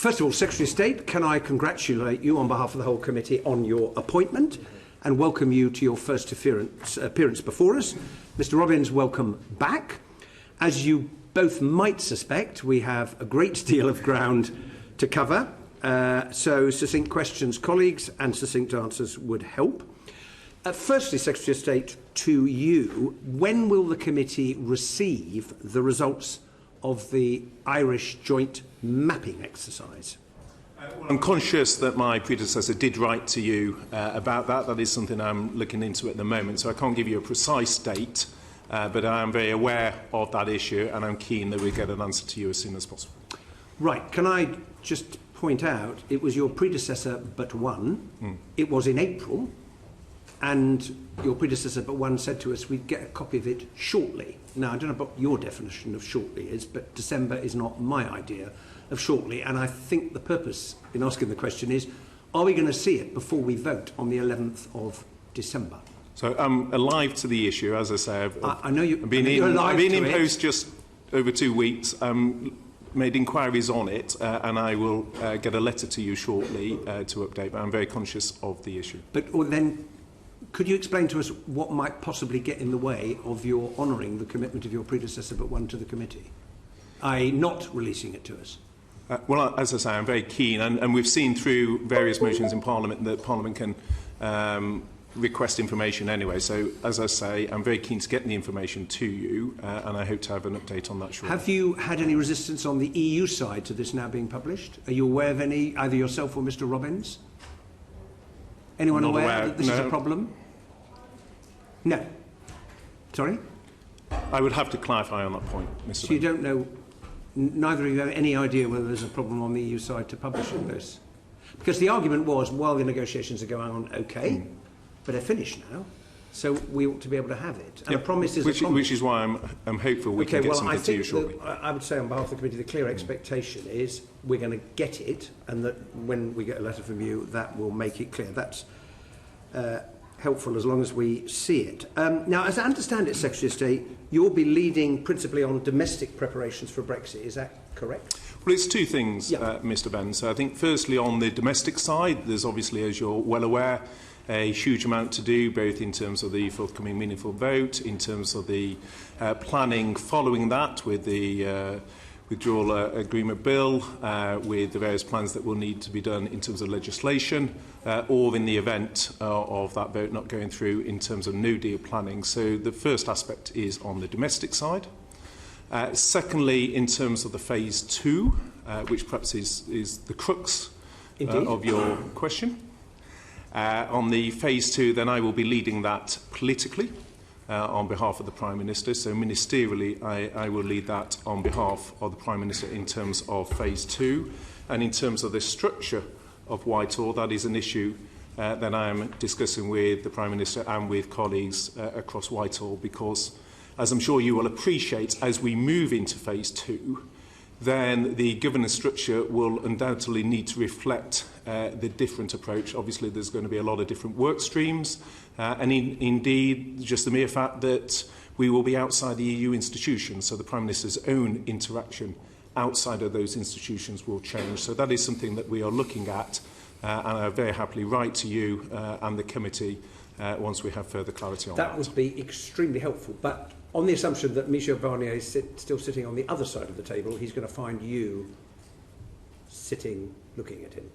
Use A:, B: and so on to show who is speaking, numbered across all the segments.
A: First of all, Secretary of State, can I congratulate you on behalf of the whole committee on your appointment and welcome you to your first appearance before us. Mr. Robbins, welcome back. As you both might suspect, we have a great deal of ground to cover, so succinct questions, colleagues, and succinct answers would help. Firstly, Secretary of State, to you, when will the committee receive the results of the Irish joint mapping exercise?
B: Well, I'm conscious that my predecessor did write to you about that. That is something I'm looking into at the moment, so I can't give you a precise date, but I am very aware of that issue and I'm keen that we get an answer to you as soon as possible.
A: Right. Can I just point out, it was your predecessor but one. It was in April, and your predecessor but one said to us we'd get a copy of it shortly. Now, I don't know what your definition of shortly is, but December is not my idea of shortly, and I think the purpose in asking the question is, are we going to see it before we vote on the 11th of December?
B: So I'm alive to the issue, as I say.
A: I know you've been
B: in post just over 2 weeks. Made inquiries on it, and I will get a letter to you shortly to update, but I'm very conscious of the issue.
A: But then, could you explain to us what might possibly get in the way of your honouring the commitment of your predecessor but one to the committee, i.e. not releasing it to us?
B: Well, as I say, I'm very keen, and we've seen through various motions in Parliament that Parliament can request information anyway. So, as I say, I'm very keen to get the information to you, and I hope to have an update on that shortly.
A: Have you had any resistance on the EU side to this now being published? Are you aware of any, either yourself or Mr. Robbins? Anyone
B: Not
A: aware that this is a problem? No. Sorry?
B: I would have to clarify on that point, Mr.
A: So you don't know, neither of you have any idea whether there's a problem on the EU side to publishing this? Because the argument was, while the negotiations are going on, okay, but they're finished now, so we ought to be able to have it. And a promise is a promise.
B: Which is why I'm hopeful we can get something to you shortly.
A: I would say on behalf of the committee, the clear expectation is we're going to get it, and that when we get a letter from you, that will make it clear. That's helpful as long as we see it. Now, as I understand it, Secretary of State, you'll be leading principally on domestic preparations for Brexit. Is that correct?
B: Well, it's two things, Mr. Benn. So I think firstly on the domestic side, there's obviously, as you're well aware, a huge amount to do, both in terms of the forthcoming meaningful vote, in terms of the planning following that with the withdrawal agreement bill, with the various plans that will need to be done in terms of legislation, or in the event of that vote not going through in terms of no deal planning. So the first aspect is on the domestic side. Secondly, in terms of the phase 2, which perhaps is the crux of your question. On the phase 2, then I will be leading that politically on behalf of the Prime Minister. So ministerially, I will lead that on behalf of the Prime Minister in terms of phase 2. And in terms of the structure of Whitehall, that is an issue that I am discussing with the Prime Minister and with colleagues across Whitehall, because, as I'm sure you will appreciate, as we move into phase 2, then the governance structure will undoubtedly need to reflect the different approach. Obviously, there's going to be a lot of different work streams, and indeed, just the mere fact that we will be outside the EU institutions, so the Prime Minister's own interaction outside of those institutions will change. So that is something that we are looking at, and I very happily write to you and the committee once we have further clarity on that.
A: That would be extremely helpful, but on the assumption that Michel Barnier is still sitting on the other side of the table, he's going to find you sitting looking at him.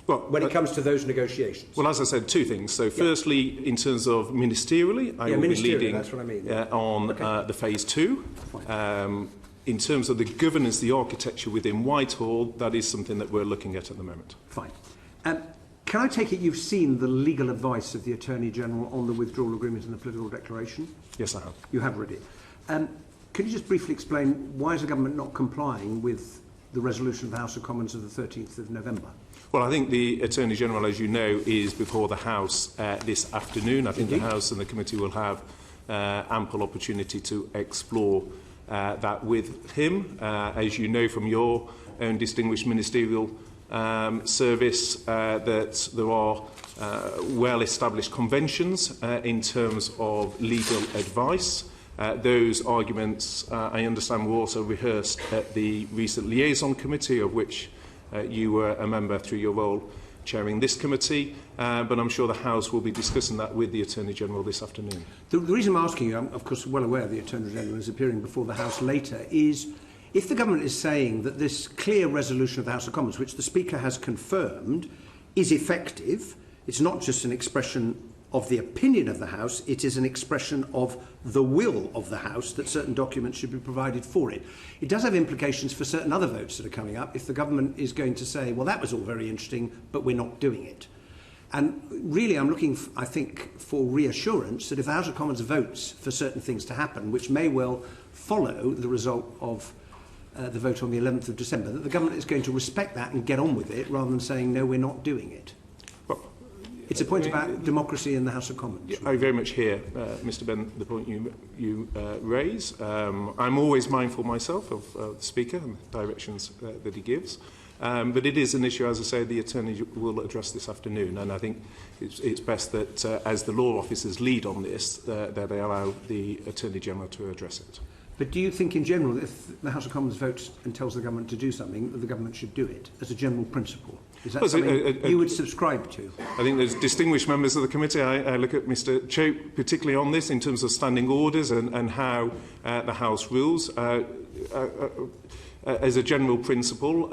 A: Well, when it comes to those negotiations.
B: Well, as I said, two things. So firstly, in terms of ministerially, I will be leading
A: that's what I mean.
B: on the phase 2. In terms of the governance, the architecture within Whitehall, that is something that we're looking at the moment.
A: Fine. Can I take it you've seen the legal advice of the Attorney General on the withdrawal agreement and the political declaration?
B: Yes, I have.
A: You have read it. Could you just briefly explain why is the government not complying with the resolution of the House of Commons of the 13th of November?
B: Well, I think the Attorney General, as you know, is before the House this afternoon. I think the House and the committee will have ample opportunity to explore that with him. As you know from your own distinguished ministerial service, that there are well-established conventions in terms of legal advice. Those arguments, I understand, were also rehearsed at the recent liaison committee, of which You were a member through your role chairing this committee, but I'm sure the House will be discussing that with the Attorney-General this afternoon.
A: The reason I'm asking you, I'm of course well aware the Attorney-General is appearing before the House later, is if the government is saying that this clear resolution of the House of Commons, which the Speaker has confirmed, is effective, it's not just an expression of the opinion of the House, it is an expression of the will of the House that certain documents should be provided for it. It does have implications for certain other votes that are coming up if the government is going to say, well, that was all very interesting, but we're not doing it. And really, I'm looking, I think, for reassurance that if the House of Commons votes for certain things to happen, which may well follow the result of the vote on the 11th of December, that the government is going to respect that and get on with it rather than saying, no, we're not doing it. It's a point about democracy in the House of Commons.
B: I very much hear, Mr Benn, the point you raise. I'm always mindful myself of the Speaker and the directions that he gives. But it is an issue, as I say, the Attorney will address this afternoon. And I think it's best that, as the law officers lead on this, that they allow the Attorney-General to address it.
A: But do you think in general, if the House of Commons votes and tells the government to do something, that the government should do it, as a general principle? Is that something you would subscribe to?
B: I think there's distinguished members of the committee. I look at Mr Chope particularly on this in terms of standing orders and how the House rules. As a general principle,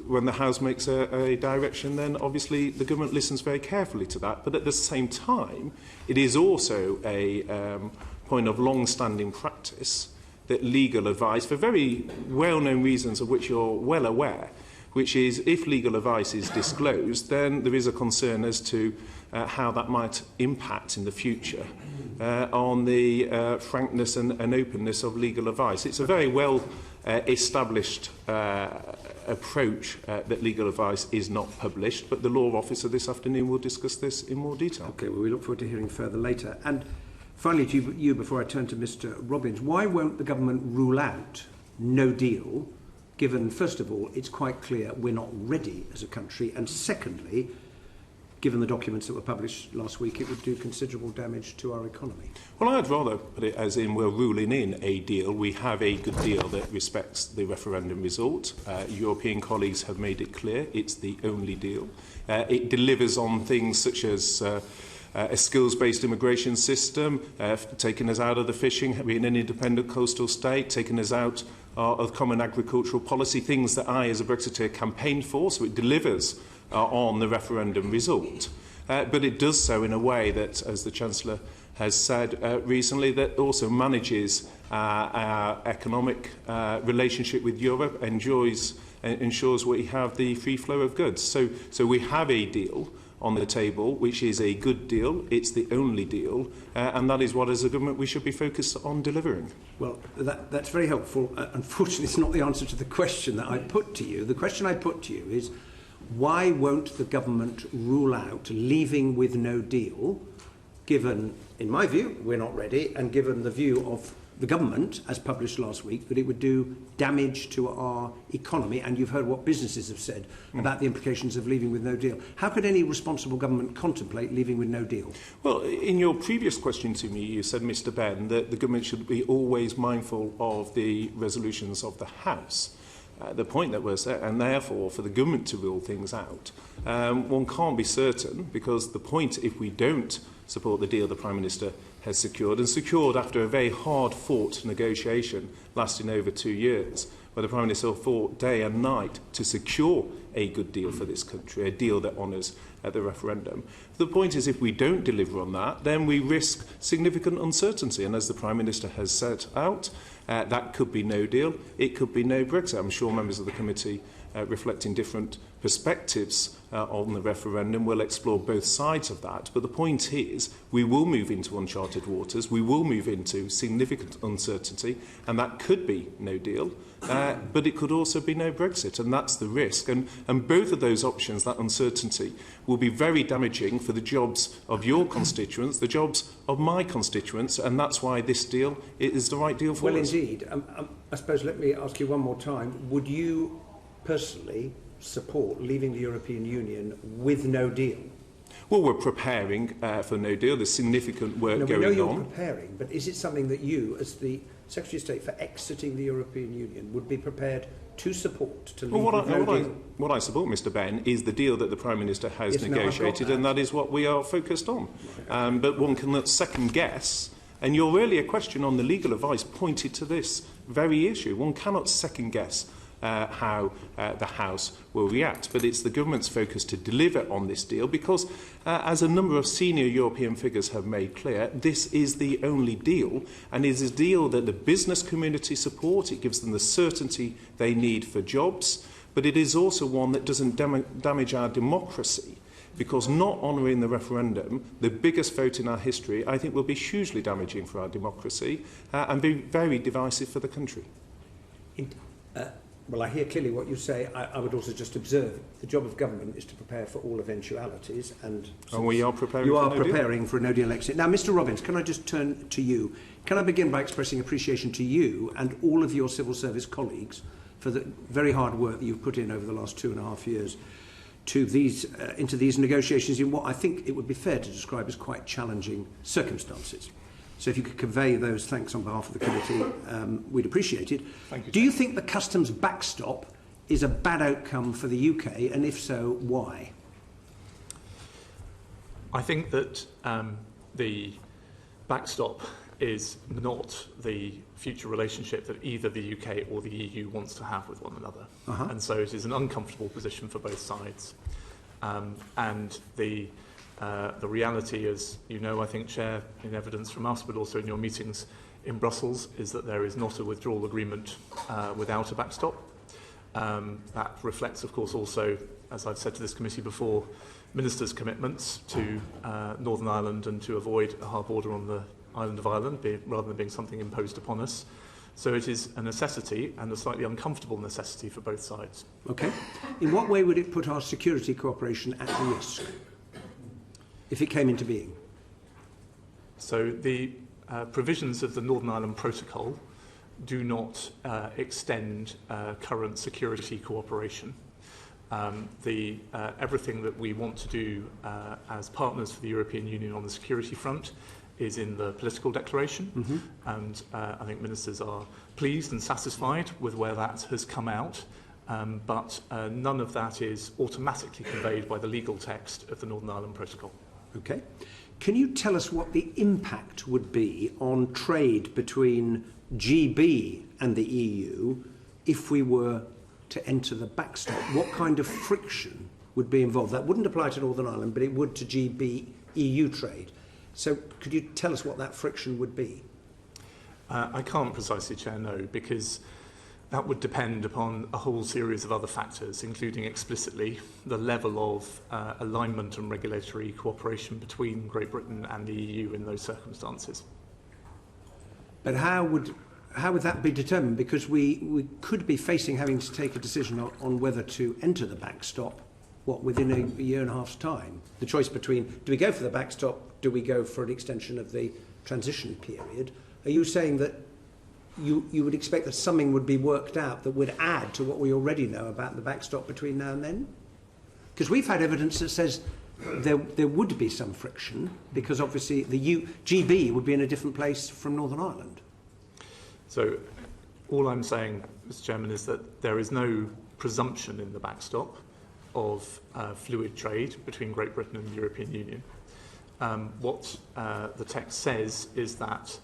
B: when the House makes a direction, then obviously the government listens very carefully to that. But at the same time, it is also a point of long-standing practice that legal advice, for very well-known reasons of which you're well aware, which is if legal advice is disclosed, then there is a concern as to how that might impact in the future on the frankness and openness of legal advice. It's a very well established approach that legal advice is not published, but the law officer this afternoon will discuss this in more detail.
A: Okay, well, we look forward to hearing further later. And finally, to you before I turn to Mr Robbins, why won't the government rule out no deal, given, first of all, it's quite clear we're not ready as a country, and secondly, given the documents that were published last week, it would do considerable damage to our economy?
B: Well, I'd rather put it as in we're ruling in a deal. We have a good deal that respects the referendum result. European colleagues have made it clear it's the only deal. It delivers on things such as a skills-based immigration system, taking us out of the fishing, being an independent coastal state, taking us out of common agricultural policy, things that I, as a Brexiteer, campaigned for, so it delivers on the referendum result. But it does so in a way that, as the Chancellor has said recently, that also manages our economic relationship with Europe, ensures we have the free flow of goods. So we have a deal on the table, which is a good deal. It's the only deal, and that is what, as a government, we should be focused on delivering.
A: Well, that's very helpful. Unfortunately, it's not the answer to the question that I put to you. The question I put to you is, why won't the government rule out leaving with no deal, given, in my view, we're not ready, and given the view of the government, as published last week, that it would do damage to our economy, and you've heard what businesses have said about the implications of leaving with no deal. How could any responsible government contemplate leaving with no deal?
B: Well, in your previous question to me, you said, Mr Benn, that the government should be always mindful of the resolutions of the House. The point that was there, and therefore for the government to rule things out, one can't be certain, because the point, if we don't support the deal the Prime Minister has secured, and secured after a very hard-fought negotiation lasting over 2 years, where the Prime Minister fought day and night to secure a good deal for this country, a deal that honours the referendum. The point is, if we don't deliver on that, then we risk significant uncertainty, and as the Prime Minister has set out, that could be no deal, it could be no Brexit. I'm sure members of the committee reflecting different perspectives on the referendum will explore both sides of that. But the point is, we will move into uncharted waters, we will move into significant uncertainty, and that could be no deal, but it could also be no Brexit, and that's the risk. And both of those options, that uncertainty, will be very damaging for the jobs of your constituents, the jobs of my constituents, and that's why this deal is the right deal for us.
A: Well, indeed. I suppose, let me ask you one more time. Would you personally support leaving the European Union with no deal?
B: Well, we're preparing for no deal. There's significant work going on.
A: We know you're preparing, but is it something that you, as the Secretary of State for exiting the European Union would be prepared to support, to leave
B: Well,
A: with no deal?
B: what I support, Mr Ben, is the deal that the Prime Minister has
A: Yes, no, I've got
B: negotiated,
A: that.
B: and that is what we are focused on. But one cannot second guess, and your earlier question on the legal advice pointed to this very issue. One cannot second guess how the House will react. But it's the government's focus to deliver on this deal because, as a number of senior European figures have made clear, this is the only deal, and it is a deal that the business community support. It gives them the certainty they need for jobs, but it is also one that doesn't damage our democracy, because not honouring the referendum, the biggest vote in our history, I think will be hugely damaging for our democracy and be very divisive for the country.
A: Well, I hear clearly what you say. I would also just observe the job of government is to prepare for all eventualities, and
B: we are preparing.
A: You
B: for
A: are
B: no
A: preparing
B: deal.
A: for a no deal exit. Now, Mr. Robbins, can I just turn to you? Can I begin by expressing appreciation to you and all of your civil service colleagues for the very hard work that you've put in over the last 2.5 years to these into these negotiations in what I think it would be fair to describe as quite challenging circumstances. So if you could convey those thanks on behalf of the committee, we'd appreciate it.
B: Thank you,
A: Do you think the customs backstop is a bad outcome for the UK, and if so, why?
C: I think that the backstop is not the future relationship that either the UK or the EU wants to have with one another. And so it is an uncomfortable position for both sides. And the reality, as you know, I think, Chair, in evidence from us, but also in your meetings in Brussels, is that there is not a withdrawal agreement without a backstop. That reflects, of course, also, as I've said to this committee before, Ministers' commitments to Northern Ireland and to avoid a hard border on the island of Ireland, rather than being something imposed upon us. So it is a necessity, and a slightly uncomfortable necessity for both sides.
A: Okay. In what way would it put our security cooperation at risk if it came into being?
C: So the provisions of the Northern Ireland Protocol do not extend current security cooperation. Everything that we want to do as partners for the European Union on the security front is in the political declaration, and I think ministers are pleased and satisfied with where that has come out, but none of that is automatically conveyed by the legal text of the Northern Ireland Protocol.
A: Okay. Can you tell us what the impact would be on trade between GB and the EU if we were to enter the backstop? What kind of friction would be involved? That wouldn't apply to Northern Ireland, but it would to GB-EU trade. So could you tell us what that friction would be?
C: I can't precisely, Chair, no, because that would depend upon a whole series of other factors, including explicitly the level of alignment and regulatory cooperation between Great Britain and the EU in those circumstances.
A: But how would that be determined? Because we could be having to take a decision on whether to enter the backstop, within a year and a half's time? The choice between, do we go for the backstop, do we go for an extension of the transition period? Are you saying that you would expect that something would be worked out that would add to what we already know about the backstop between now and then? Because we've had evidence that says there would be some friction, because obviously the GB would be in a different place from Northern Ireland.
C: So all I'm saying, Mr. Chairman, is that there is no presumption in the backstop of fluid trade between Great Britain and the European Union. What the text says is that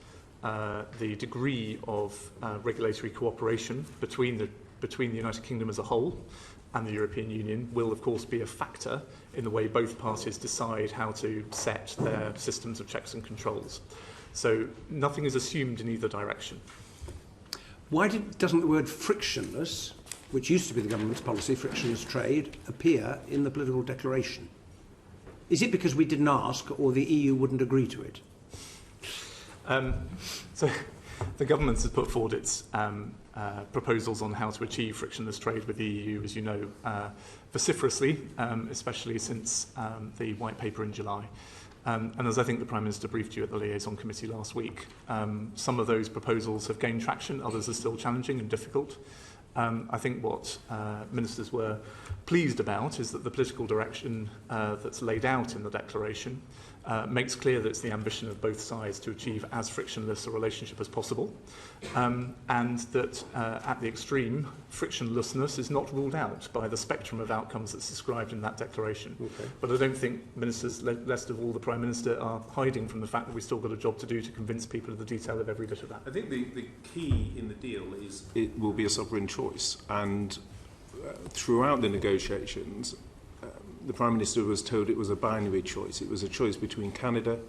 C: the degree of regulatory cooperation between the United Kingdom as a whole and the European Union will, of course, be a factor in the way both parties decide how to set their systems of checks and controls. So nothing is assumed in either direction.
A: Why doesn't the word frictionless, which used to be the government's policy, frictionless trade, appear in the political declaration? Is it because we didn't ask, or the EU wouldn't agree to it?
C: So the government has put forward its proposals on how to achieve frictionless trade with the EU, as you know, vociferously, especially since the White Paper in July. And as I think the Prime Minister briefed you at the Liaison Committee last week, some of those proposals have gained traction, others are still challenging and difficult. I think what ministers were pleased about is that the political direction that's laid out in the declaration makes clear that it's the ambition of both sides to achieve as frictionless a relationship as possible, and that at the extreme, frictionlessness is not ruled out by the spectrum of outcomes that's described in that declaration. Okay. But I don't think ministers, least of all the Prime Minister, are hiding from the fact that we've still got a job to do to convince people of the detail of every bit of that.
B: I think the key in the deal is it will be a sovereign choice, and throughout the negotiations, the Prime Minister was told it was a binary choice. It was a choice between Canada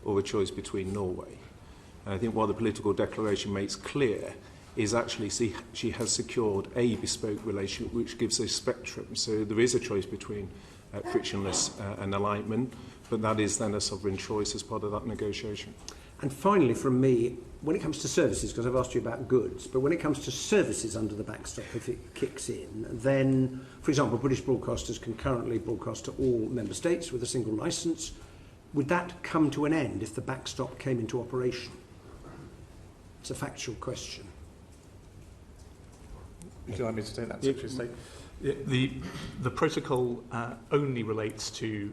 B: or a choice between Norway. And I think what the political declaration makes clear is actually she has secured a bespoke relationship which gives a spectrum. So there is a choice between frictionless and alignment, but that is then a sovereign choice as part of that negotiation.
A: And finally, from me, when it comes to services, because I've asked you about goods, but when it comes to services under the backstop, if it kicks in, then, for example, British broadcasters can currently broadcast to all member states with a single licence. Would that come to an end if the backstop came into operation? It's a factual question.
C: Would you like me to take that, Secretary of State? The protocol only relates to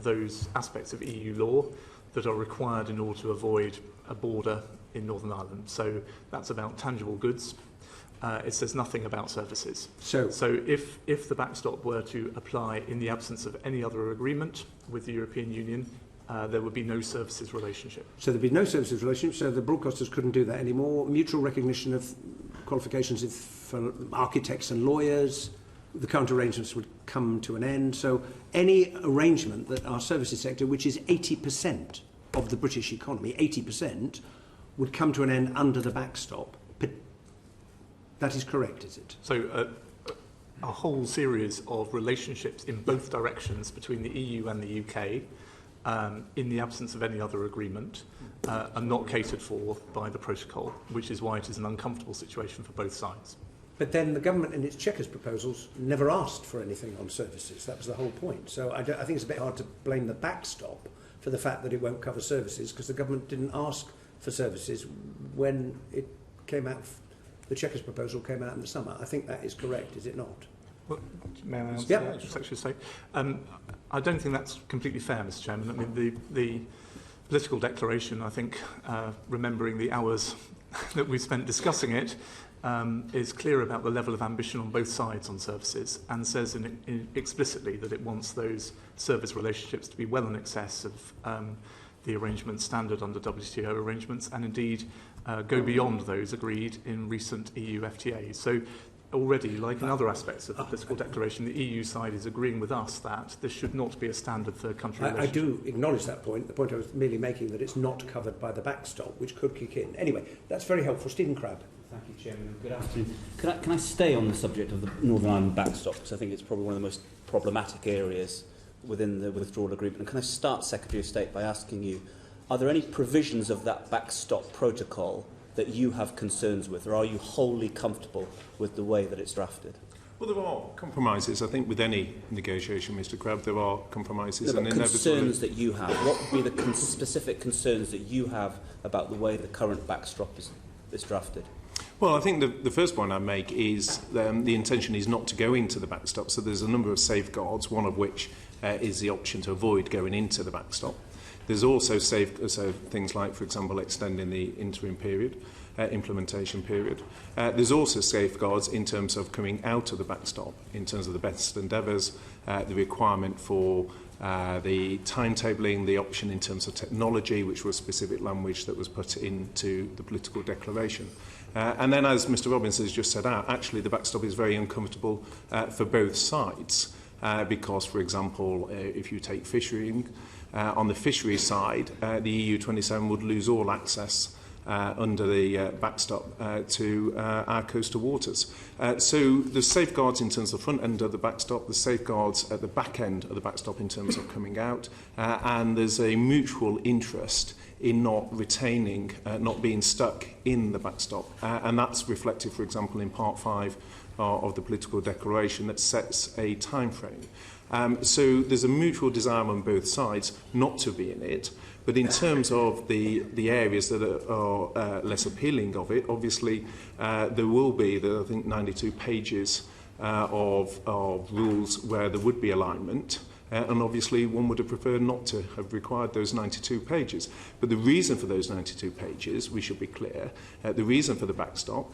C: those aspects of EU law that are required in order to avoid a border in Northern Ireland. So that's about tangible goods. It says nothing about services. So if the backstop were to apply in the absence of any other agreement with the European Union, there would be no services relationship.
A: So there'd be no services relationship, so the broadcasters couldn't do that anymore. Mutual recognition of qualifications for architects and lawyers, the current arrangements would come to an end. So any arrangement that our services sector, which is 80% of the British economy, 80%, would come to an end under the backstop. But that is correct, is it?
C: So a whole series of relationships in both directions between the EU and the UK, in the absence of any other agreement, are not catered for by the protocol, which is why it is an uncomfortable situation for both sides.
A: But then the government in its Chequers proposals never asked for anything on services. That was the whole point. So I think it's a bit hard to blame the backstop for the fact that it won't cover services, because the government didn't ask for services when it came out, the Chequers proposal came out in the summer. I think that is correct, is it not?
C: Well, may I answer
A: yeah.
C: that, Secretary of State? I don't think that's completely fair, Mr. Chairman. I mean, the political declaration, I think, remembering the hours that we've spent discussing it, is clear about the level of ambition on both sides on services, and says explicitly that it wants those service relationships to be well in excess of the arrangements standard under WTO arrangements, and indeed go beyond those agreed in recent EU FTAs. So already, like in other aspects of the political declaration, the EU side is agreeing with us that this should not be a standard third country relationship.
A: I do acknowledge that point. The point I was merely making, that it's not covered by the backstop, which could kick in. Anyway, that's very helpful. Stephen Crabb.
D: Thank you, Chairman. Good afternoon. Can I stay on the subject of the Northern Ireland backstop, because I think it's probably one of the most problematic areas within the withdrawal agreement. And can I start, Secretary of State, by asking you, are there any provisions of that backstop protocol that you have concerns with, or are you wholly comfortable with the way that it's drafted?
B: Well, there are compromises. I think with any negotiation, Mr. Crabb, there are compromises.
D: And concerns that you have. What would be the specific concerns that you have about the way the current backstop is drafted?
B: Well, I think the first point I make is the intention is not to go into the backstop. So there's a number of safeguards, one of which is the option to avoid going into the backstop. There's also things like, for example, extending the interim period, implementation period. There's also safeguards in terms of coming out of the backstop, in terms of the best endeavours, the requirement for the timetabling, the option in terms of technology, which was specific language that was put into the political declaration. And then, as Mr. Robbins has just set out, actually the backstop is very uncomfortable for both sides, because, for example, if you take fishing, on the fishery side, the EU 27 would lose all access under the backstop to our coastal waters. So there's safeguards in terms of the front end of the backstop, the safeguards at the back end of the backstop in terms of coming out, and there's a mutual interest in not retaining, not being stuck in the backstop. And that's reflected, for example, in Part 5 of the political declaration that sets a time frame. So there's a mutual desire on both sides not to be in it. But in terms of the areas that are less appealing of it, obviously there will be, I think, 92 pages of rules where there would be alignment. And obviously one would have preferred not to have required those 92 pages. But the reason for those 92 pages, we should be clear, the reason for the backstop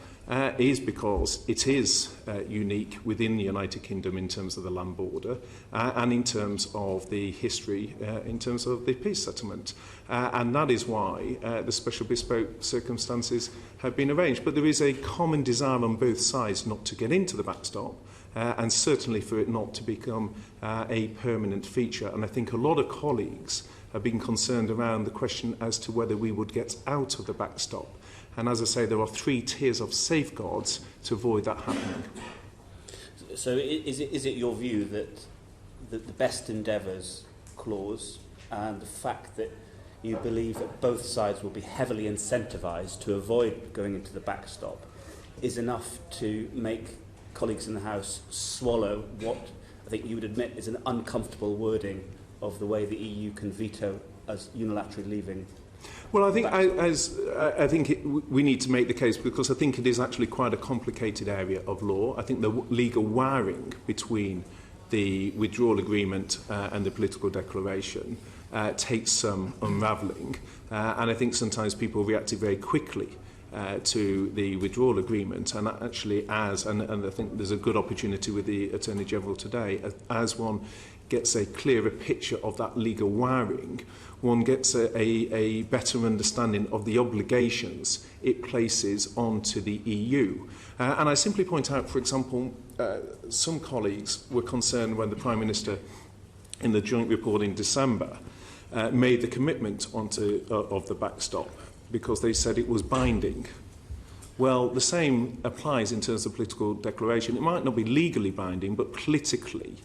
B: is because it is unique within the United Kingdom in terms of the land border and in terms of the history, in terms of the peace settlement. And that is why the special bespoke circumstances have been arranged. But there is a common desire on both sides not to get into the backstop. And certainly for it not to become a permanent feature. And I think a lot of colleagues have been concerned around the question as to whether we would get out of the backstop. And as I say, there are 3 tiers of safeguards to avoid that happening.
D: So is it your view that the best endeavours clause and the fact that you believe that both sides will be heavily incentivised to avoid going into the backstop is enough to make colleagues in the House swallow what I think you would admit is an uncomfortable wording of the way the EU can veto us unilaterally leaving?
B: Well, I think we need to make the case because I think it is actually quite a complicated area of law. I think the legal wiring between the withdrawal agreement and the political declaration takes some unravelling. And I think sometimes people reacted very quickly to the withdrawal agreement, and actually and I think there's a good opportunity with the Attorney General today, as one gets a clearer picture of that legal wiring, one gets a better understanding of the obligations it places onto the EU. And I simply point out, for example, some colleagues were concerned when the Prime Minister, in the joint report in December, made the commitment of the backstop, because they said it was binding. Well, the same applies in terms of political declaration. It might not be legally binding, but politically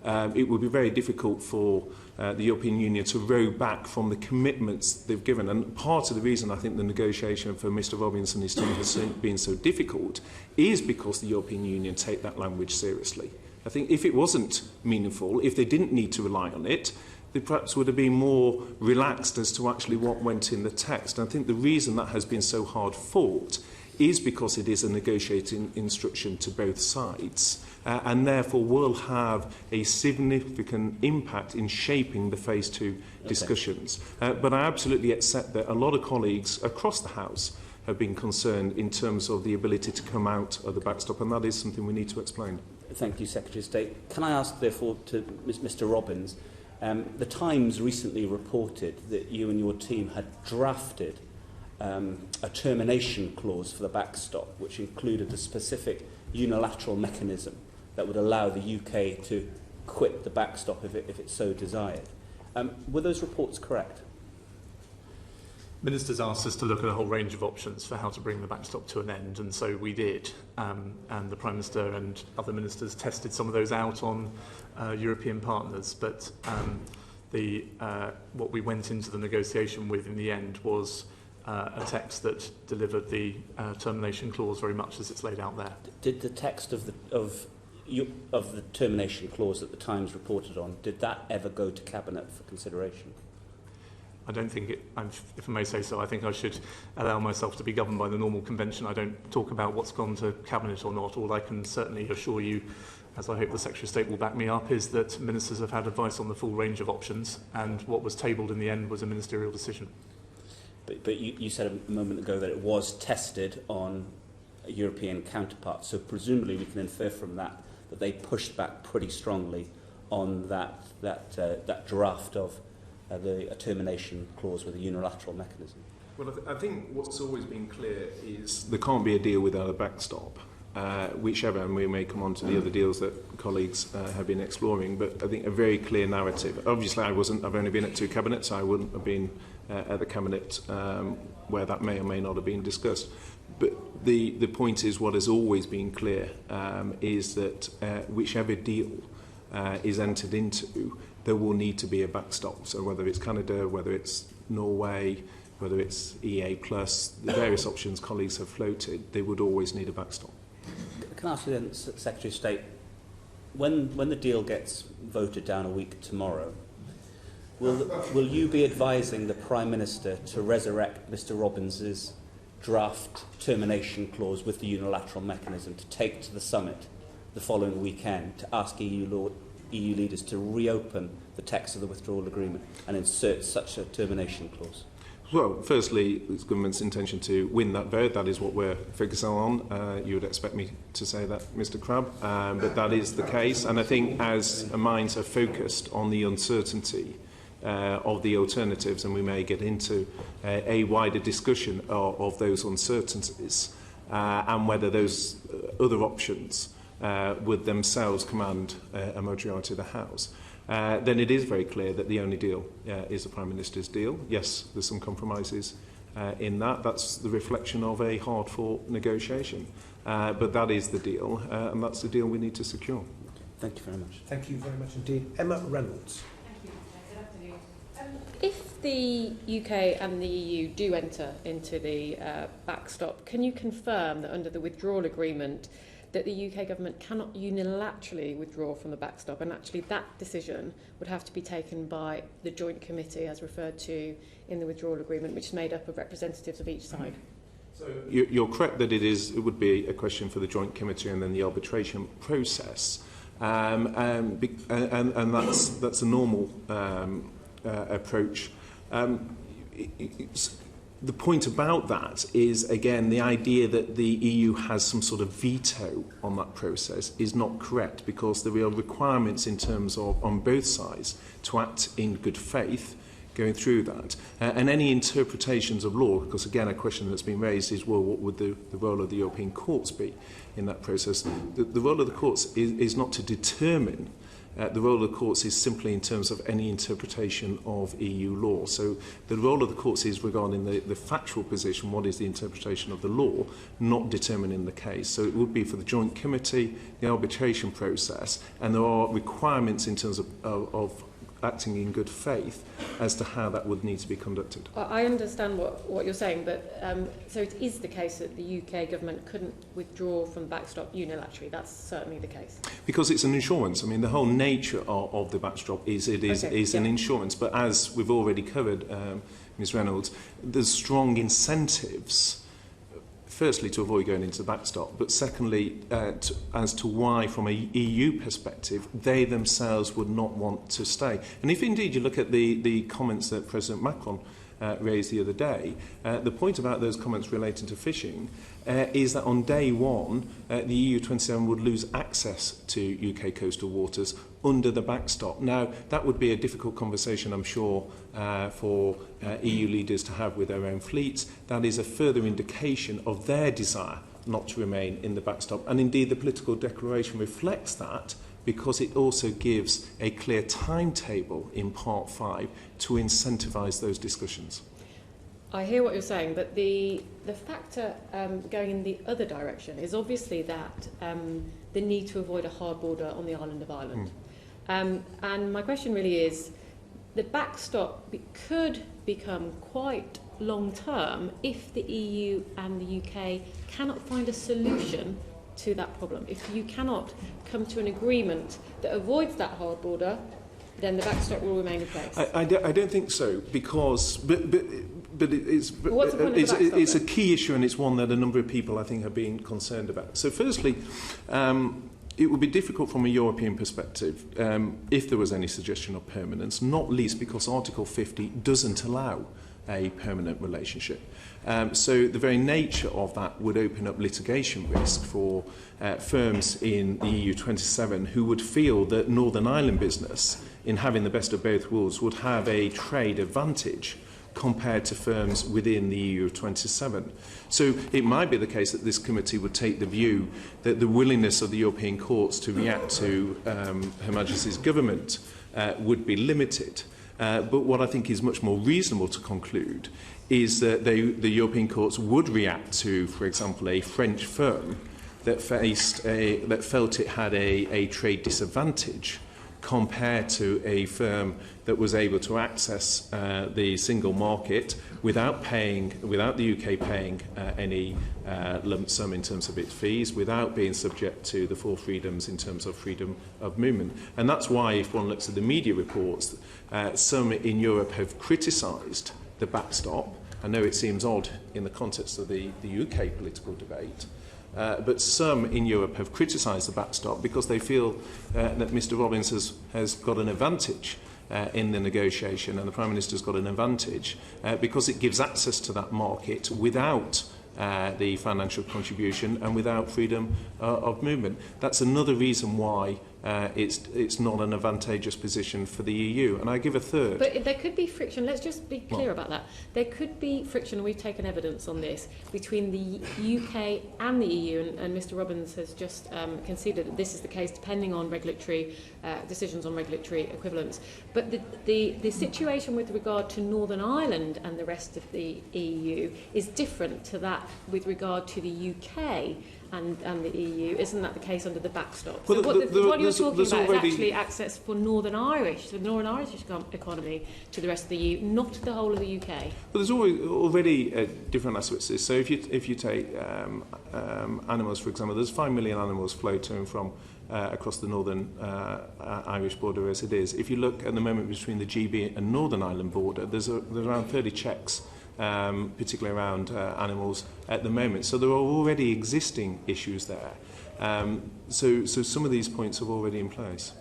B: it would be very difficult for the European Union to row back from the commitments they've given. And part of the reason I think the negotiation for Mr Robbins and his team has been so difficult is because the European Union take that language seriously. I think if it wasn't meaningful, if they didn't need to rely on it, they perhaps would have been more relaxed as to actually what went in the text. And I think the reason that has been so hard fought is because it is a negotiating instruction to both sides and therefore will have a significant impact in shaping the Phase 2 discussions. But I absolutely accept that a lot of colleagues across the House have been concerned in terms of the ability to come out of the backstop, and that is something we need to explain.
D: Thank you, Secretary of State. Can I ask, therefore, to Mr Robbins, the Times recently reported that you and your team had drafted a termination clause for the backstop, which included a specific unilateral mechanism that would allow the UK to quit the backstop if it so desired. Were those reports correct?
C: Ministers asked us to look at a whole range of options for how to bring the backstop to an end, and so we did. And the Prime Minister and other ministers tested some of those out on European partners. But what we went into the negotiation with in the end was a text that delivered the termination clause very much as it's laid out there.
D: Did the text of the termination clause that the Times reported on, did that ever go to Cabinet for consideration?
C: I don't think if I may say so, I think I should allow myself to be governed by the normal convention. I don't talk about what's gone to Cabinet or not. All I can certainly assure you, as I hope the Secretary of State will back me up, is that ministers have had advice on the full range of options, and what was tabled in the end was a ministerial decision.
D: But you said a moment ago that it was tested on European counterparts, so presumably we can infer from that they pushed back pretty strongly on that draft of the termination clause with a unilateral mechanism.
B: Well, I think what's always been clear is there can't be a deal without a backstop, whichever, and we may come on to the other deals that colleagues have been exploring, but I think a very clear narrative. Obviously, I've only been at 2 cabinets, so I wouldn't have been at the cabinet where that may or may not have been discussed. But the point is, what has always been clear is that whichever deal is entered into, there will need to be a backstop. So whether it's Canada, whether it's Norway, whether it's EA+, the various options colleagues have floated, they would always need a backstop.
D: Can I ask you then, Secretary of State, when the deal gets voted down a week tomorrow, will you be advising the Prime Minister to resurrect Mr Robbins's draft termination clause with the unilateral mechanism to take to the summit the following weekend to ask EU leaders to reopen the text of the withdrawal agreement and insert such a termination clause?
B: Well, firstly, it's the government's intention to win that vote. That is what we're focusing on. You would expect me to say that, Mr Crabb, but that is the case. And I think as minds are focused on the uncertainty of the alternatives, and we may get into a wider discussion of those uncertainties and whether those other options would themselves command a majority of the House, then it is very clear that the only deal is the Prime Minister's deal. Yes, there's some compromises in that. That's the reflection of a hard-fought negotiation. But that is the deal, and that's the deal we need to secure.
D: Thank you very much.
A: Thank you very much indeed. Emma Reynolds.
E: If the UK and the EU do enter into the backstop, can you confirm that under the withdrawal agreement that the UK government cannot unilaterally withdraw from the backstop, and actually that decision would have to be taken by the joint committee as referred to in the withdrawal agreement, which is made up of representatives of each side?
B: So you're correct that it would be a question for the joint committee and then the arbitration process, and that's a normal approach. The point about that is, again, the idea that the EU has some sort of veto on that process is not correct, because there are requirements in terms of, on both sides, to act in good faith going through that. And any interpretations of law, because, again, a question that's been raised is, well, what would the role of the European courts be in that process? The role of the courts is not to determine. The role of the courts is simply in terms of any interpretation of EU law. So the role of the courts is regarding the factual position, what is the interpretation of the law, not determining the case. So it would be for the joint committee, the arbitration process, and there are requirements in terms of acting in good faith as to how that would need to be conducted.
E: I understand what you're saying, but so it is the case that the UK government couldn't withdraw from the backstop unilaterally. That's certainly the case.
B: Because it's an insurance. I mean, the whole nature of the backstop is an insurance. But as we've already covered, Ms Reynolds, there's strong incentives, firstly, to avoid going into the backstop, but secondly, as to why, from a EU perspective, they themselves would not want to stay. And if indeed you look at the comments that President Macron raised the other day, the point about those comments relating to fishing is that on day one, the EU 27 would lose access to UK coastal waters under the backstop. Now, that would be a difficult conversation, I'm sure, for EU leaders to have with their own fleets. That is a further indication of their desire not to remain in the backstop. And indeed, the political declaration reflects that, because it also gives a clear timetable in Part 5 to incentivise those discussions.
E: I hear what you're saying, but the factor going in the other direction is obviously that the need to avoid a hard border on the island of Ireland. And my question really is, the backstop could become quite long-term if the EU and the UK cannot find a solution to that problem. If you cannot come to an agreement that avoids that hard border, then the backstop will remain in place.
B: I don't think so, because but it's a key issue, and it's one that a number of people, I think, have been concerned about. So firstly, it would be difficult from a European perspective if there was any suggestion of permanence, not least because Article 50 doesn't allow a permanent relationship. So the very nature of that would open up litigation risk for firms in the EU 27 who would feel that Northern Ireland business, in having the best of both worlds, would have a trade advantage compared to firms within the EU 27. So it might be the case that this committee would take the view that the willingness of the European courts to react to Her Majesty's government would be limited. But what I think is much more reasonable to conclude is that the European courts would react to, for example, a French firm that felt it had a trade disadvantage compared to a firm that was able to access the single market without the UK paying any lump sum in terms of its fees, without being subject to the full freedoms in terms of freedom of movement. And that's why, if one looks at the media reports, some in Europe have criticised the backstop. I know it seems odd in the context of the UK political debate, but some in Europe have criticised the backstop because they feel that Mr Robbins has got an advantage in the negotiation, and the Prime Minister's got an advantage because it gives access to that market without the financial contribution and without freedom of movement. That's another reason why it's not an advantageous position for the EU. And I give a third.
E: But there could be friction. Let's just be clear about that. There could be friction, and we've taken evidence on this, between the UK and the EU, and Mr Robbins has just conceded that this is the case depending on regulatory decisions on regulatory equivalence. But the situation with regard to Northern Ireland and the rest of the EU is different to that with regard to the UK and the EU. Isn't that the case under the backstop? So what you're talking about is actually access for the Northern Irish economy to the rest of the EU, not the whole of the UK.
B: Well, there's already different aspects to this. So if you take animals, for example, there's 5 million animals flow to and from across the Northern Irish border as it is. If you look at the moment between the GB and Northern Ireland border, there's around 30 checks, particularly around animals at the moment. So there are already existing issues there. So some of these points are already in place.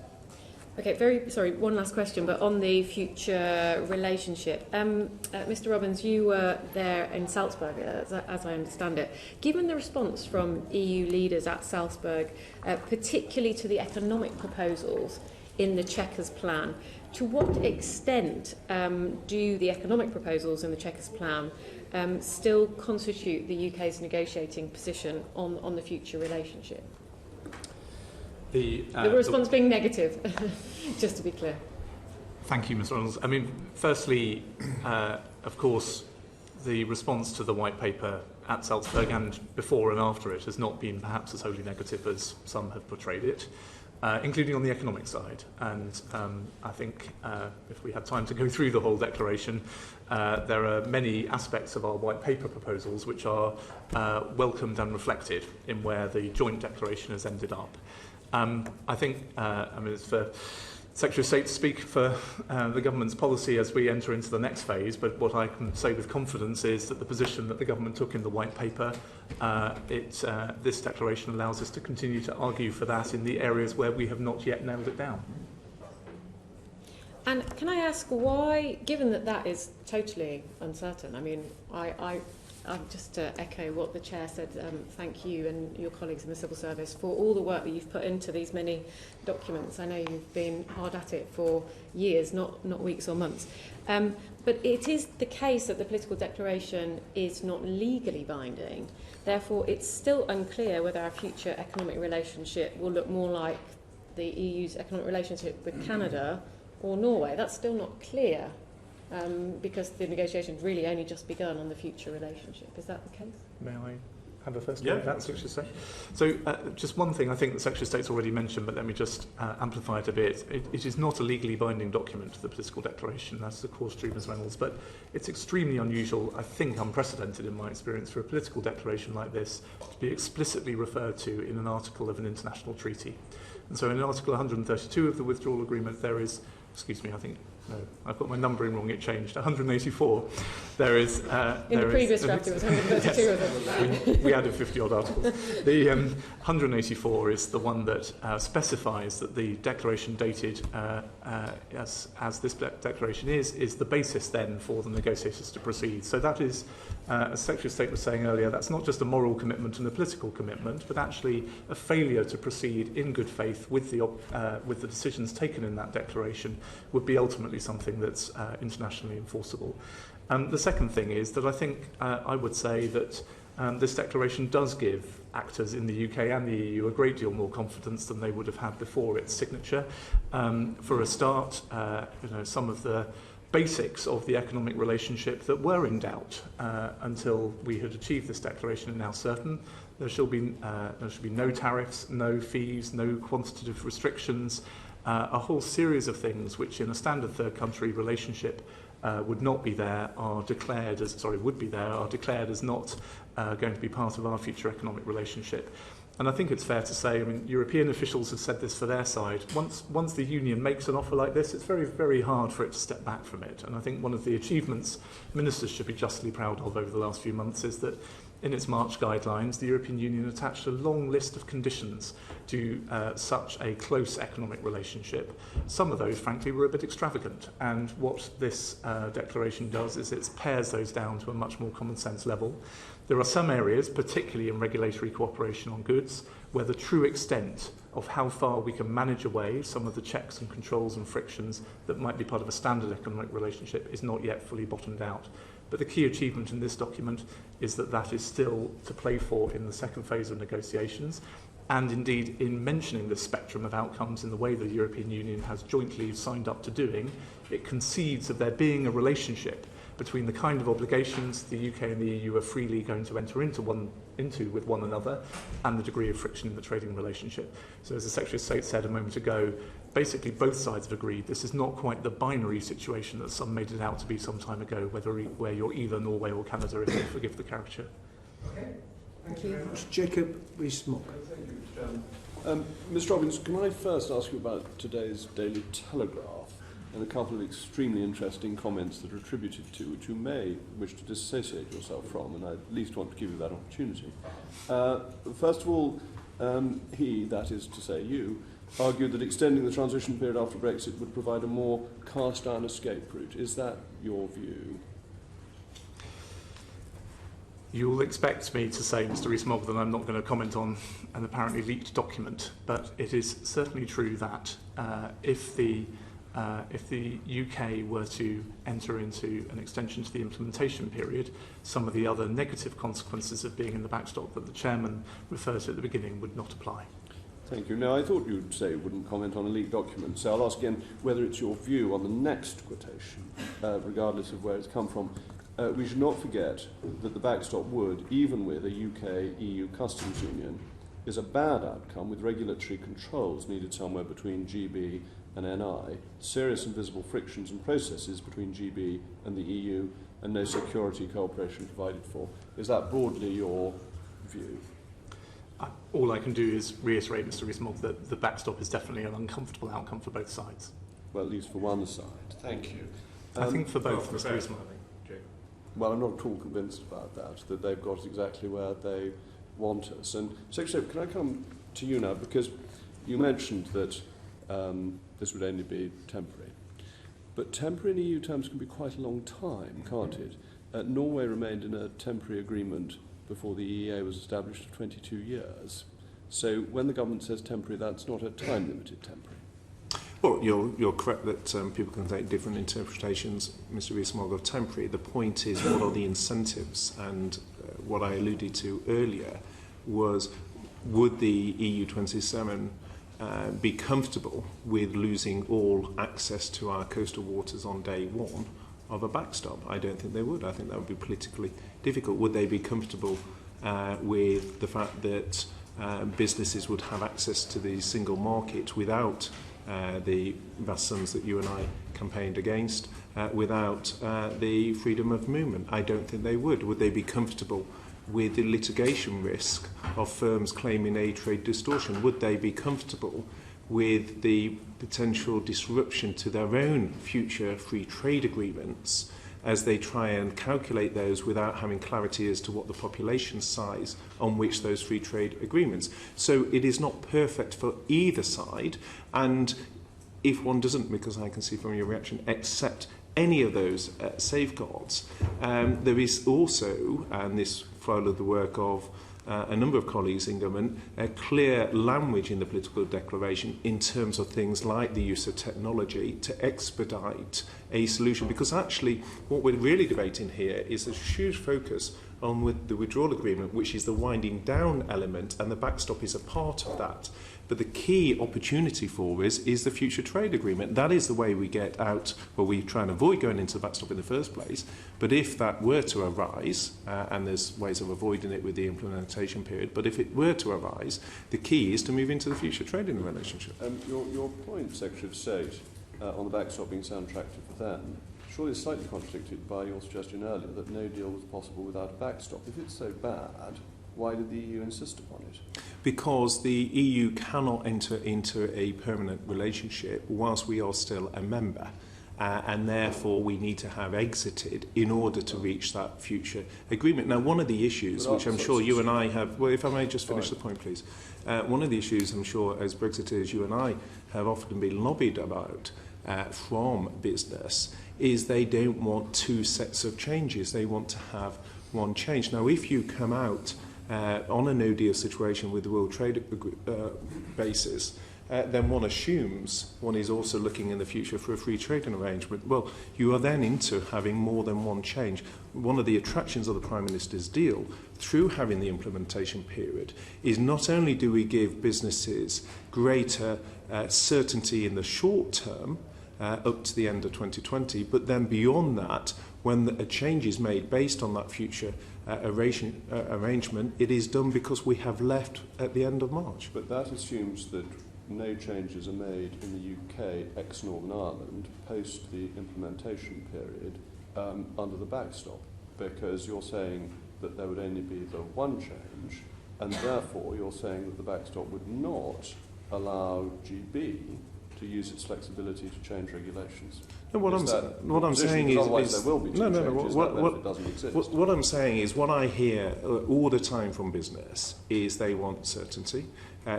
E: Okay, sorry, one last question, but on the future relationship. Mr Robbins, you were there in Salzburg, as I understand it. Given the response from EU leaders at Salzburg, particularly to the economic proposals in the Chequers plan, to what extent do the economic proposals in the Chequers plan still constitute the UK's negotiating position on the future relationship? The response being negative, just to be clear.
C: Thank you, Mr. Reynolds. I mean, firstly, of course, the response to the white paper at Salzburg and before and after it has not been perhaps as wholly negative as some have portrayed it, including on the economic side. And I think if we had time to go through the whole declaration, there are many aspects of our white paper proposals which are welcomed and reflected in where the joint declaration has ended up. I think, it's for Secretary of State to speak for the government's policy as we enter into the next phase, but what I can say with confidence is that the position that the government took in the white paper, this declaration allows us to continue to argue for that in the areas where we have not yet nailed it down.
E: And can I ask why, given that is totally uncertain, I mean, I'm just to echo what the Chair said, thank you and your colleagues in the Civil Service for all the work that you've put into these many documents. I know you've been hard at it for years, not weeks or months. But it is the case that the political declaration is not legally binding. Therefore, it's still unclear whether our future economic relationship will look more like the EU's economic relationship with Canada or Norway. That's still not clear. Because the negotiations really only just begun on the future relationship. Is that the case? May
C: I have a first word? That's Secretary of State. So just one thing I think the Secretary of State's already mentioned, but let me just amplify it a bit. It is not a legally binding document, the political declaration. That's of course true, Ms Reynolds, but it's extremely unusual, I think unprecedented in my experience, for a political declaration like this to be explicitly referred to in an article of an international treaty. And so in Article 132 of the withdrawal agreement, there is, no, I've got my numbering wrong, it changed. 184. There is...
E: in the previous draft it was 132
C: yes,
E: of them.
C: we added 50-odd articles. The 184 is the one that specifies that the declaration dated as this declaration is the basis then for the negotiators to proceed. So that is, as Secretary of State was saying earlier, that's not just a moral commitment and a political commitment, but actually a failure to proceed in good faith with the decisions taken in that declaration would be ultimately something that's internationally enforceable. The second thing is that I think I would say that this declaration does give actors in the UK and the EU a great deal more confidence than they would have had before its signature. For a start, some of the basics of the economic relationship that were in doubt until we had achieved this declaration are now certain. There should be no tariffs, no fees, no quantitative restrictions, a whole series of things which in a standard third country relationship would not be there, would be there, are declared as not going to be part of our future economic relationship. And I think it's fair to say, I mean, European officials have said this for their side. Once the Union makes an offer like this, it's very, very hard for it to step back from it. And I think one of the achievements ministers should be justly proud of over the last few months is that in its March guidelines, the European Union attached a long list of conditions to such a close economic relationship. Some of those, frankly, were a bit extravagant. And what this declaration does is it pares those down to a much more common sense level. There are some areas, particularly in regulatory cooperation on goods, where the true extent of how far we can manage away some of the checks and controls and frictions that might be part of a standard economic relationship is not yet fully bottomed out. But the key achievement in this document is that that is still to play for in the second phase of negotiations, and indeed in mentioning the spectrum of outcomes in the way the European Union has jointly signed up to doing, it concedes of there being a relationship between the kind of obligations the UK and the EU are freely going to enter into with one another and the degree of friction in the trading relationship. So as the Secretary of State said a moment ago, basically both sides have agreed this is not quite the binary situation that some made it out to be some time ago, where you're either Norway or Canada, if you forgive the caricature.
A: Okay. Thank you very much. Jacob Rees-Mogg.
F: Mr. Robbins, can I first ask you about today's Daily Telegraph and a couple of extremely interesting comments that are attributed to, which you may wish to dissociate yourself from, and I at least want to give you that opportunity. First of all, he, that is to say you, argued that extending the transition period after Brexit would provide a more cast-iron escape route. Is that your view?
C: You'll expect me to say, Mr. Rees-Mogg, that I'm not going to comment on an apparently leaked document, but it is certainly true that if the UK were to enter into an extension to the implementation period, some of the other negative consequences of being in the backstop that the chairman referred to at the beginning would not apply.
F: Thank you. Now, I thought you'd say you wouldn't comment on a leaked document, so I'll ask again whether it's your view on the next quotation, regardless of where it's come from. We should not forget that the backstop would, even with a UK-EU customs union, is a bad outcome with regulatory controls needed somewhere between GB and NI, serious and visible frictions and processes between GB and the EU, and no security cooperation provided for. Is that broadly your view?
C: All I can do is reiterate, Mr. Rees-Mogg, that the backstop is definitely an uncomfortable outcome for both sides.
F: Well, at least for one side. Thank you.
C: I think for both, Mr. Rees-Mogg.
F: Well, I'm not at all convinced about that they've got exactly where they want us. And Secretary, can I come to you now? Because you mentioned that this would only be temporary. But temporary in EU terms can be quite a long time, can't it? Norway remained in a temporary agreement before the EEA was established for 22 years. So when the government says temporary, that's not a time-limited temporary.
B: Well, you're correct that people can take different interpretations, Mr. Rees-Mogg, of temporary. The point is, what are the incentives? And what I alluded to earlier was, would the EU27 be comfortable with losing all access to our coastal waters on day one of a backstop? I don't think they would. I think that would be politically difficult. Would they be comfortable with the fact that businesses would have access to the single market without the vast sums that you and I campaigned against, without the freedom of movement? I don't think they would. Would they be comfortable with the litigation risk of firms claiming a trade distortion? Would they be comfortable with the potential disruption to their own future free trade agreements as they try and calculate those without having clarity as to what the population size on which those free trade agreements? So it is not perfect for either side, and if one doesn't, because I can see from your reaction, accept any of those safeguards, there is also, and this followed the work of a number of colleagues in government, a clear language in the political declaration in terms of things like the use of technology to expedite a solution. Because actually what we're really debating here is a huge focus on the withdrawal agreement, which is the winding down element, and the backstop is a part of that. But the key opportunity for us is the future trade agreement. That is the way we get out, well, we try and avoid going into the backstop in the first place. But if that were to arise, and there's ways of avoiding it with the implementation period, but if it were to arise, the key is to move into the future trading relationship.
F: Your point, Secretary of State, on the backstop being so attractive for them, surely is slightly contradicted by your suggestion earlier that no deal was possible without a backstop. If it's so bad, why did the EU insist upon it?
B: Because the EU cannot enter into a permanent relationship whilst we are still a member. And therefore we need to have exited in order to reach that future agreement. Now, one of the issues, which I'm sure you and I have... Well, if I may just finish the point, please. One of the issues, I'm sure, as Brexiteers, you and I have often been lobbied about from business, is they don't want two sets of changes. They want to have one change. Now, if you come out on a no-deal situation with the World Trade basis, then one assumes one is also looking in the future for a free trading arrangement. Well, you are then into having more than one change. One of the attractions of the Prime Minister's deal, through having the implementation period, is not only do we give businesses greater certainty in the short term, up to the end of 2020, but then beyond that, when a change is made based on that future arrangement, it is done because we have left at the end of March.
F: But that assumes that no changes are made in the UK ex-Northern Ireland post the implementation period under the backstop, because you're saying that there would only be the one change, and therefore you're saying that the backstop would not allow GB to use its flexibility to change regulations.
B: No, what I'm saying is
F: otherwise there will be two changes. That doesn't exist.
B: What I'm saying is, what I hear all the time from business is they want certainty.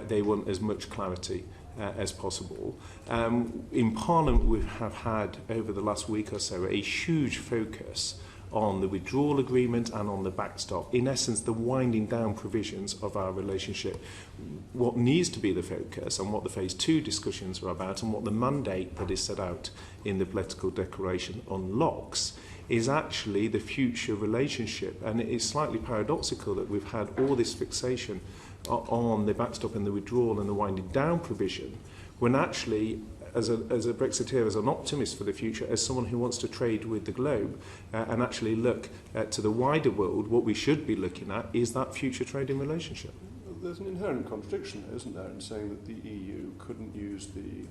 B: They want as much clarity as possible. In Parliament, we have had, over the last week or so, a huge focus on the withdrawal agreement and on the backstop. In essence, the winding down provisions of our relationship. What needs to be the focus and what the Phase 2 discussions are about and what the mandate that is set out in the political declaration unlocks is actually the future relationship. And it is slightly paradoxical that we've had all this fixation on the backstop and the withdrawal and the winding down provision, when actually, as a Brexiteer, as an optimist for the future, as someone who wants to trade with the globe and actually look to the wider world, what we should be looking at is that future trading relationship.
F: There's an inherent contradiction, isn't there, in saying that the EU couldn't use the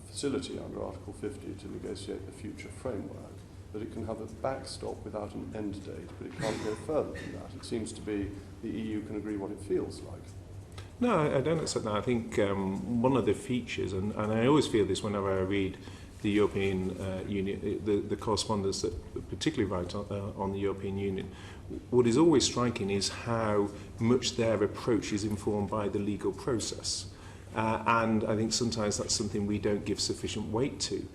F: facility under Article 50 to negotiate the future framework, that it can have a backstop without an end date, but it can't go further than that. It seems to be the EU can agree what it feels like.
B: No, I don't accept that. I think one of the features, and I always feel this whenever I read the European Union, the correspondence that particularly write on the European Union, what is always striking is how much their approach is informed by the legal process. And I think sometimes that's something we don't give sufficient weight to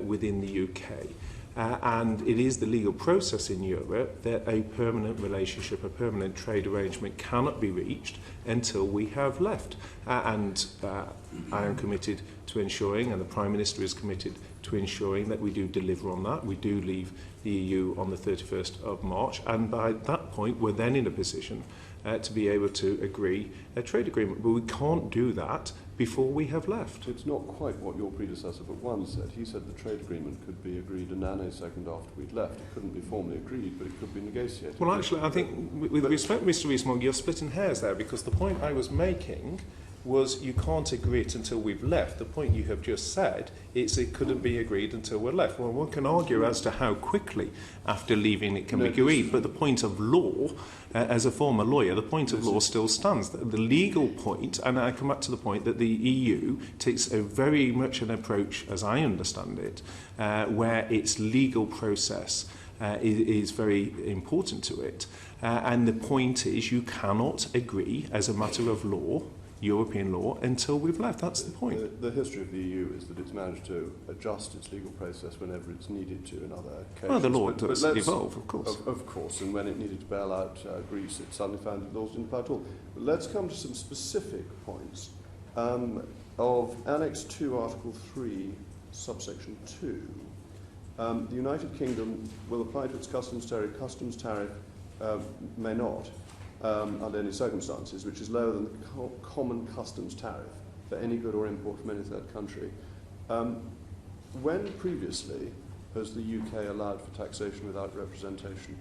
B: within the UK. And it is the legal process in Europe that a permanent relationship, a permanent trade arrangement cannot be reached until we have left. I am committed to ensuring, and the Prime Minister is committed to ensuring, that we do deliver on that. We do leave the EU on the 31st of March, and by that point we're then in a position to be able to agree a trade agreement. But we can't do that before we have left.
F: It's not quite what your predecessor but one said. He said the trade agreement could be agreed a nanosecond after we'd left. It couldn't be formally agreed, but it could be negotiated.
B: Well, actually, I think, with respect, Mr. Rees-Mogg, you're splitting hairs there, because the point I was making was you can't agree it until we've left. The point you have just said is it couldn't be agreed until we're left. Well, one can argue as to how quickly after leaving it can be agreed, but the point of law, as a former lawyer, the point of law still stands. The legal point, and I come back to the point that the EU takes a very much an approach, as I understand it, where its legal process is very important to it. And the point is you cannot agree as a matter of law, European law, until we've left. That's the point.
F: The history of the EU is that it's managed to adjust its legal process whenever it's needed to in other occasions.
B: Well, the law does evolve, of course.
F: Of course, and when it needed to bail out Greece, it suddenly found that laws didn't apply at all. But let's come to some specific points of Annex 2, Article 3, subsection 2. The United Kingdom will apply to its customs tariff. Customs tariff may not, under any circumstances, which is lower than the common customs tariff for any good or import from any third country. When previously has the UK allowed for taxation without representation?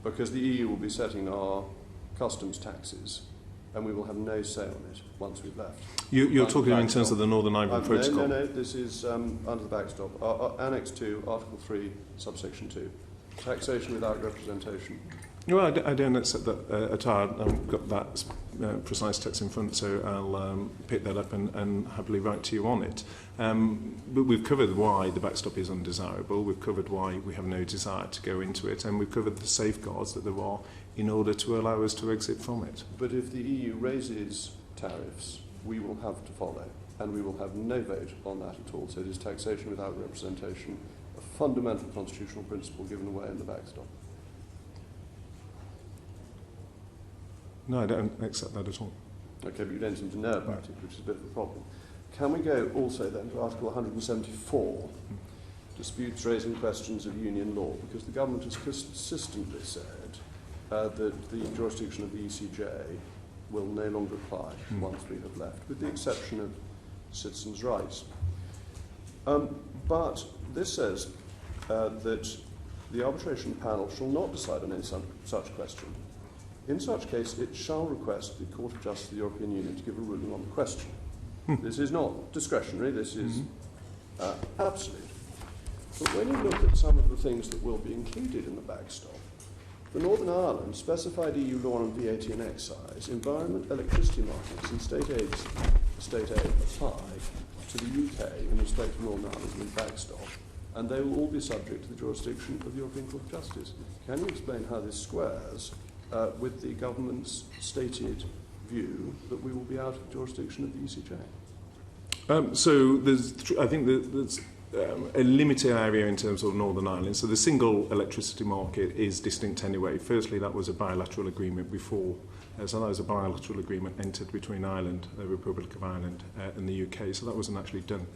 F: Because the EU will be setting our customs taxes, and we will have no say on it once we've left.
B: You're talking in terms of the Northern Ireland Protocol?
F: No, this is under the backstop. Annex 2, Article 3, subsection 2. Taxation without representation.
B: Well, I don't accept that at all. I've got that precise text in front, so I'll pick that up and happily write to you on it. But we've covered why the backstop is undesirable, we've covered why we have no desire to go into it, and we've covered the safeguards that there are in order to allow us to exit from it.
F: But if the EU raises tariffs, we will have to follow, and we will have no vote on that at all. So it is taxation without representation, a fundamental constitutional principle given away in the backstop.
B: No, I don't accept that at all.
F: Okay, but you don't seem to know about it, which is a bit of a problem. Can we go also then to Article 174, disputes raising questions of union law, because the government has consistently said that the jurisdiction of the ECJ will no longer apply once we have left, with the exception of citizens' rights. But this says that the arbitration panel shall not decide on any such question. In such case, it shall request the Court of Justice of the European Union to give a ruling on the question. This is not discretionary, this is absolute. But when you look at some of the things that will be included in the backstop, for Northern Ireland, specified EU law on VAT and excise, environment, electricity markets and state aid apply to the UK in respect of Northern Ireland with backstop, and they will all be subject to the jurisdiction of the European Court of Justice. Can you explain how this squares with the government's stated view that we will be out of jurisdiction of the ECJ?
B: So I think there's a limited area in terms of Northern Ireland. So the single electricity market is distinct anyway. Firstly, that was a bilateral agreement before. So that was a bilateral agreement entered between Ireland, the Republic of Ireland, and the UK. So that wasn't actually done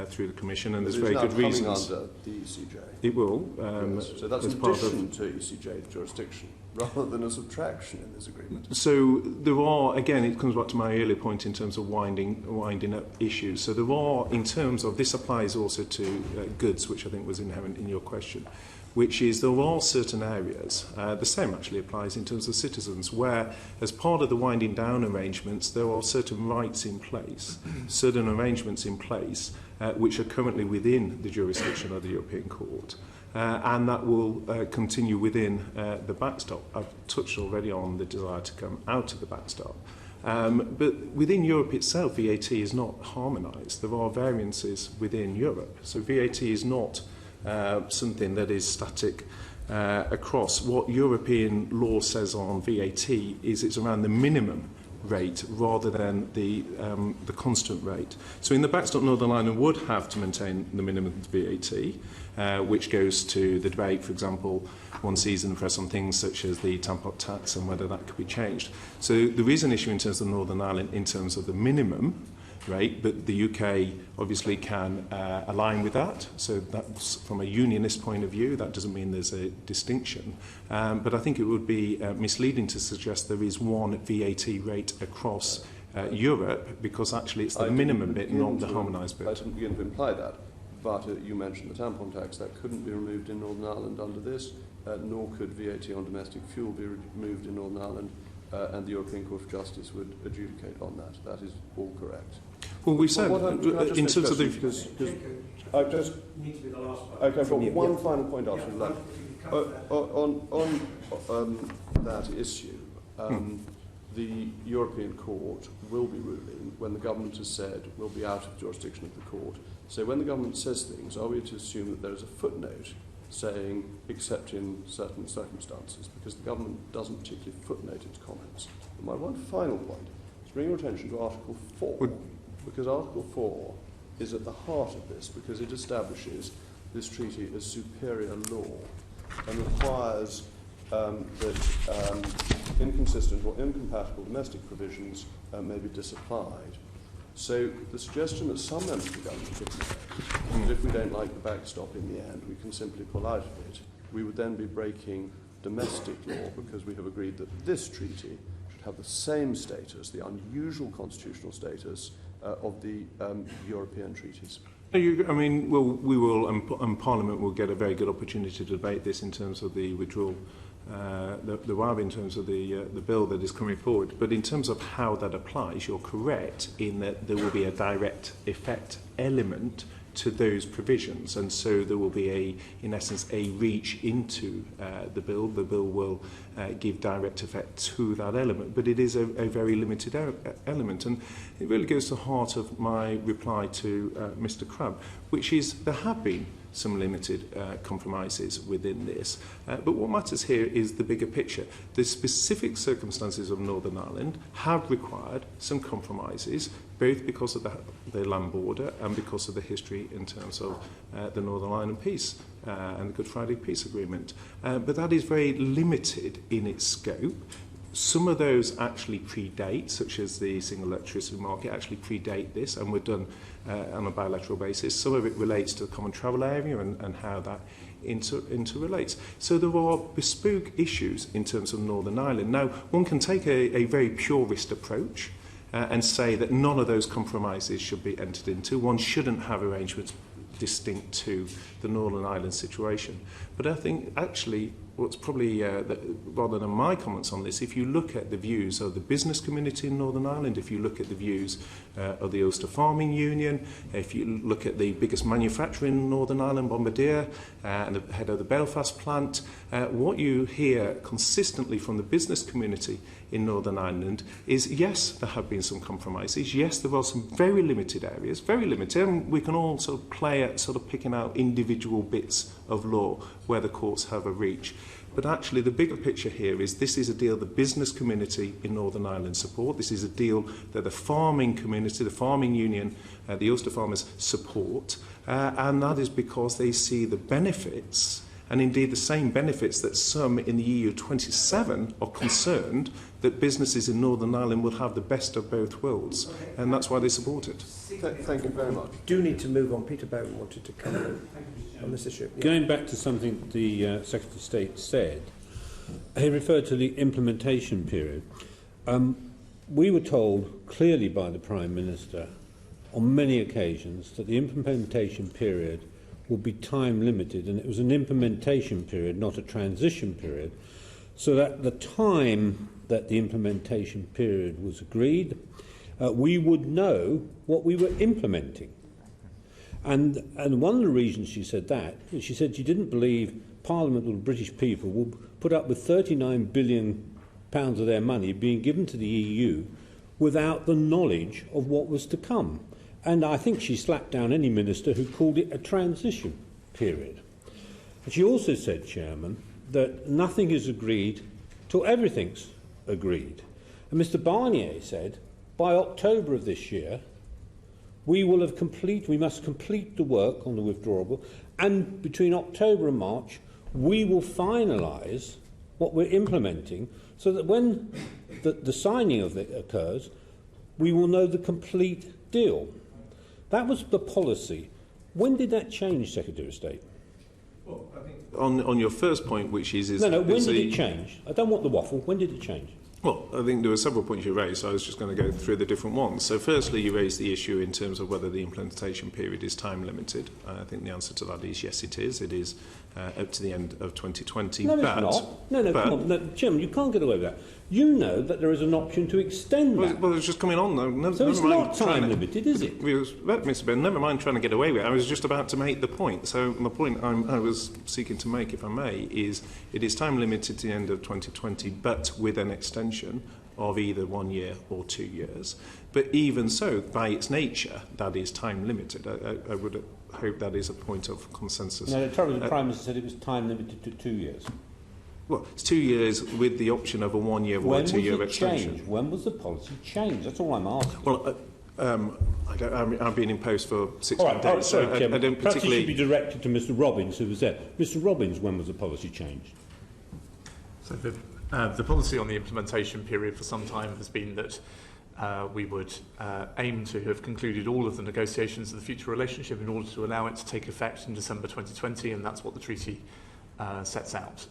B: through the Commission, and there's very good reasons.
F: Under the ECJ.
B: It will.
F: Yes. So that's an addition to ECJ jurisdiction, rather than a subtraction in this agreement.
B: So there are, again, it comes back to my earlier point in terms of winding up issues. So there are, in terms of, this applies also to goods, which I think was inherent in your question, which is there are certain areas, the same actually applies in terms of citizens, where as part of the winding down arrangements, there are certain rights in place, certain arrangements in place, which are currently within the jurisdiction of the European Court. And that will continue within the backstop. I've touched already on the desire to come out of the backstop. But within Europe itself, VAT is not harmonised. There are variances within Europe. So VAT is not something that is static across. What European law says on VAT is it's around the minimum rate rather than the constant rate. So in the backstop, Northern Ireland would have to maintain the minimum VAT, which goes to the debate, for example, one sees in the press on things such as the tampon tax and whether that could be changed. So there is an issue in terms of Northern Ireland in terms of the minimum rate, but the UK obviously can align with that. So that's from a unionist point of view. That doesn't mean there's a distinction. But I think it would be misleading to suggest there is one VAT rate across Europe, because actually it's the minimum bit, not the harmonised bit.
F: I didn't begin to imply that, but you mentioned the tampon tax. That couldn't be removed in Northern Ireland under this, nor could VAT on domestic fuel be removed in Northern Ireland, and the European Court of Justice would adjudicate on that. That is all correct.
B: Well, we said, in terms of the...
F: Because I just need to be the last one. Okay, I've got one final point after that. On that issue, the European Court will be ruling when the government has said we'll be out of jurisdiction of the court. So when the government says things, are we to assume that there is a footnote saying except in certain circumstances? Because the government doesn't particularly footnote its comments. And my one final point is bring your attention to Article 4. Because Article 4 is at the heart of this, because it establishes this treaty as superior law and requires that inconsistent or incompatible domestic provisions may be disapplied. So the suggestion that some members of the government could make, that if we don't like the backstop in the end, we can simply pull out of it, we would then be breaking domestic law, because we have agreed that this treaty should have the same status, the unusual constitutional status of the European treaties?
B: We will, and Parliament will get a very good opportunity to debate this in terms of the withdrawal, the WAB, in terms of the bill that is coming forward. But in terms of how that applies, you're correct in that there will be a direct effect element to those provisions, and so there will be in essence a reach into the bill. The bill will give direct effect to that element, but it is a very limited element, and it really goes to the heart of my reply to Mr. Crabb, which is there have been some limited compromises within this, but what matters here is the bigger picture. The specific circumstances of Northern Ireland have required some compromises, both because of the land border and because of the history in terms of the Northern Ireland peace and the Good Friday Peace Agreement. But that is very limited in its scope. Some of those actually predate, such as the single electricity market, actually predate this and were done on a bilateral basis. Some of it relates to the common travel area and how that interrelates. So there are bespoke issues in terms of Northern Ireland. Now, one can take a very purist approach and say that none of those compromises should be entered into. One shouldn't have arrangements distinct to the Northern Ireland situation. But I think actually what's probably, rather than my comments on this, if you look at the views of the business community in Northern Ireland, if you look at the views of the Ulster Farming Union, if you look at the biggest manufacturer in Northern Ireland, Bombardier, and the head of the Belfast plant, what you hear consistently from the business community in Northern Ireland is, yes, there have been some compromises. Yes, there are some very limited areas, very limited, and we can all sort of play at sort of picking out individual bits of law where the courts have a reach. But actually the bigger picture here is this is a deal the business community in Northern Ireland support. This is a deal that the farming community, the farming union, the Ulster farmers support, and that is because they see the benefits, and indeed the same benefits that some in the EU 27 are concerned that businesses in Northern Ireland will have the best of both worlds, and that's why they support it.
F: Thank you very much.
A: Do need to move on. Peter Bowen wanted to come on this issue. Yeah.
G: Going back to something the Secretary of State said, he referred to the implementation period. We were told clearly by the Prime Minister on many occasions that the implementation period would be time limited, and it was an implementation period, not a transition period, so that the time that the implementation period was agreed, we would know what we were implementing. And one of the reasons she said that, she said she didn't believe Parliament or the British people would put up with £39 billion of their money being given to the EU without the knowledge of what was to come. And I think she slapped down any minister who called it a transition period. And she also said, Chairman, that nothing is agreed till everything's agreed. And Mr Barnier said, by October of this year, we must complete the work on the withdrawal, and between October and March, we will finalise what we're implementing, so that when the signing of it occurs, we will know the complete deal. That was the policy. When did that change, Secretary of State?
B: Well, I think on your first point, which is
G: when did it change? I don't want the waffle. When did it change?
B: Well, I think there were several points you raised, so I was just going to go through the different ones. So firstly, you raised the issue in terms of whether the implementation period is time limited. I think the answer to that is yes, it is. It is up to the end of 2020.
G: No, it's not. No, come on. No, Chairman, you can't get away with that. You know that there is an option to extend that.
B: Well, it's just coming on, though.
G: So it's not time limited, is it?
B: Mr Ben, never mind trying to get away with it. I was just about to make the point. So the point I was seeking to make, if I may, is it is time limited to the end of 2020, but with an extension of either 1 year or 2 years. But even so, by its nature, that is time limited. I would hope that is a point of consensus.
G: No, the trouble is the Prime Minister said it was time limited to 2 years.
B: Well, it's 2 years with the option of a 1 year or a 2 year extension.
G: Change? When was the policy changed? That's all I'm asking.
B: Well, I've been in post for 16 days,
G: sorry,
B: so I don't
G: perhaps
B: particularly...
G: it should be directed to Mr Robbins, who was there. Mr Robbins, when was the policy changed?
C: So the policy on the implementation period for some time has been that we would aim to have concluded all of the negotiations of the future relationship in order to allow it to take effect in December 2020, and that's what the treaty sets out.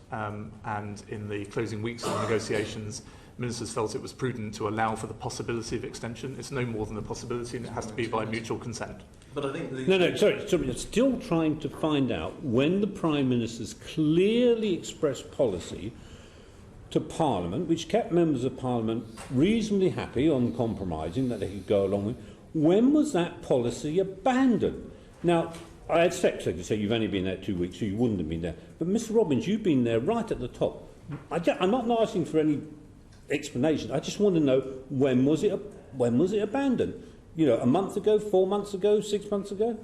C: And in the closing weeks of negotiations, ministers felt it was prudent to allow for the possibility of extension. It's no more than a possibility, and it has to be by mutual consent.
B: But I think
G: Sorry, I'm still trying to find out when the Prime Minister's clearly expressed policy to Parliament, which kept members of Parliament reasonably happy on compromising that they could go along with, when was that policy abandoned? Now, I expect to say you've only been there 2 weeks, so you wouldn't have been there. But Mr Robbins, you've been there right at the top. I'm not asking for any explanation. I just want to know when was it abandoned? You know, a month ago, 4 months ago, 6 months ago?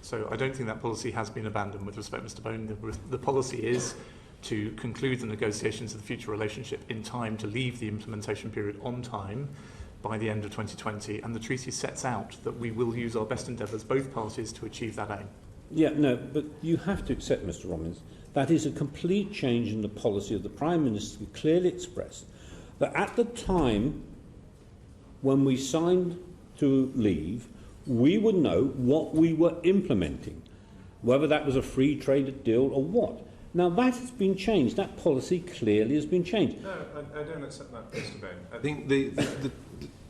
C: So I don't think that policy has been abandoned with respect, Mr Bone. The policy is to conclude the negotiations of the future relationship in time to leave the implementation period on time by the end of 2020, and the treaty sets out that we will use our best endeavours, both parties, to achieve that aim.
G: Yeah, no, but you have to accept, Mr Robbins, that is a complete change in the policy of the Prime Minister, who clearly expressed that at the time when we signed to leave, we would know what we were implementing, whether that was a free trade deal or what. Now, that has been changed. That policy clearly has been changed.
B: No, I don't accept that, Mr Bone. I think the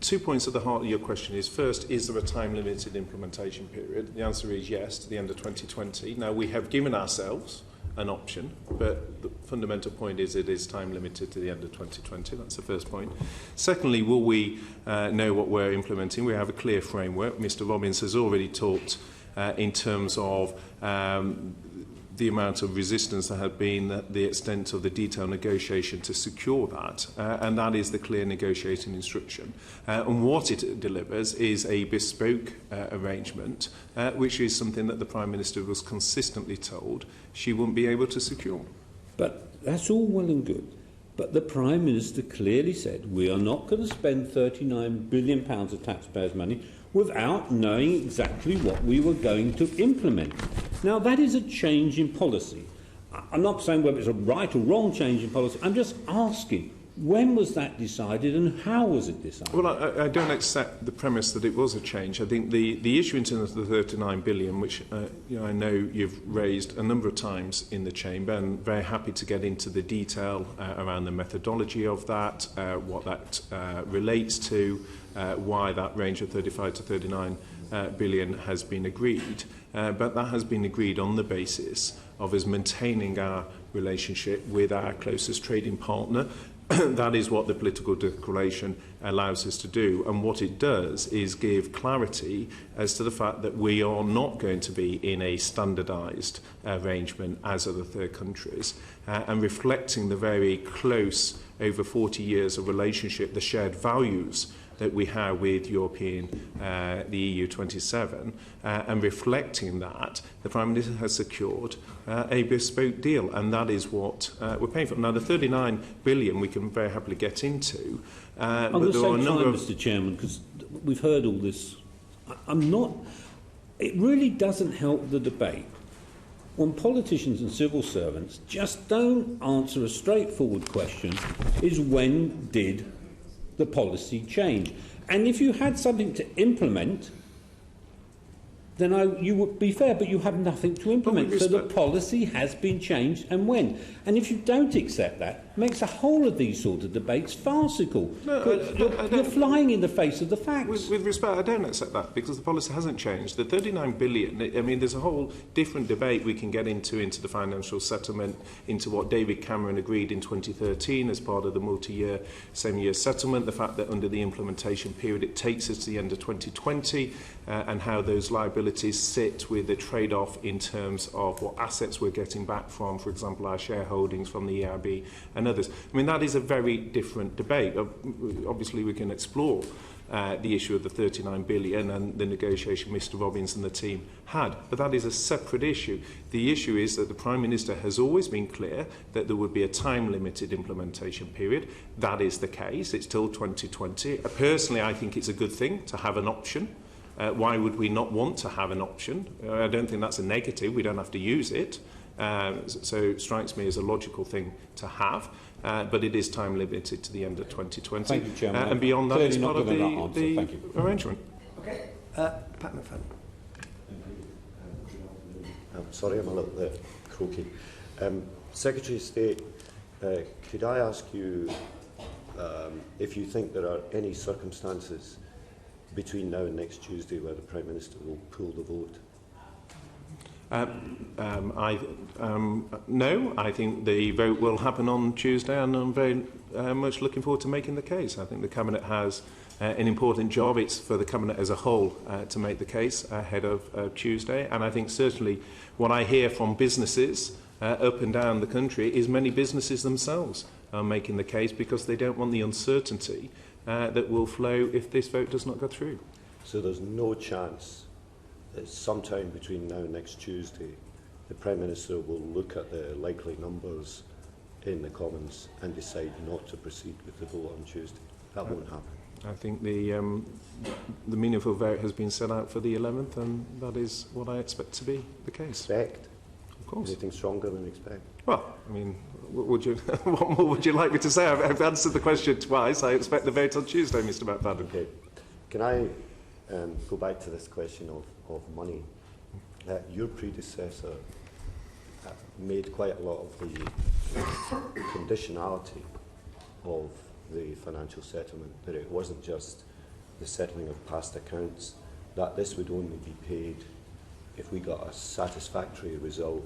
B: 2 points at the heart of your question is, first, is there a time-limited implementation period? The answer is yes, to the end of 2020. Now, we have given ourselves an option, but the fundamental point is it is time-limited to the end of 2020. That's the first point. Secondly, will we know what we're implementing? We have a clear framework. Mr Robbins has already talked in terms of the amount of resistance there had been, the extent of the detailed negotiation to secure that, and that is the clear negotiating instruction. And what it delivers is a bespoke arrangement, which is something that the Prime Minister was consistently told she wouldn't be able to secure.
G: But that's all well and good. But the Prime Minister clearly said we are not going to spend £39 billion of taxpayers' money without knowing exactly what we were going to implement. Now, that is a change in policy. I'm not saying whether it's a right or wrong change in policy. I'm just asking, when was that decided and how was it decided?
B: Well, I don't accept the premise that it was a change. I think the issue in terms of the 39 billion, which I know you've raised a number of times in the Chamber, and very happy to get into the detail around the methodology of that, what that relates to, why that range of 35 to 39 billion has been agreed. But that has been agreed on the basis of us maintaining our relationship with our closest trading partner. That is what the political declaration allows us to do. And what it does is give clarity as to the fact that we are not going to be in a standardised arrangement as other third countries, and reflecting the very close, over 40 years of relationship, the shared values that we have with the EU 27, and reflecting that, the Prime Minister has secured a bespoke deal, and that is what we're paying for. Now, the 39 billion we can very happily get into,
G: I'm
B: but
G: going to
B: there are a
G: say
B: number
G: time,
B: of...
G: Mr Chairman, because we've heard all this. It really doesn't help the debate when politicians and civil servants just don't answer a straightforward question, is when did the policy change? And if you had something to implement, then you would be fair, but you have nothing to implement. So the policy has been changed, and when? And if you don't accept that, it makes the whole of these sort of debates farcical. You're flying in the face of the facts.
B: With respect, I don't accept that, because the policy hasn't changed. The 39 billion, I mean, there's a whole different debate we can get into the financial settlement, into what David Cameron agreed in 2013 as part of the multi-year, same-year settlement, the fact that under the implementation period it takes us to the end of 2020, and how those liabilities sit with the trade-off in terms of what assets we're getting back from, for example, our shareholdings from the EIB and others. I mean, that is a very different debate. Obviously, we can explore the issue of the 39 billion and the negotiation Mr Robbins and the team had, but that is a separate issue. The issue is that the Prime Minister has always been clear that there would be a time-limited implementation period. That is the case. It's till 2020. Personally, I think it's a good thing to have an option. Why would we not want to have an option? I don't think that's a negative. We don't have to use it. So it strikes me as a logical thing to have. But it is time limited to the end of 2020.
G: Thank you, Chairman.
B: And beyond that, it's part of the arrangement.
A: Okay. Pat McFadden.
H: Sorry, I'm a little bit croaky. Secretary of State, could I ask you if you think there are any circumstances between now and next Tuesday where the Prime Minister will pull the vote.
B: No, I think the vote will happen on Tuesday, and I'm very much looking forward to making the case. I think the Cabinet has an important job. It's for the Cabinet as a whole to make the case ahead of Tuesday, and I think certainly what I hear from businesses up and down the country is many businesses themselves are making the case because they don't want the uncertainty that will flow if this vote does not go through.
H: So there's no chance that sometime between now and next Tuesday the Prime Minister will look at the likely numbers in the Commons and decide not to proceed with the vote on Tuesday. That won't happen.
B: I think the meaningful vote has been set out for the 11th, and that is what I expect to be the case.
H: Expect?
B: Of course.
H: Anything stronger than expect?
B: Well, I mean, what more would you like me to say? I've answered the question twice. I expect the vote on Tuesday, Mr. McFadden.
H: Okay. Can I go back to this question of money? Your predecessor made quite a lot of the conditionality of the financial settlement, that it wasn't just the settling of past accounts, that this would only be paid if we got a satisfactory result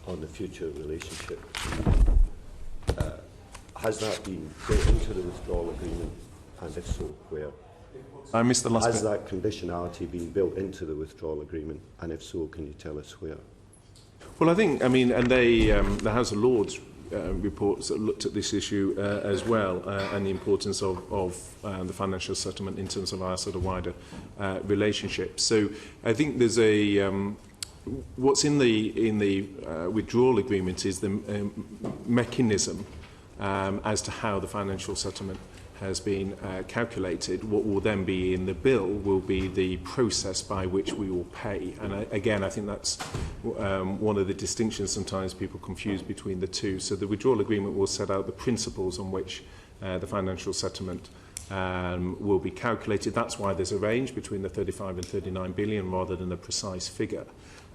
H: on the future relationship. Has that been built into the withdrawal agreement, and if so, where?
B: I missed the last
H: Has
B: bit.
H: that conditionality been built into the withdrawal agreement, and if so, can you tell us where?
B: Well, I think, and the House of Lords reports that looked at this issue as well, and the importance of the financial settlement in terms of our sort of wider relationship. So I think there's what's in the withdrawal agreement is the mechanism as to how the financial settlement has been calculated. What will then be in the bill will be the process by which we will pay. And again, I think that's one of the distinctions sometimes people confuse between the two. So the withdrawal agreement will set out the principles on which the financial settlement will be calculated. That's why there's a range between the 35 and 39 billion rather than a precise figure.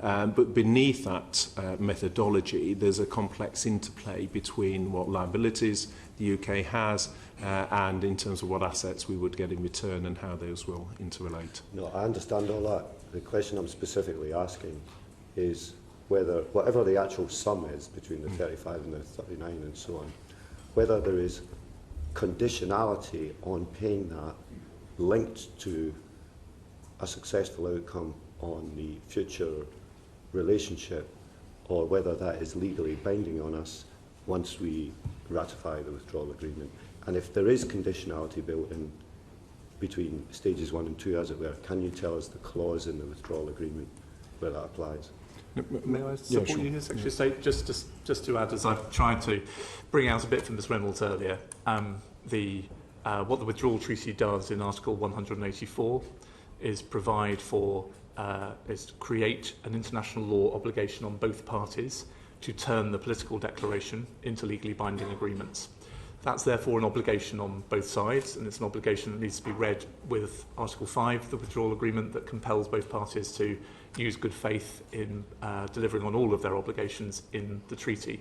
B: But beneath that methodology, there's a complex interplay between what liabilities the UK has and in terms of what assets we would get in return and how those will interrelate.
H: No, I understand all that. The question I'm specifically asking is whether, whatever the actual sum is between the 35 and the 39 and so on, whether there is conditionality on paying that linked to a successful outcome on the future relationship, or whether that is legally binding on us once we ratify the withdrawal agreement. And if there is conditionality built in between stages 1 and 2, as it were, can you tell us the clause in the withdrawal agreement where that applies?
C: May I support you here, Secretary of State? Just to add, as I've tried to bring out a bit from Ms Reynolds earlier, what the withdrawal treaty does in Article 184 is provide for, is create an international law obligation on both parties to turn the political declaration into legally binding agreements. That's therefore an obligation on both sides, and it's an obligation that needs to be read with Article 5, the withdrawal agreement, that compels both parties to use good faith in delivering on all of their obligations in the treaty.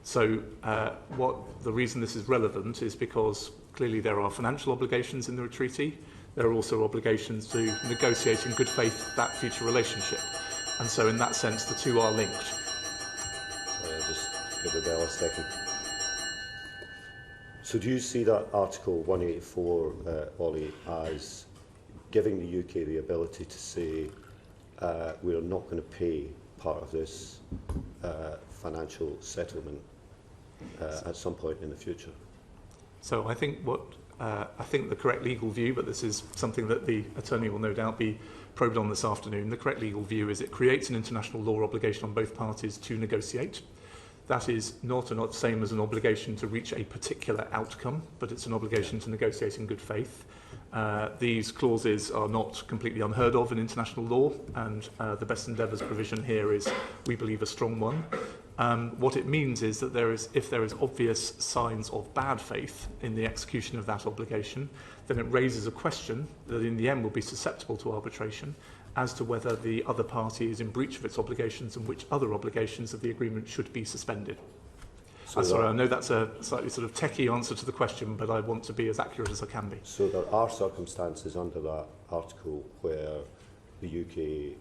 C: So the reason this is relevant is because clearly there are financial obligations in the treaty. There are also obligations to negotiate in good faith that future relationship. And so in that sense, the two are linked.
H: Sorry, I'll just give the bell a second. So do you see that Article 184, Ollie, as giving the UK the ability to say we're not going to pay part of this financial settlement at some point in the future?
C: So I think the correct legal view, but this is something that the attorney will no doubt be probed on this afternoon, the correct legal view is it creates an international law obligation on both parties to negotiate. That is not the same as an obligation to reach a particular outcome, but it's an obligation to negotiate in good faith. These clauses are not completely unheard of in international law, and the best endeavours provision here is, we believe, a strong one. What it means is that if there is obvious signs of bad faith in the execution of that obligation, then it raises a question that in the end will be susceptible to arbitration as to whether the other party is in breach of its obligations and which other obligations of the agreement should be suspended. I'm sorry, I know that's a slightly sort of techie answer to the question, but I want to be as accurate as I can be.
H: So there are circumstances under that article where the UK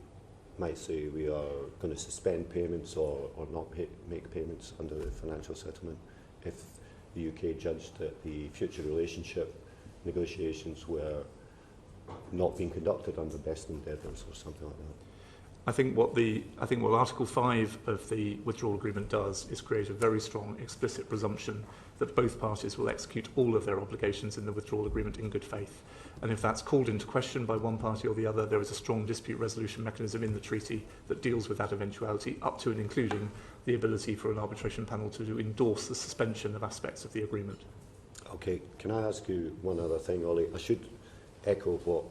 H: might say we are going to suspend payments or not make payments under the financial settlement if the UK judged that the future relationship negotiations were not being conducted under best endeavours or something like that.
C: I think what Article 5 of the withdrawal agreement does is create a very strong explicit presumption that both parties will execute all of their obligations in the withdrawal agreement in good faith. And if that's called into question by one party or the other, there is a strong dispute resolution mechanism in the treaty that deals with that eventuality, up to and including the ability for an arbitration panel to endorse the suspension of aspects of the agreement.
H: Okay, can I ask you one other thing, Ollie? I should echo what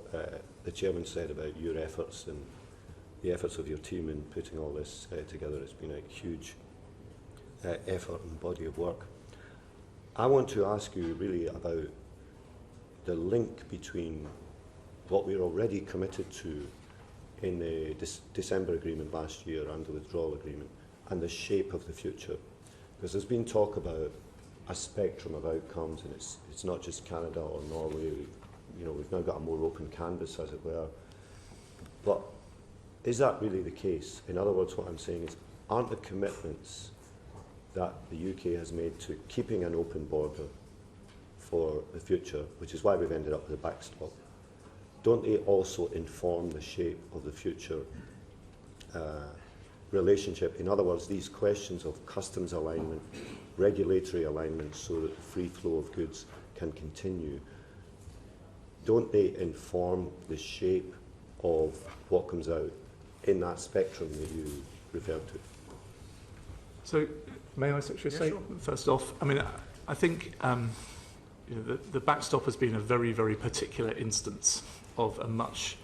H: the chairman said about your efforts and the efforts of your team in putting all this together. It's been a huge effort and body of work. I want to ask you really about the link between what we're already committed to in the December agreement last year and the withdrawal agreement and the shape of the future. Because there's been talk about a spectrum of outcomes, and it's not just Canada or Norway. We've now got a more open canvas, as it were. But is that really the case? In other words, what I'm saying is, aren't the commitments that the UK has made to keeping an open border for the future, which is why we've ended up with a backstop, don't they also inform the shape of the future relationship? In other words, these questions of customs alignment, regulatory alignment so that the free flow of goods can continue, don't they inform the shape of what comes out in that spectrum that you referred to?
C: So, may I actually say, first off, I think the backstop has been a very, very particular instance of a much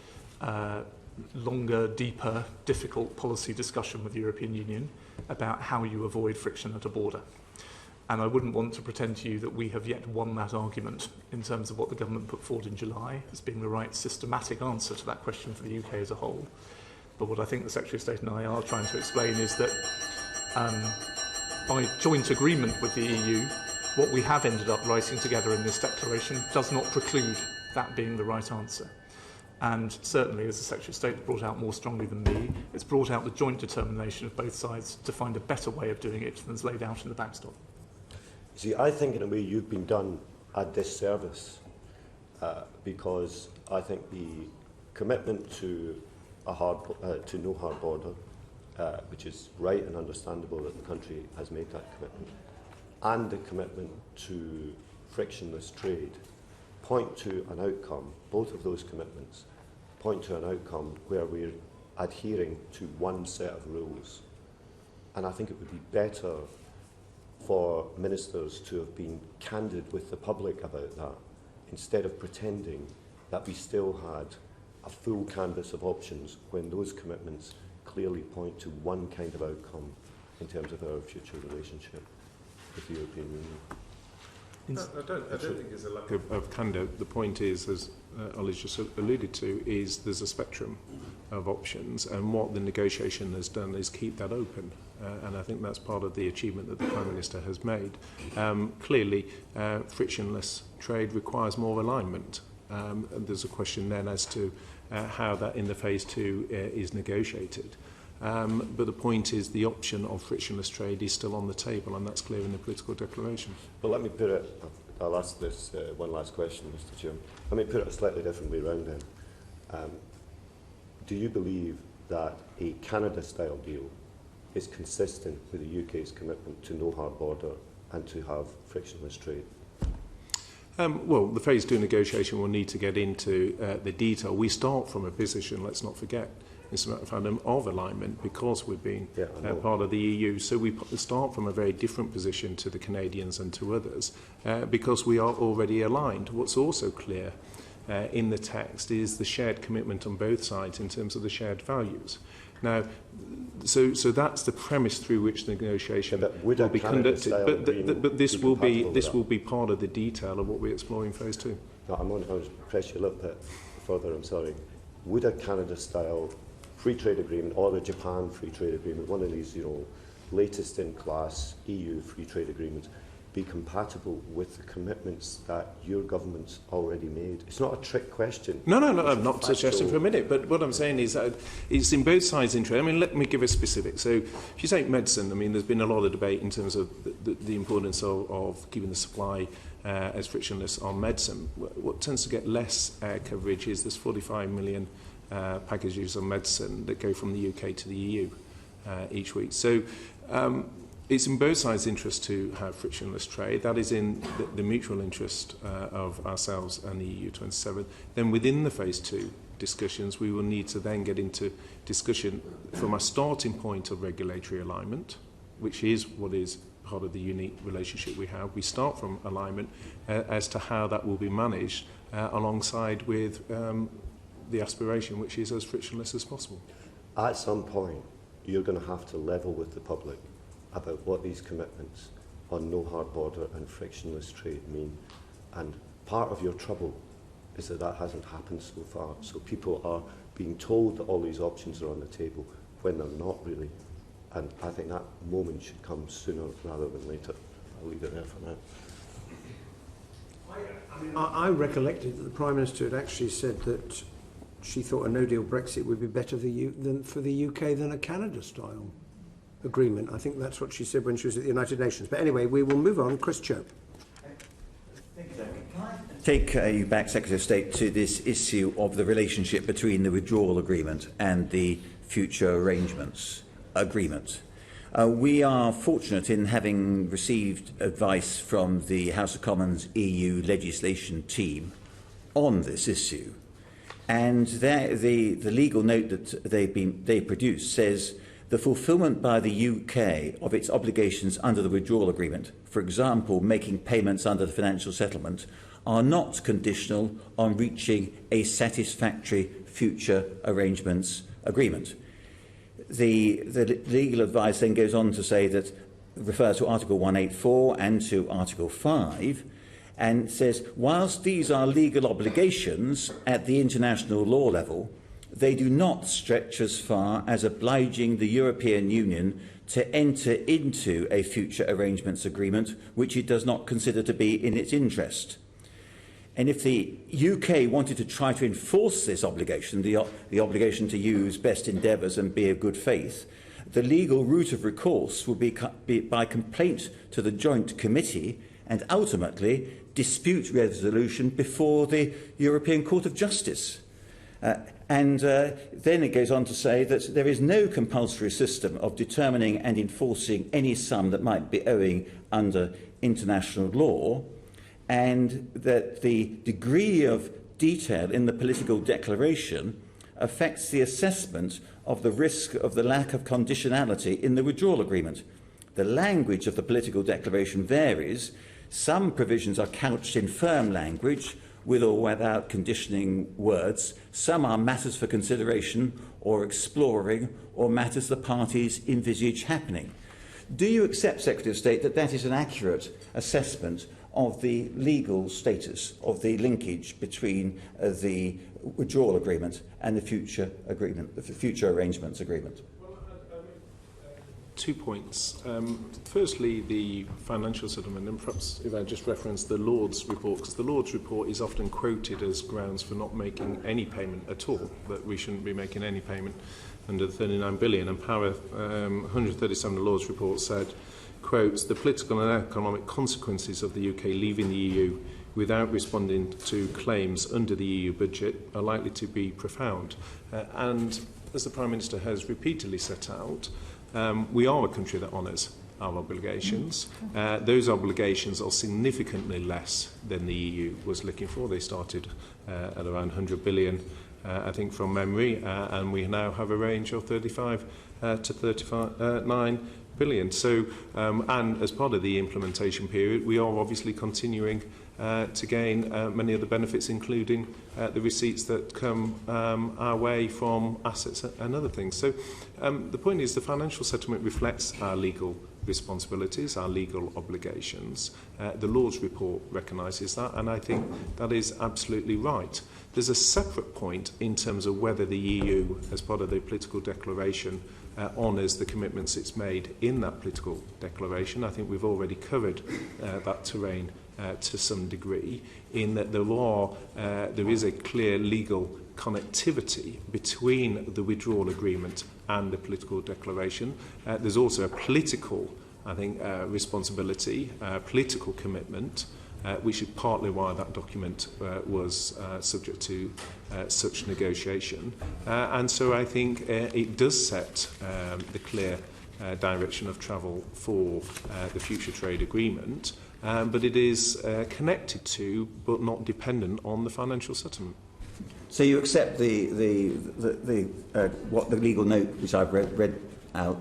C: longer, deeper, difficult policy discussion with the European Union about how you avoid friction at a border. And I wouldn't want to pretend to you that we have yet won that argument in terms of what the government put forward in July as being the right systematic answer to that question for the UK as a whole. But what I think the Secretary of State and I are trying to explain is that by joint agreement with the EU, what we have ended up writing together in this declaration does not preclude that being the right answer. And certainly, as the Secretary of State brought out more strongly than me, it's brought out the joint determination of both sides to find a better way of doing it than is laid out in the backstop.
H: See, I think in a way you've been done a disservice because I think the commitment to no hard border, which is right and understandable that the country has made that commitment, and the commitment to frictionless trade point to an outcome. Both of those commitments point to an outcome where we're adhering to one set of rules. And I think it would be better for ministers to have been candid with the public about that, instead of pretending that we still had a full canvas of options when those commitments clearly point to one kind of outcome in terms of our future relationship with the European Union.
B: I don't think it's a lack of candour. The point is, as Ollie's just alluded to, is there's a spectrum of options, and what the negotiation has done is keep that open. And I think that's part of the achievement that the Prime Minister has made. Clearly, frictionless trade requires more alignment. And there's a question then as to how that in the phase 2 is negotiated. But the point is the option of frictionless trade is still on the table, and that's clear in the political declaration.
H: Well, let me put it, I'll ask this one last question, Mr. Chairman. Let me put it a slightly different way around then. Do you believe that a Canada-style deal is consistent with the UK's commitment to no hard border and to have frictionless trade?
B: Well, the phase 2 negotiation will need to get into the detail. We start from a position, let's not forget, Mr. McFadden, of alignment because we've been part of the EU. So we start from a very different position to the Canadians and to others because we are already aligned. What's also clear in the text is the shared commitment on both sides in terms of the shared values. Now, so that's the premise through which the negotiation will be conducted. But this will be part of the detail of what we explore in phase 2.
H: No, I'm going to press you a little bit further. I'm sorry. Would a Canada-style free trade agreement or the Japan free trade agreement, one of these, latest in class EU free trade agreement be compatible with the commitments that your government's already made? It's not a trick question.
B: No, I'm not suggesting for a minute, but what I'm saying is that it's in both sides' interest. I mean, let me give a specific. So if you take medicine, I mean, there's been a lot of debate in terms of the importance of keeping the supply as frictionless on medicine. What tends to get less coverage is there's 45 million packages of medicine that go from the UK to the EU each week. So it's in both sides' interest to have frictionless trade. That is in the mutual interest of ourselves and the EU27. Then within the Phase 2 discussions, we will need to then get into discussion from a starting point of regulatory alignment, which is what is part of the unique relationship we have. We start from alignment as to how that will be managed alongside with the aspiration, which is as frictionless as possible.
H: At some point, you're going to have to level with the public about what these commitments on no hard border and frictionless trade mean. And part of your trouble is that that hasn't happened so far. So people are being told that all these options are on the table when they're not really. And I think that moment should come sooner rather than later. I'll leave it there for now.
A: I recollected that the Prime Minister had actually said that she thought a no-deal Brexit would be better for the UK than a Canada-style agreement. I think that's what she said when she was at the United Nations. But anyway, we will move on. Chris Chope.
I: Thank you, Can I take you back, Secretary of State, to this issue of the relationship between the withdrawal agreement and the future arrangements agreement? We are fortunate in having received advice from the House of Commons EU legislation team on this issue. And the legal note that they produced says the fulfilment by the UK of its obligations under the withdrawal agreement, for example, making payments under the financial settlement, are not conditional on reaching a satisfactory future arrangements agreement. The legal advice then goes on to say that refers to Article 184 and to Article 5, and says, whilst these are legal obligations at the international law level, they do not stretch as far as obliging the European Union to enter into a future arrangements agreement which it does not consider to be in its interest. And if the UK wanted to try to enforce this obligation, the obligation to use best endeavours and be of good faith, the legal route of recourse would be by complaint to the Joint Committee and ultimately dispute resolution before the European Court of Justice. Then it goes on to say that there is no compulsory system of determining and enforcing any sum that might be owing under international law, and that the degree of detail in the political declaration affects the assessment of the risk of the lack of conditionality in the withdrawal agreement. The language of the political declaration varies. Some provisions are couched in firm language, with or without conditioning words. Some are matters for consideration or exploring, or matters the parties envisage happening. Do you accept, Secretary of State, that that is an accurate assessment of the legal status of the linkage between the withdrawal agreement and the future agreement, the future arrangements agreement?
B: 2 points. Firstly, the financial settlement, and perhaps if I just reference the Lord's report, because the Lord's report is often quoted as grounds for not making any payment at all, that we shouldn't be making any payment under the 39 billion. And Para 137 of the Lord's report said, quotes, the political and economic consequences of the UK leaving the EU without responding to claims under the EU budget are likely to be profound. And as the Prime Minister has repeatedly set out, we are a country that honours our obligations. Those obligations are significantly less than the EU was looking for. They started at around 100 billion, I think, from memory, and we now have a range of 35 to 39 billion. So, and as part of the implementation period, we are obviously continuing to gain many of the benefits, including the receipts that come our way from assets and other things. So the point is the financial settlement reflects our legal responsibilities, our legal obligations. The Lord's report recognises that, and I think that is absolutely right. There's a separate point in terms of whether the EU, as part of the political declaration, honours the commitments it's made in that political declaration. I think we've already covered that terrain to some degree, in that there is a clear legal connectivity between the withdrawal agreement and the political declaration. There's also a political, I think, responsibility, political commitment, which is partly why that document was subject to such negotiation. And so I think it does set the clear direction of travel for the future trade agreement, but it is connected to, but not dependent on, the financial settlement.
I: So you accept what the legal note, which I've read out,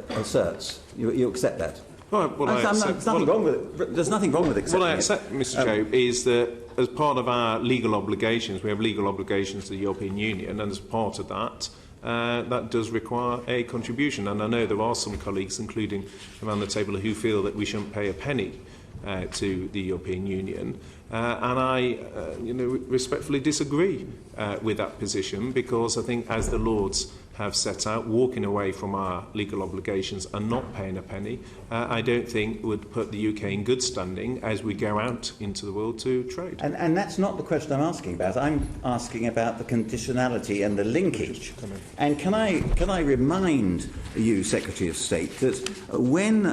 I: asserts? You accept that? There's nothing wrong with it. There's nothing wrong with accepting
B: What I accept, Mr. Chope, is that as part of our legal obligations, we have legal obligations to the European Union, and as part of that, that does require a contribution. And I know there are some colleagues, including around the table, who feel that we shouldn't pay a penny to the European Union. And I respectfully disagree with that position, because I think, as the Lords have set out, walking away from our legal obligations and not paying a penny, I don't think would put the UK in good standing as we go out into the world to trade.
I: And that's not the question I'm asking about. I'm asking about the conditionality and the linkage. And can I remind you, Secretary of State, that when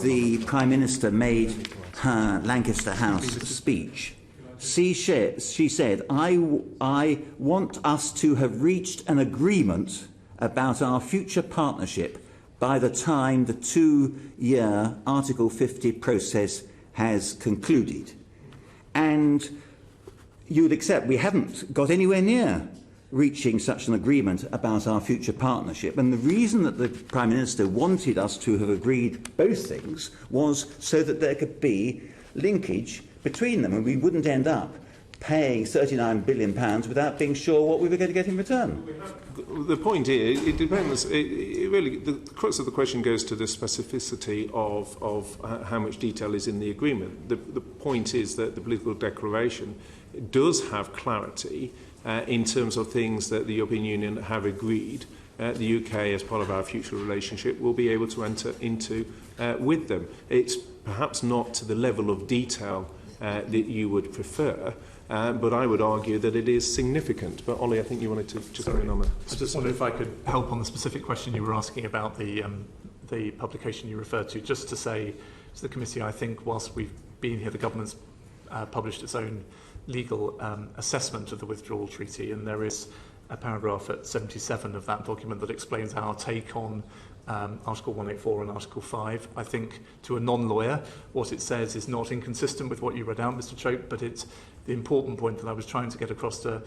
I: the Prime Minister made her Lancaster House speech, she said, I want us to have reached an agreement about our future partnership by the time the 2-year Article 50 process has concluded. And you would accept we haven't got anywhere near reaching such an agreement about our future partnership. And the reason that the Prime Minister wanted us to have agreed both things was so that there could be linkage between them, and we wouldn't end up paying £39 billion without being sure what we were going to get in return.
B: The point is, it depends. It really, the crux of the question goes to the specificity of how much detail is in the agreement. The point is that the political declaration does have clarity in terms of things that the European Union have agreed. The UK, as part of our future relationship, will be able to enter into with them. It's perhaps not to the level of detail that you would prefer, but I would argue that it is significant. But Ollie, I think you wanted to just come in on that.
C: I just wondered if I could help on the specific question you were asking about the publication you referred to. Just to say to the committee, I think whilst we've been here, the government's published its own legal assessment of the withdrawal treaty, and there is a paragraph at 77 of that document that explains our take on Article 184 and Article 5. I think to a non-lawyer, what it says is not inconsistent with what you read out, Mr. Chope, but it's the important point that I was trying to get across to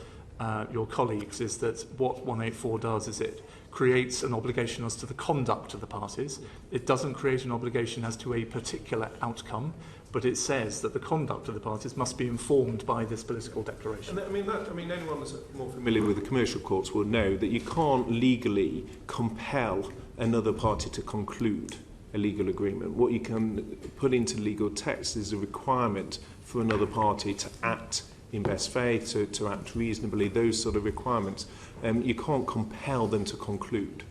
C: your colleagues is that what 184 does is it creates an obligation as to the conduct of the parties. It doesn't create an obligation as to a particular outcome, but it says that the conduct of the parties must be informed by this political declaration.
B: And anyone that's more familiar with the commercial courts will know that you can't legally compel another party to conclude a legal agreement. What you can put into legal text is a requirement for another party to act in best faith, to act reasonably, those sort of requirements. You can't compel them to conclude.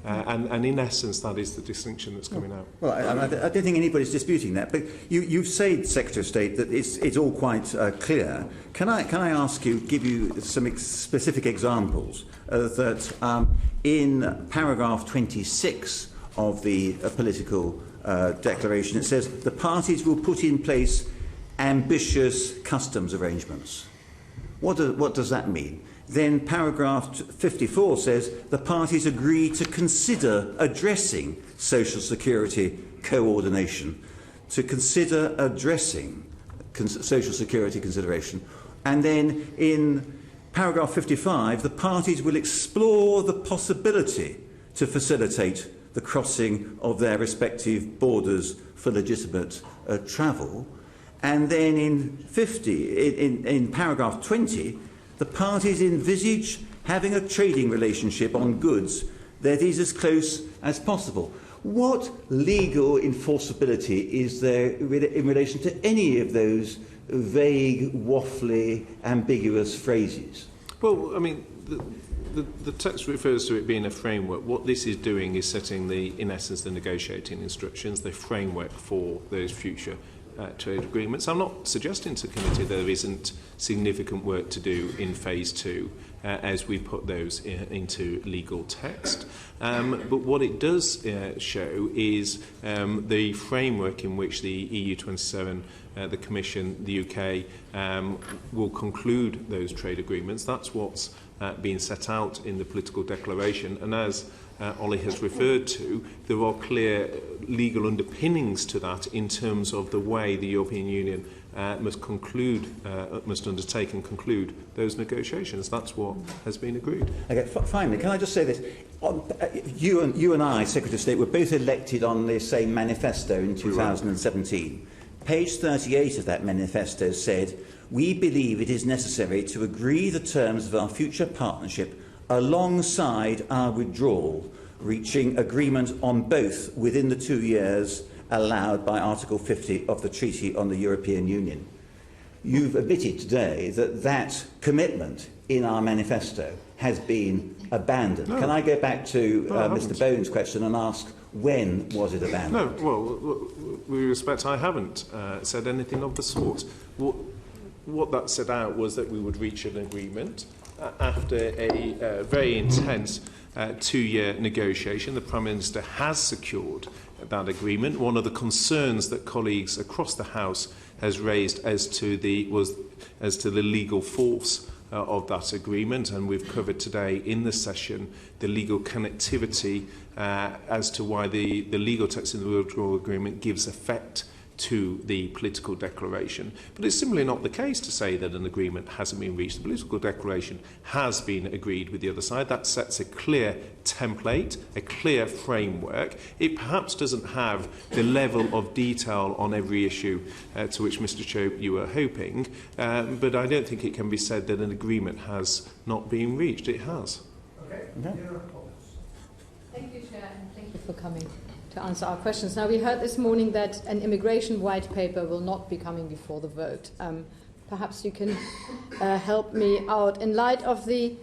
B: And in essence, that is the distinction that's coming out.
I: Well, I don't think anybody's disputing that. But you've said, Secretary of State, that it's all quite clear. Can I ask you, give you some specific examples that in paragraph 26 of the political declaration, it says the parties will put in place ambitious customs arrangements. What does that mean? Then paragraph 54 says the parties agree to consider addressing social security coordination, to consider addressing social security consideration. And then in paragraph 55, the parties will explore the possibility to facilitate the crossing of their respective borders for legitimate travel. And then in paragraph 20, the parties envisage having a trading relationship on goods that is as close as possible. What legal enforceability is there in relation to any of those vague, waffly, ambiguous phrases?
B: Well, I mean, the text refers to it being a framework. What this is doing is setting in essence, the negotiating instructions, the framework for those future trade agreements. I'm not suggesting to the committee there isn't significant work to do in phase 2 as we put those into legal text. But what it does show is the framework in which the EU27, the Commission, the UK will conclude those trade agreements. That's what's being set out in the political declaration. And as Ollie has referred to, there are clear legal underpinnings to that in terms of the way the European Union must undertake and conclude those negotiations. That's what has been agreed.
I: Okay, finally, can I just say this? You and I, Secretary of State, were both elected on the same manifesto in 2017. Page 38 of that manifesto said, "We believe it is necessary to agree the terms of our future partnership alongside our withdrawal, reaching agreement on both within the 2 years allowed by Article 50 of the Treaty on the European Union." You've admitted today that that commitment in our manifesto has been abandoned.
B: No.
I: Can I go back to Mr.
B: haven't.
I: Bowen's question and ask, when was it abandoned?
B: No, well, with respect, I haven't said anything of the sort. What that set out was that we would reach an agreement after a very intense 2-year negotiation. The Prime Minister has secured that agreement. One of the concerns that colleagues across the House has raised as to the legal force of that agreement, and we've covered today in the session the legal connectivity as to why the legal text in the withdrawal agreement gives effect to the political declaration. But it's simply not the case to say that an agreement hasn't been reached. The political declaration has been agreed with the other side. That sets a clear template, a clear framework. It perhaps doesn't have the level of detail on every issue to which, Mr. Chope, you were hoping, but I don't think it can be said that an agreement has not been reached. It has.
A: Okay.
J: Thank you, Chair, and thank you for coming to answer our questions. Now, we heard this morning that an immigration white paper will not be coming before the vote. Perhaps you can help me out. In light of the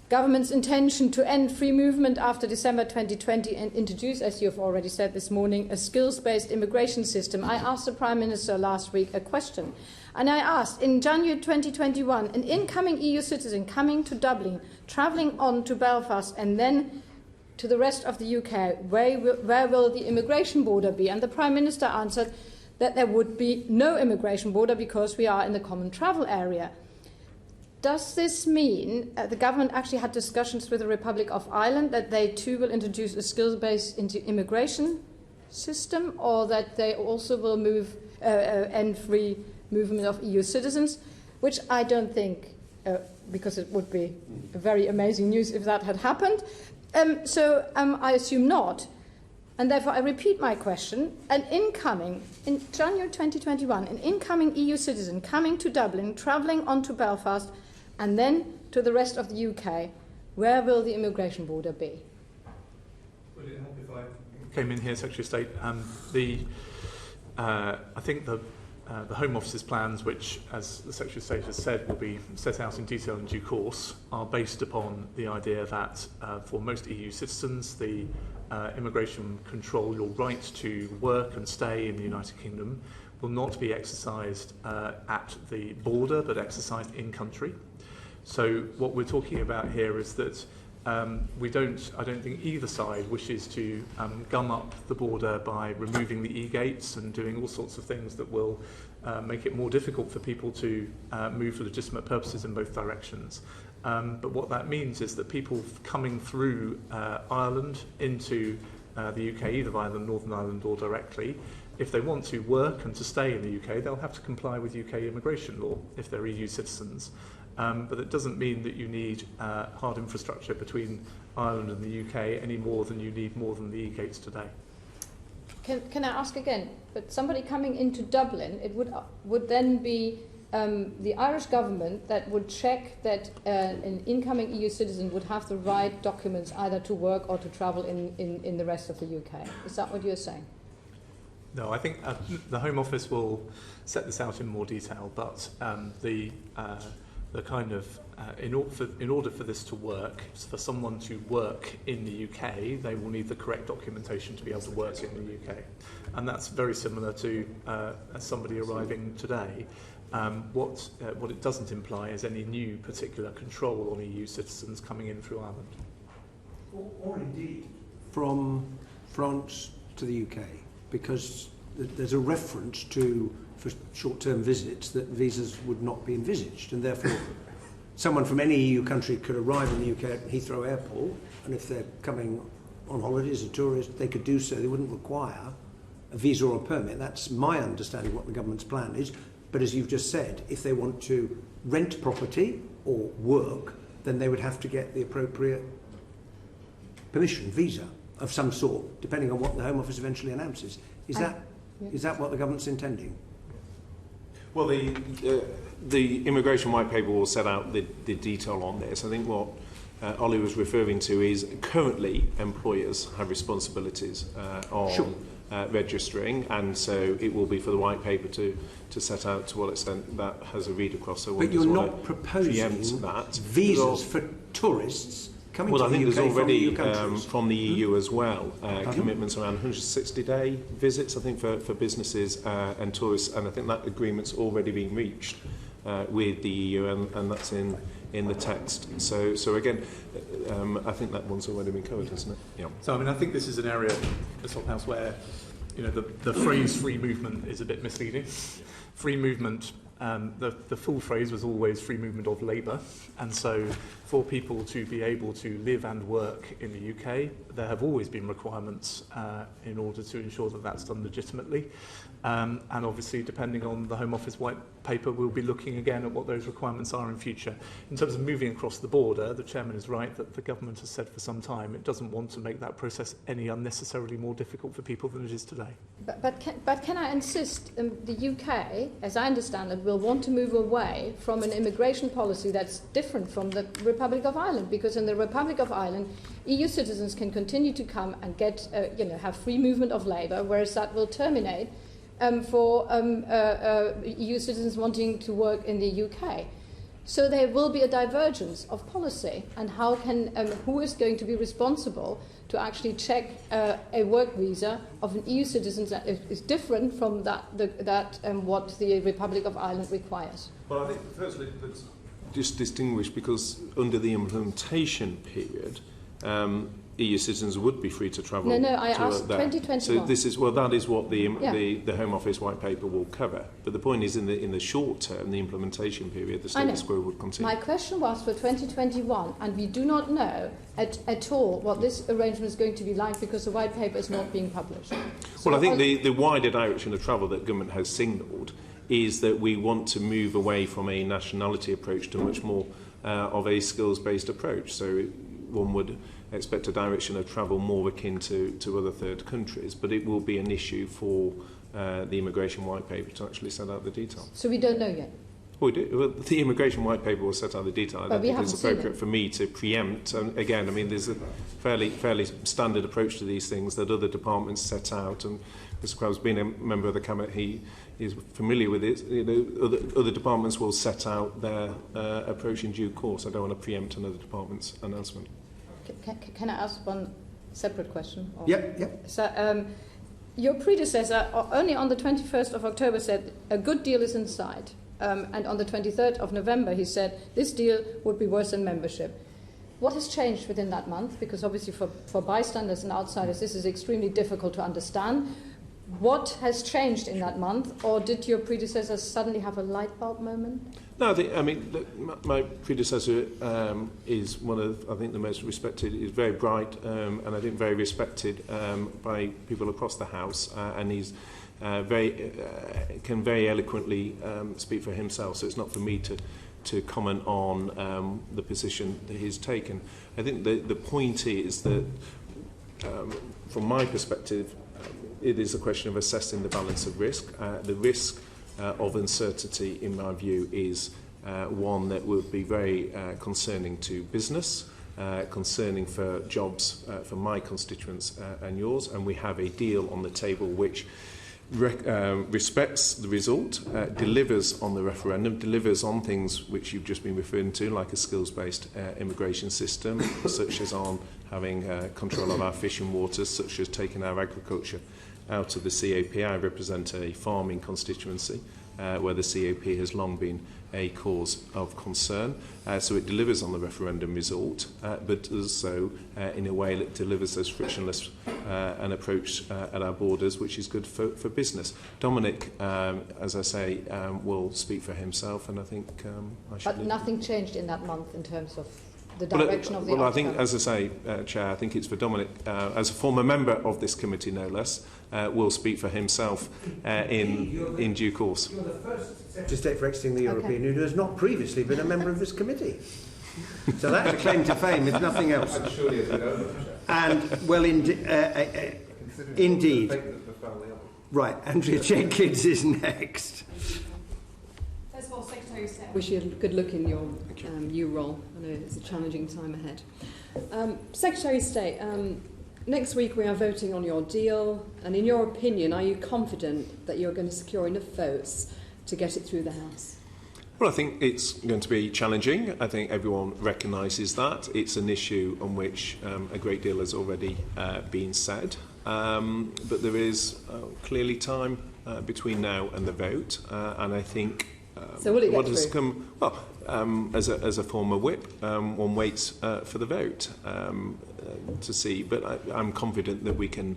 J: government's intention to end free movement after December 2020 and introduce, as you have already said this morning, a skills-based immigration system, I asked the Prime Minister last week a question. And I asked, in January 2021, an incoming EU citizen coming to Dublin, travelling on to Belfast and then to the rest of the UK, where will the immigration border be? And the Prime Minister answered that there would be no immigration border because we are in the common travel area. Does this mean the government actually had discussions with the Republic of Ireland that they too will introduce a skills-based immigration system, or that they also will end free movement of EU citizens, which I don't think, because it would be very amazing news if that had happened. So I assume not. And therefore I repeat my question. In January 2021, an incoming EU citizen coming to Dublin, travelling on to Belfast, and then to the rest of the UK, where will the immigration border be?
C: Would it help if I came in here, Secretary of State? I think the Home Office's plans, which, as the Secretary of State has said, will be set out in detail in due course, are based upon the idea that for most EU citizens, the immigration control, your right to work and stay in the United Kingdom, will not be exercised at the border, but exercised in country. So what we're talking about here is that I don't think either side wishes to gum up the border by removing the e-gates and doing all sorts of things that will make it more difficult for people to move for legitimate purposes in both directions. But what that means is that people coming through Ireland into the UK, either via Northern Ireland or directly, if they want to work and to stay in the UK, they'll have to comply with UK immigration law if they're EU citizens. But it doesn't mean that you need hard infrastructure between Ireland and the UK any more than you need more than the e-gates today.
J: can I ask again? But somebody coming into Dublin, it would then be the Irish government that would check that an incoming EU citizen would have the right documents either to work or to travel in the rest of the UK. Is that what you're saying?
C: No, I think the Home Office will set this out in more detail, but the kind of in order for this to work, for someone to work in the UK, they will need the correct documentation to be able to work in the UK, and that's very similar to somebody arriving today. What it doesn't imply is any new particular control on EU citizens coming in through Ireland,
A: or indeed from France to the UK. Because there's a reference to, for short-term visits, that visas would not be envisaged, and therefore someone from any EU country could arrive in the UK at Heathrow Airport, and if they're coming on holidays as tourists, they could do so. They wouldn't require a visa or a permit. That's my understanding of what the government's plan is. But as you've just said, if they want to rent property or work, then they would have to get the appropriate permission, visa of some sort, depending on what the Home Office eventually announces. Is that what the government's intending?
B: Well, the immigration white paper will set out the detail on this. I think what Ollie was referring to is currently employers have responsibilities on registering, and so it will be for the white paper to set out to what extent that has a read across. So
A: but you're not proposing visas for tourists coming to the UK.
B: Well, I think there's already
A: from
B: the EU as well commitments around 160-day visits, I think, for businesses and tourists, and I think that agreement's already been reached with the EU, and that's in the text. So again, I think that one's already been covered, hasn't it? Yeah.
C: So I mean, I think this is an area, the top house, where the phrase free movement is a bit misleading. Free movement, the full phrase was always free movement of labour, and so for people to be able to live and work in the UK, there have always been requirements in order to ensure that that's done legitimately. And obviously, depending on the Home Office white paper, we'll be looking again at what those requirements are in future. In terms of moving across the border, the Chairman is right that the government has said for some time it doesn't want to make that process any unnecessarily more difficult for people than it is today.
J: But can I insist, the UK, as I understand it, will want to move away from an immigration policy that's different from the Republic of Ireland, because in the Republic of Ireland, EU citizens can continue to come and get, have free movement of labour, whereas that will terminate for EU citizens wanting to work in the UK. So there will be a divergence of policy, and who is going to be responsible to actually check a work visa of an EU citizen that is different from what the Republic of Ireland requires?
B: Well, I think firstly let's just distinguish, because under the implementation period, EU citizens would be free to travel.
J: No, I asked 2021.
B: So that is what the Home Office white paper will cover. But the point is, in the short term, the implementation period, the status quo would continue.
J: My question was for 2021, and we do not know at all what this arrangement is going to be like, because the white paper is not being published.
B: Well, I think the wider direction of travel that government has signalled is that we want to move away from a nationality approach to much more of a skills-based approach. So one would expect a direction of travel more akin to other third countries, but it will be an issue for the immigration white paper to actually set out the detail.
J: So we don't know yet?
B: Well, the immigration white paper will set out the detail. I don't think it's appropriate for me to preempt. And again, I mean, there's a fairly standard approach to these things that other departments set out, and Mr. Krabs, being a member of the Cabinet, he is familiar with it. Other departments will set out their approach in due course. I don't want to preempt another department's announcement.
J: Can I ask one separate question?
A: Yep.
J: So, your predecessor only on the 21st of October said a good deal is in sight. And on the 23rd of November, he said this deal would be worse than membership. What has changed within that month? Because obviously for bystanders and outsiders, this is extremely difficult to understand. What has changed in that month? Or did your predecessor suddenly have a light bulb moment?
B: No, my predecessor is one of, I think, the most respected. He's very bright and I think very respected by people across the House, and he's can very eloquently speak for himself. So it's not for me to comment on the position that he's taken. I think the point is that, from my perspective, it is a question of assessing the balance of risk. The risk of uncertainty, in my view, is one that would be very concerning to business, concerning for jobs for my constituents and yours, and we have a deal on the table which respects the result, delivers on the referendum, delivers on things which you've just been referring to, like a skills-based immigration system, such as on having control of our fishing waters, such as taking our agriculture out of the CAP. I represent a farming constituency where the CAP has long been a cause of concern. So it delivers on the referendum result, but also in a way that delivers us frictionless an approach at our borders, which is good for business. Dominic, as I say, will speak for himself, and I think I should...
J: But nothing changed in that month in terms of the direction of the outcome?
B: I think, as I say, Chair, I think it's for Dominic, as a former member of this committee, no less, will speak for himself in due course.
A: You're the first Secretary of State for exiting the European Union who has not previously been a member of this committee. So that's a claim to fame, if nothing else. And, well, indeed. Right, Andrea Jenkins is next.
K: First of all, Secretary of State, wish you good luck in your new role. I know it's a challenging time ahead. Secretary of State, next week we are voting on your deal, and in your opinion, are you confident that you're going to secure enough votes to get it through the House?
B: Well, I think it's going to be challenging. I think everyone recognises that. It's an issue on which a great deal has already been said. But there is clearly time between now and the vote, and I think
K: so will it get
B: what has
K: through?
B: come... Well, as a former whip, one waits for the vote to see. But I'm confident that we can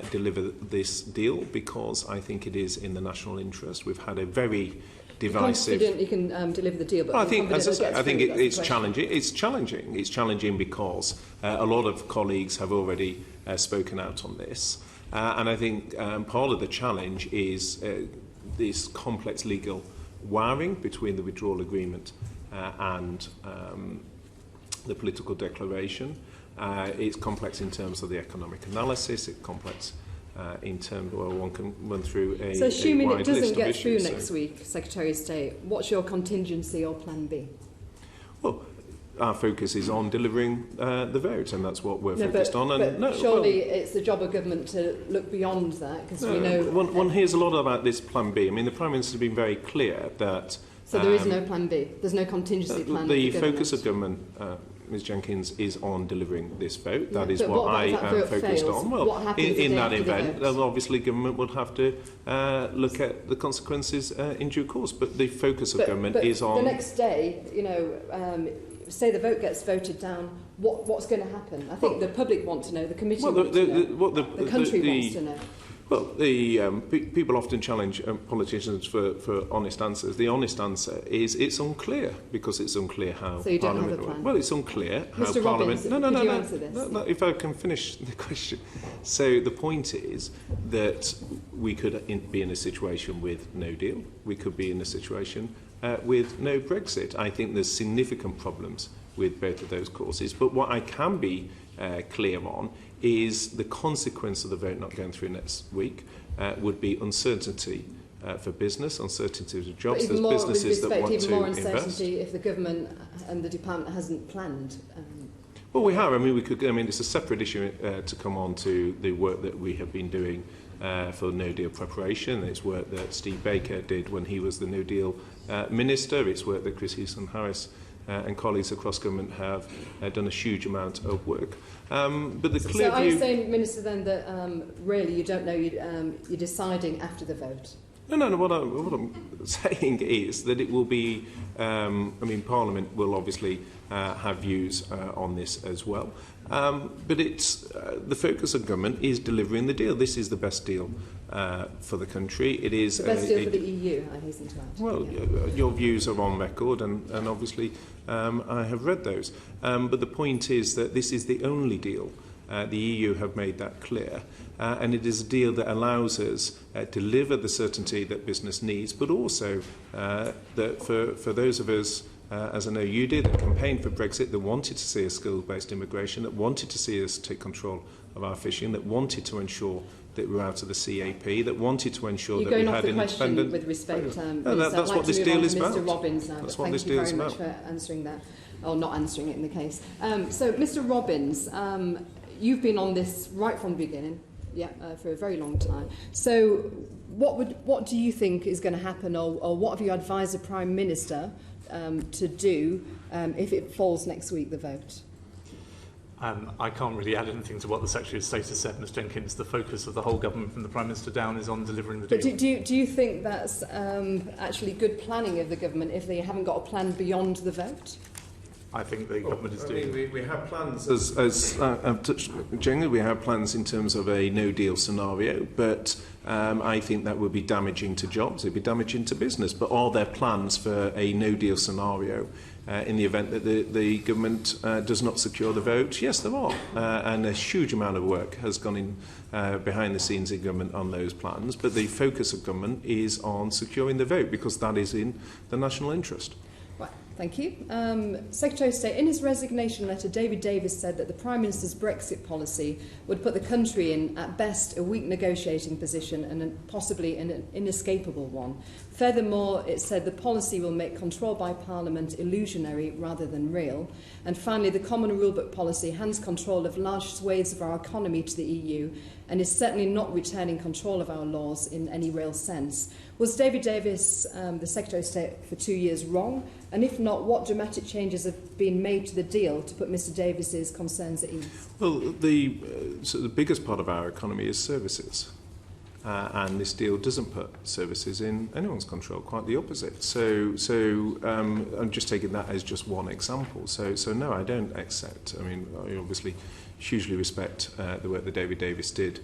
B: deliver this deal because I think it is in the national interest. We've had a very divisive...
K: You're confident you can deliver the deal, but
B: I think, as I say, I think it's
K: challenging.
B: challenging. It's challenging. It's challenging because a lot of colleagues have already spoken out on this. And I think part of the challenge is this complex legal wiring between the withdrawal agreement and the political declaration. It's complex in terms of the economic analysis. It's complex in terms, well, one can run through a
K: So assuming
B: wide
K: it doesn't
B: list
K: get
B: of
K: through
B: issues,
K: next week, Secretary of State, what's your contingency or plan B?
B: Well, our focus is on delivering the vote, and that's what we're focused on. And
K: but surely it's the job of government to look beyond that, because we know...
B: One hears a lot about this plan B. I mean, the Prime Minister has been very clear that...
K: So there is no plan B? There's no contingency plan?
B: The focus of government, Ms Jenkins, is on delivering this vote.
K: Yeah,
B: that is
K: but
B: what
K: what
B: I
K: about
B: am
K: if that vote
B: focused
K: fails?
B: on. Well,
K: What happens
B: in
K: the
B: that
K: day after the
B: event,
K: vote?
B: then obviously government would have to look at the consequences in due course. But the focus of government is on...
K: the next day, you know, say the vote gets voted down, what's going to happen? I think the public want to know, the committee wants to know, the country wants to know.
B: Well, people often challenge politicians for honest answers. The honest answer is it's unclear, because it's unclear how
K: So you don't
B: Parliament...
K: have a plan?
B: Well, it's unclear how
K: Mr.
B: Parliament...
K: Robbins, could you answer this?
B: No, if I can finish the question. So the point is that we could be in a situation with no deal. We could be in a situation with no Brexit. I think there's significant problems with both of those courses. But what I can be clear on is the consequence of the vote not going through next week would be uncertainty for business, uncertainty of jobs. There's businesses that want to invest.
K: Even more uncertainty if the government and the department hasn't planned.
B: Well, we have. I mean, we could. I mean, it's a separate issue to come on to the work that we have been doing for No Deal preparation. It's work that Steve Baker did when he was the No Deal minister. It's work that Chris Heaton-Harris and colleagues across government have done a huge amount of work. But the clear
K: So are
B: view...
K: you saying, Minister, then that really you don't know, you're deciding after the vote?
B: No. What I'm saying is that it will be... I mean, Parliament will obviously have views on this as well. But it's the focus of government is delivering the deal. This is the best deal for the country. It is
K: the best deal for the EU, I hasten to add.
B: Well, your views are on record, and obviously I have read those. But the point is that this is the only deal. The EU have made that clear. And it is a deal that allows us to deliver the certainty that business needs, but also that for those of us as I know you did, that campaigned for Brexit, that wanted to see a skills-based immigration, that wanted to see us take control of our fishing, that wanted to ensure that we were out of the CAP, that wanted to ensure
K: You're
B: that we
K: going off
B: had
K: the
B: an
K: question
B: independent...
K: with respect.
B: That's what this deal is about.
K: Mr. Robbins now,
B: That's
K: but
B: what
K: thank
B: this
K: you
B: deal
K: very
B: is
K: much
B: about.
K: for answering that, or not answering it in the case. So, Mr. Robbins, you've been on this right from the beginning, for a very long time. So, what do you think is going to happen, or what have you advised the Prime Minister to do if it falls next week, the vote?
C: I can't really add anything to what the Secretary of State has said, Ms Jenkins. The focus of the whole government from the Prime Minister down is on delivering the deal.
K: But do you think that's actually good planning of the government if they haven't got a plan beyond the vote?
C: I think the government is doing...
B: we have plans, as I've touched, generally we have plans in terms of a no-deal scenario, but I think that would be damaging to jobs, it would be damaging to business. But are there plans for a no-deal scenario in the event that the government does not secure the vote? Yes, there are. And a huge amount of work has gone in behind the scenes in government on those plans. But the focus of government is on securing the vote because that is in the national interest.
K: Right, thank you. Secretary of State, in his resignation letter, David Davis said that the Prime Minister's Brexit policy would put the country in, at best, a weak negotiating position and possibly an inescapable one. Furthermore, it said the policy will make control by Parliament illusionary rather than real. And finally, the Common Rulebook policy hands control of large swathes of our economy to the EU and is certainly not returning control of our laws in any real sense. Was David Davis, the Secretary of State for 2 years, wrong? And if not, what dramatic changes have been made to the deal to put Mr Davis's concerns at ease?
B: Well, the biggest part of our economy is services. And this deal doesn't put services in anyone's control, quite the opposite. So I'm just taking that as just one example. So no, I don't accept. I mean, I obviously hugely respect the work that David Davis did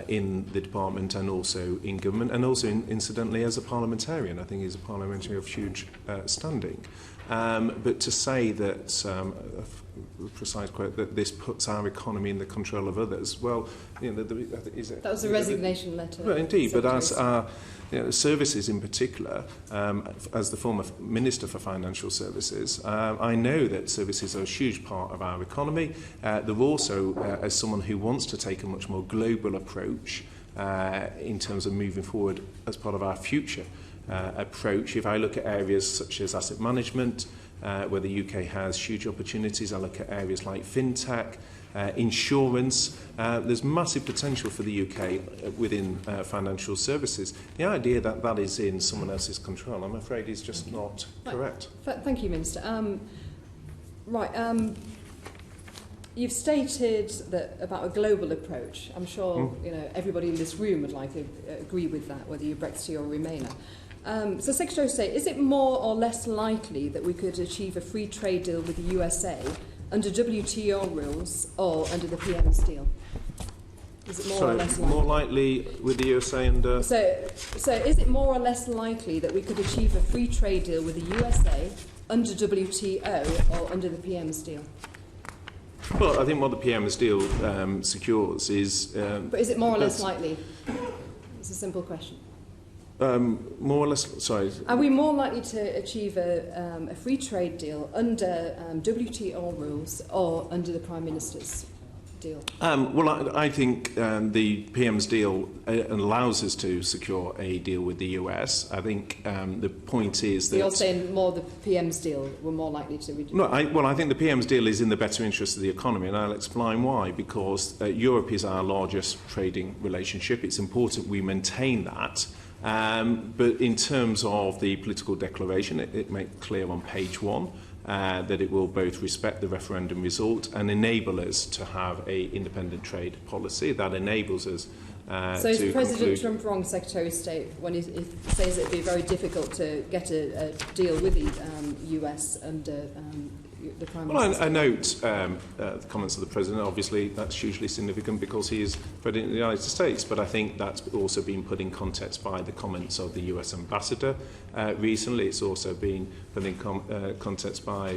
B: in the department and also in government, and also incidentally as a parliamentarian. I think he's a parliamentarian of huge standing. But to say that, a precise quote, that this puts our economy in the control of others, well, you know,
K: that was a resignation letter.
B: Well, indeed, but as our services in particular, as the former Minister for Financial Services, I know that services are a huge part of our economy. They're also, as someone who wants to take a much more global approach in terms of moving forward as part of our future approach. If I look at areas such as asset management, where the UK has huge opportunities, I look at areas like fintech, insurance. There's massive potential for the UK within financial services. The idea that that is in someone else's control, I'm afraid, is just not correct.
K: Thank you, Minister. You've stated that about a global approach. I'm sure everybody in this room would like to agree with that, whether you're Brexiteer or Remainer. So, Secretary of State, is it more or less likely that we could achieve a free trade deal with the USA under WTO rules or under the PM's deal? Is it more or less likely?
B: More likely with the USA under...
K: So is it more or less likely that we could achieve a free trade deal with the USA under WTO or under the PM's deal?
B: Well, I think what the PM's deal secures is...
K: but is it more or less likely? It's a simple question.
B: More or less, sorry.
K: Are we more likely to achieve a free trade deal under WTO rules or under the Prime Minister's deal?
B: Well, I think the PM's deal allows us to secure a deal with the US. I think the point is that...
K: You're saying more the PM's deal, we're more likely to...
B: No, I think the PM's deal is in the better interest of the economy, and I'll explain why. Because Europe is our largest trading relationship. It's important we maintain that. But in terms of the political declaration, it made clear on page 1 that it will both respect the referendum result and enable us to have an independent trade policy that enables us
K: so is President Trump wrong, Secretary of State, when he says it would be very difficult to get a deal with the US under the Prime Minister?
B: Well, I note the comments of the President. Obviously, that's hugely significant because he is President of the United States, but I think that's also been put in context by the comments of the US Ambassador recently. It's also been put in context by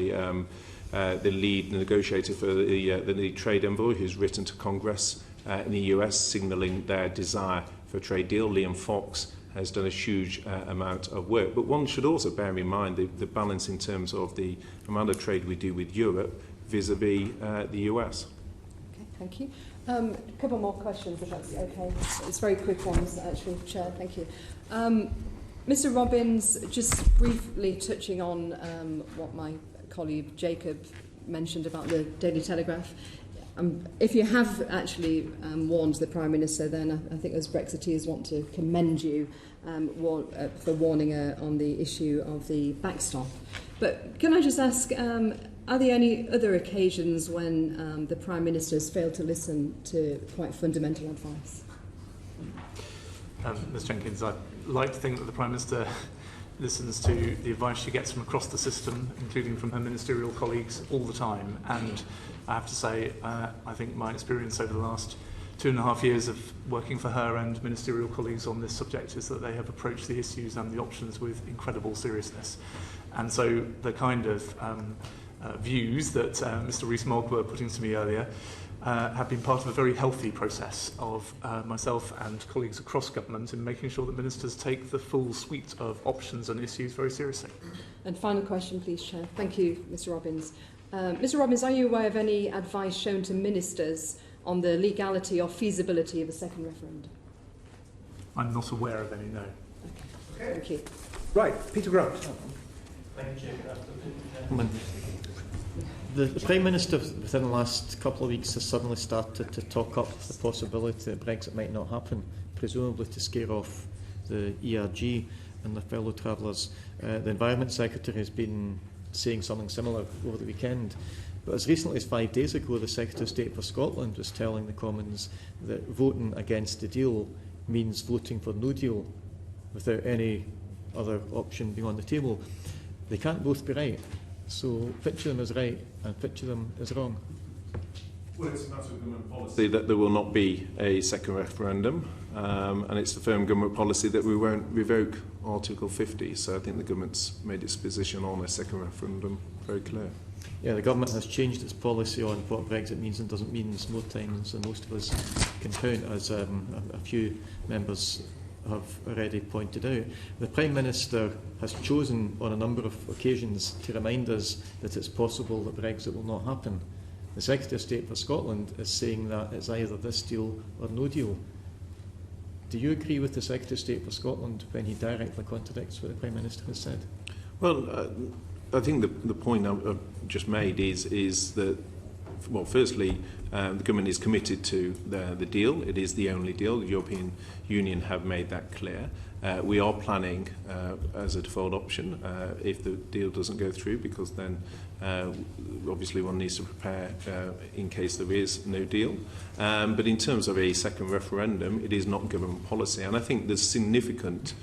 B: the lead negotiator for the trade envoy, who's written to Congress in the US signalling their desire for a trade deal. Liam Fox has done a huge amount of work. But one should also bear in mind the balance in terms of the amount of trade we do with Europe vis-à-vis the US.
K: Okay, thank you. A couple more questions, if that's okay. It's very quick ones, actually, Chair. Thank you. Mr. Robbins, just briefly touching on what my colleague Jacob mentioned about the Daily Telegraph. If you have actually warned the Prime Minister, then I think as Brexiteers want to commend you for warning on the issue of the backstop. But can I just ask, are there any other occasions when the Prime Minister has failed to listen to quite fundamental advice?
C: Ms Jenkins, I'd like to think that the Prime Minister listens to the advice she gets from across the system, including from her ministerial colleagues, all the time. And I have to say, I think my experience over the last 2.5 years of working for her and ministerial colleagues on this subject is that they have approached the issues and the options with incredible seriousness. And so the kind of views that Mr Rees-Mogg were putting to me earlier have been part of a very healthy process of myself and colleagues across government in making sure that ministers take the full suite of options and issues very seriously.
K: And final question, please, Chair. Thank you, Mr Robbins. Mr Robbins, are you aware of any advice shown to ministers on the legality or feasibility of a second referendum?
C: I'm not aware of any, no.
K: Okay. Thank you.
A: Right, Peter Grant.
L: Thank you, Chair. The Prime Minister within the last couple of weeks has suddenly started to talk up the possibility that Brexit might not happen, presumably to scare off the ERG and their fellow travellers. The Environment Secretary has been saying something similar over the weekend. But as recently as 5 days ago, the Secretary of State for Scotland was telling the Commons that voting against the deal means voting for no deal without any other option being on the table. They can't both be right. So which of them is right and which of them is wrong?
B: Well, it's a matter of government policy that there will not be a second referendum, and it's the firm government policy that we won't revoke Article 50. So I think the government's made its position on a second referendum very clear.
L: Yeah, the government has changed its policy on what Brexit means and doesn't mean no times, and most of us can count, as a few members have already pointed out. The Prime Minister has chosen on a number of occasions to remind us that it's possible that Brexit will not happen. The Secretary of State for Scotland is saying that it's either this deal or no deal. Do you agree with the Secretary of State for Scotland when he directly contradicts what the Prime Minister has said?
B: Well, I think the point I've just made is that, well, firstly, the government is committed to the deal. It is the only deal. The European Union have made that clear. We are planning as a default option if the deal doesn't go through, because then obviously one needs to prepare in case there is no deal. But in terms of a second referendum, it is not government policy. And I think there's significant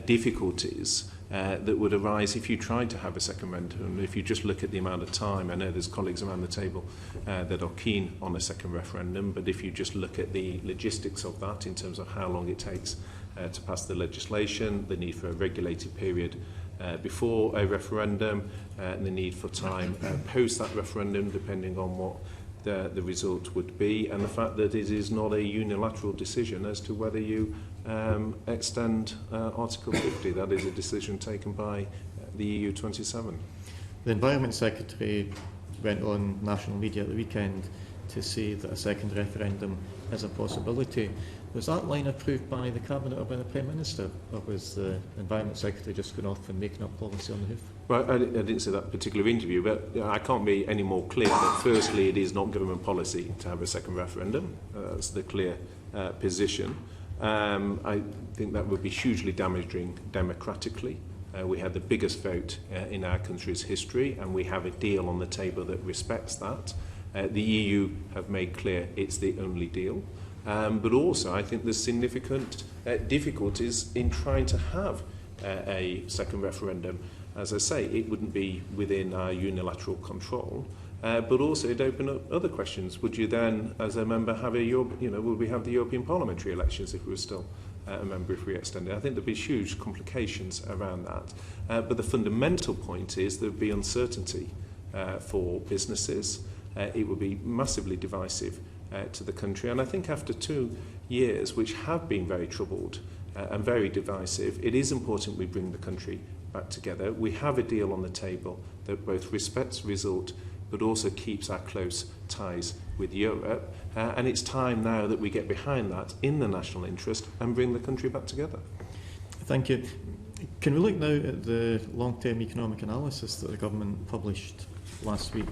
B: difficulties that would arise if you tried to have a second referendum. If you just look at the amount of time, I know there's colleagues around the table that are keen on a second referendum, but if you just look at the logistics of that in terms of how long it takes to pass the legislation, the need for a regulated period before a referendum, and the need for time post that referendum, depending on what the result would be, and the fact that it is not a unilateral decision as to whether you extend Article 50. That is a decision taken by the EU 27.
L: The Environment Secretary went on national media at the weekend to say that a second referendum is a possibility. Was that line approved by the Cabinet or by the Prime Minister, or was the Environment Secretary just going off and making up policy on the hoof?
B: Well, I didn't say that particular interview, but I can't be any more clear that firstly it is not government policy to have a second referendum. That's the clear position. I think that would be hugely damaging democratically. We had the biggest vote in our country's history, and we have a deal on the table that respects that. The EU have made clear it's the only deal. But also, I think there's significant difficulties in trying to have a second referendum. As I say, it wouldn't be within our unilateral control, but also it'd open up other questions. Would you then, as a member, have would we have the European parliamentary elections if we were still a member if we extended? I think there'd be huge complications around that. But the fundamental point is there'd be uncertainty for businesses. It would be massively divisive to the country. And I think after 2 years, which have been very troubled and very divisive. It is important we bring the country back together. We have a deal on the table that both respects result but also keeps our close ties with Europe. And it's time now that we get behind that in the national interest and bring the country back together.
L: Thank you. Can we look now at the long-term economic analysis that the government published last week?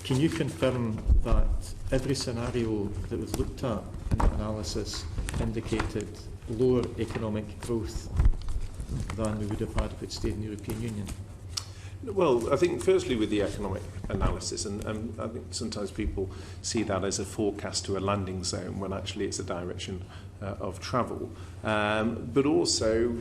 L: Can you confirm that every scenario that was looked at in that analysis indicated lower economic growth than we would have had if we'd stayed in the European Union?
B: Well, I think firstly with the economic analysis, and I think sometimes people see that as a forecast to a landing zone when actually it's a direction of travel. But also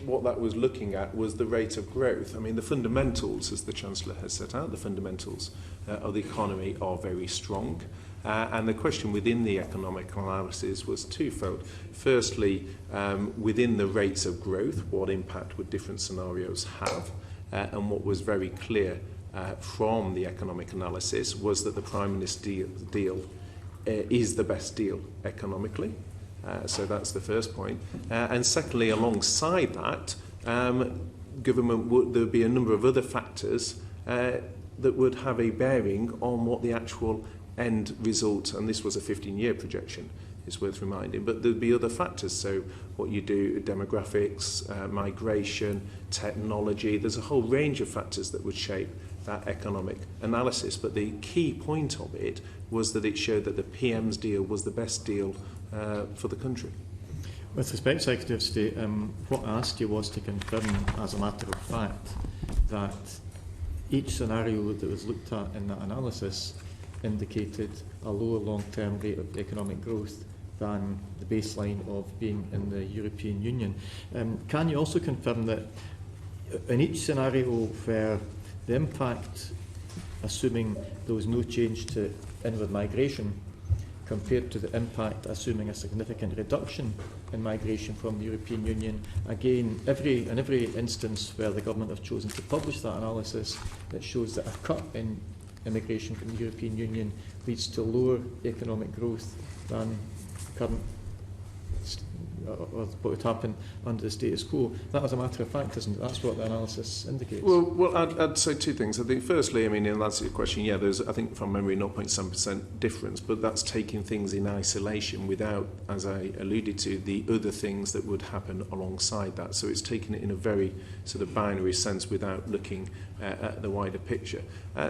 B: what that was looking at was the rate of growth. I mean, the fundamentals, as the Chancellor has set out, the fundamentals of the economy are very strong. And the question within the economic analysis was twofold. Firstly, within the rates of growth, what impact would different scenarios have? And what was very clear from the economic analysis was that the Prime Minister's deal is the best deal economically. So that's the first point. And secondly, alongside that, government there'd be a number of other factors that would have a bearing on what the actual end result, and this was a 15-year projection, is worth reminding, but there'd be other factors. So what you do, demographics, migration, technology, there's a whole range of factors that would shape that economic analysis. But the key point of it was that it showed that the PM's deal was the best deal for the country.
L: With respect, Secretary of State, what I asked you was to confirm, as a matter of fact, that each scenario that was looked at in that analysis indicated a lower long-term rate of economic growth than the baseline of being in the European Union. Can you also confirm that in each scenario where the impact, assuming there was no change to inward migration, compared to the impact assuming a significant reduction in migration from the European Union, again, in every instance where the government have chosen to publish that analysis, it shows that a cut in immigration from the European Union leads to lower economic growth than current or what would happen under the status quo. That, as a matter of fact, isn't it? That's what the analysis indicates.
B: Well, I'd say two things. I think, firstly, I mean, in answer to your question, yeah, there's, I think, from memory, 0.7% difference, but that's taking things in isolation without, as I alluded to, the other things that would happen alongside that. So it's taking it in a very sort of binary sense without looking at the wider picture.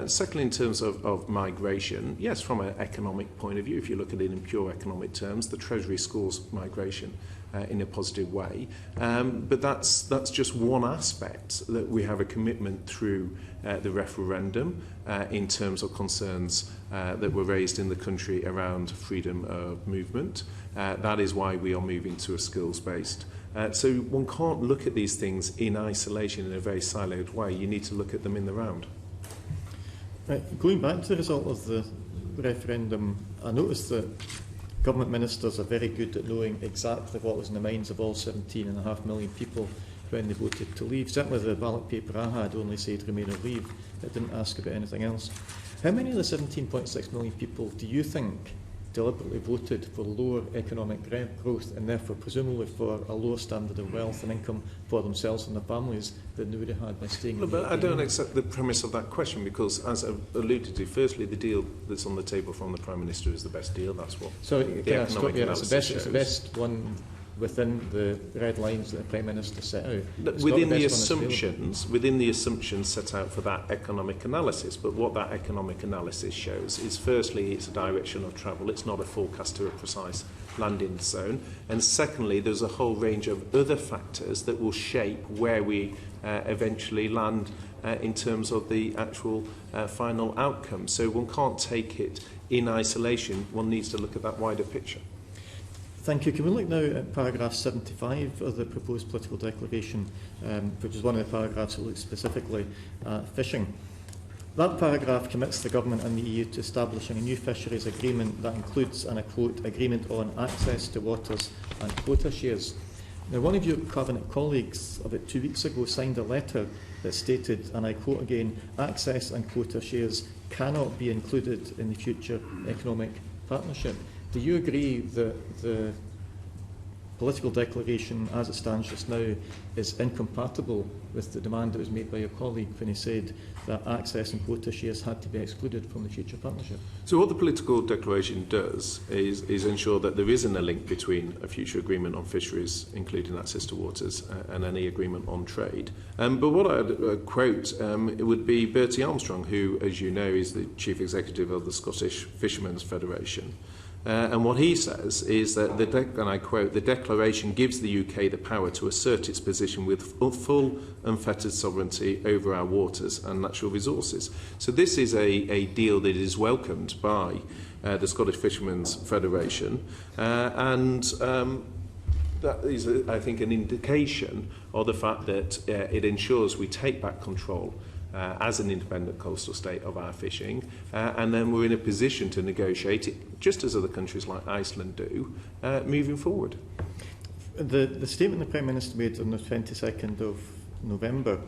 B: Secondly, in terms of migration, yes, from an economic point of view, if you look at it in pure economic terms, the Treasury scores migration in a positive way. But that's just one aspect that we have a commitment through the referendum in terms of concerns that were raised in the country around freedom of movement. That is why we are moving to a skills-based. So one can't look at these things in isolation in a very siloed way. You need to look at them in the round.
L: Going back to the result of the referendum, I noticed that government ministers are very good at knowing exactly what was in the minds of all 17.5 million people when they voted to leave. Certainly the ballot paper I had only said remain or leave. It didn't ask about anything else. How many of the 17.6 million people do you think deliberately voted for lower economic growth and therefore presumably for a lower standard of wealth and income for themselves and their families than they would have had by staying in the
B: But I don't
L: Union?
B: accept the premise of that question because, as I've alluded to, firstly, the deal that's on the table from the Prime Minister is the best deal. That's what
L: So
B: the economic analysis
L: it's the best one within the red lines that the Prime Minister set out. It's
B: within
L: not
B: the
L: best one that's available.
B: within the assumptions set out for that economic analysis. But what that economic analysis shows is, firstly, it's a direction of travel. It's not a forecast to a precise landing zone. And secondly, there's a whole range of other factors that will shape where we eventually land in terms of the actual final outcome. So one can't take it in isolation. One needs to look at that wider picture.
L: Thank you. Can we look now at paragraph 75 of the proposed political declaration, which is one of the paragraphs that looks specifically at fishing. That paragraph commits the government and the EU to establishing a new fisheries agreement that includes, and I quote, agreement on access to waters and quota shares. Now, one of your cabinet colleagues about 2 weeks ago signed a letter that stated, and I quote again, access and quota shares cannot be included in the future economic partnership. Do you agree that the political declaration, as it stands just now, is incompatible with the demand that was made by your colleague when he said that access and quota shares had to be excluded from the future partnership?
B: So what the political declaration does is ensure that there isn't a link between a future agreement on fisheries, including access to waters, and any agreement on trade. But what I'd quote it would be Bertie Armstrong, who, as you know, is the Chief Executive of the Scottish Fishermen's Federation. And what he says is that, and I quote, "The declaration gives the UK the power to assert its position with full unfettered sovereignty over our waters and natural resources." So this is a deal that is welcomed by the Scottish Fishermen's Federation, and that is, I think, an indication of the fact that it ensures we take back control as an independent coastal state of our fishing, and then we're in a position to negotiate it, just as other countries like Iceland do, moving forward.
L: The statement the Prime Minister made on the 22nd of November,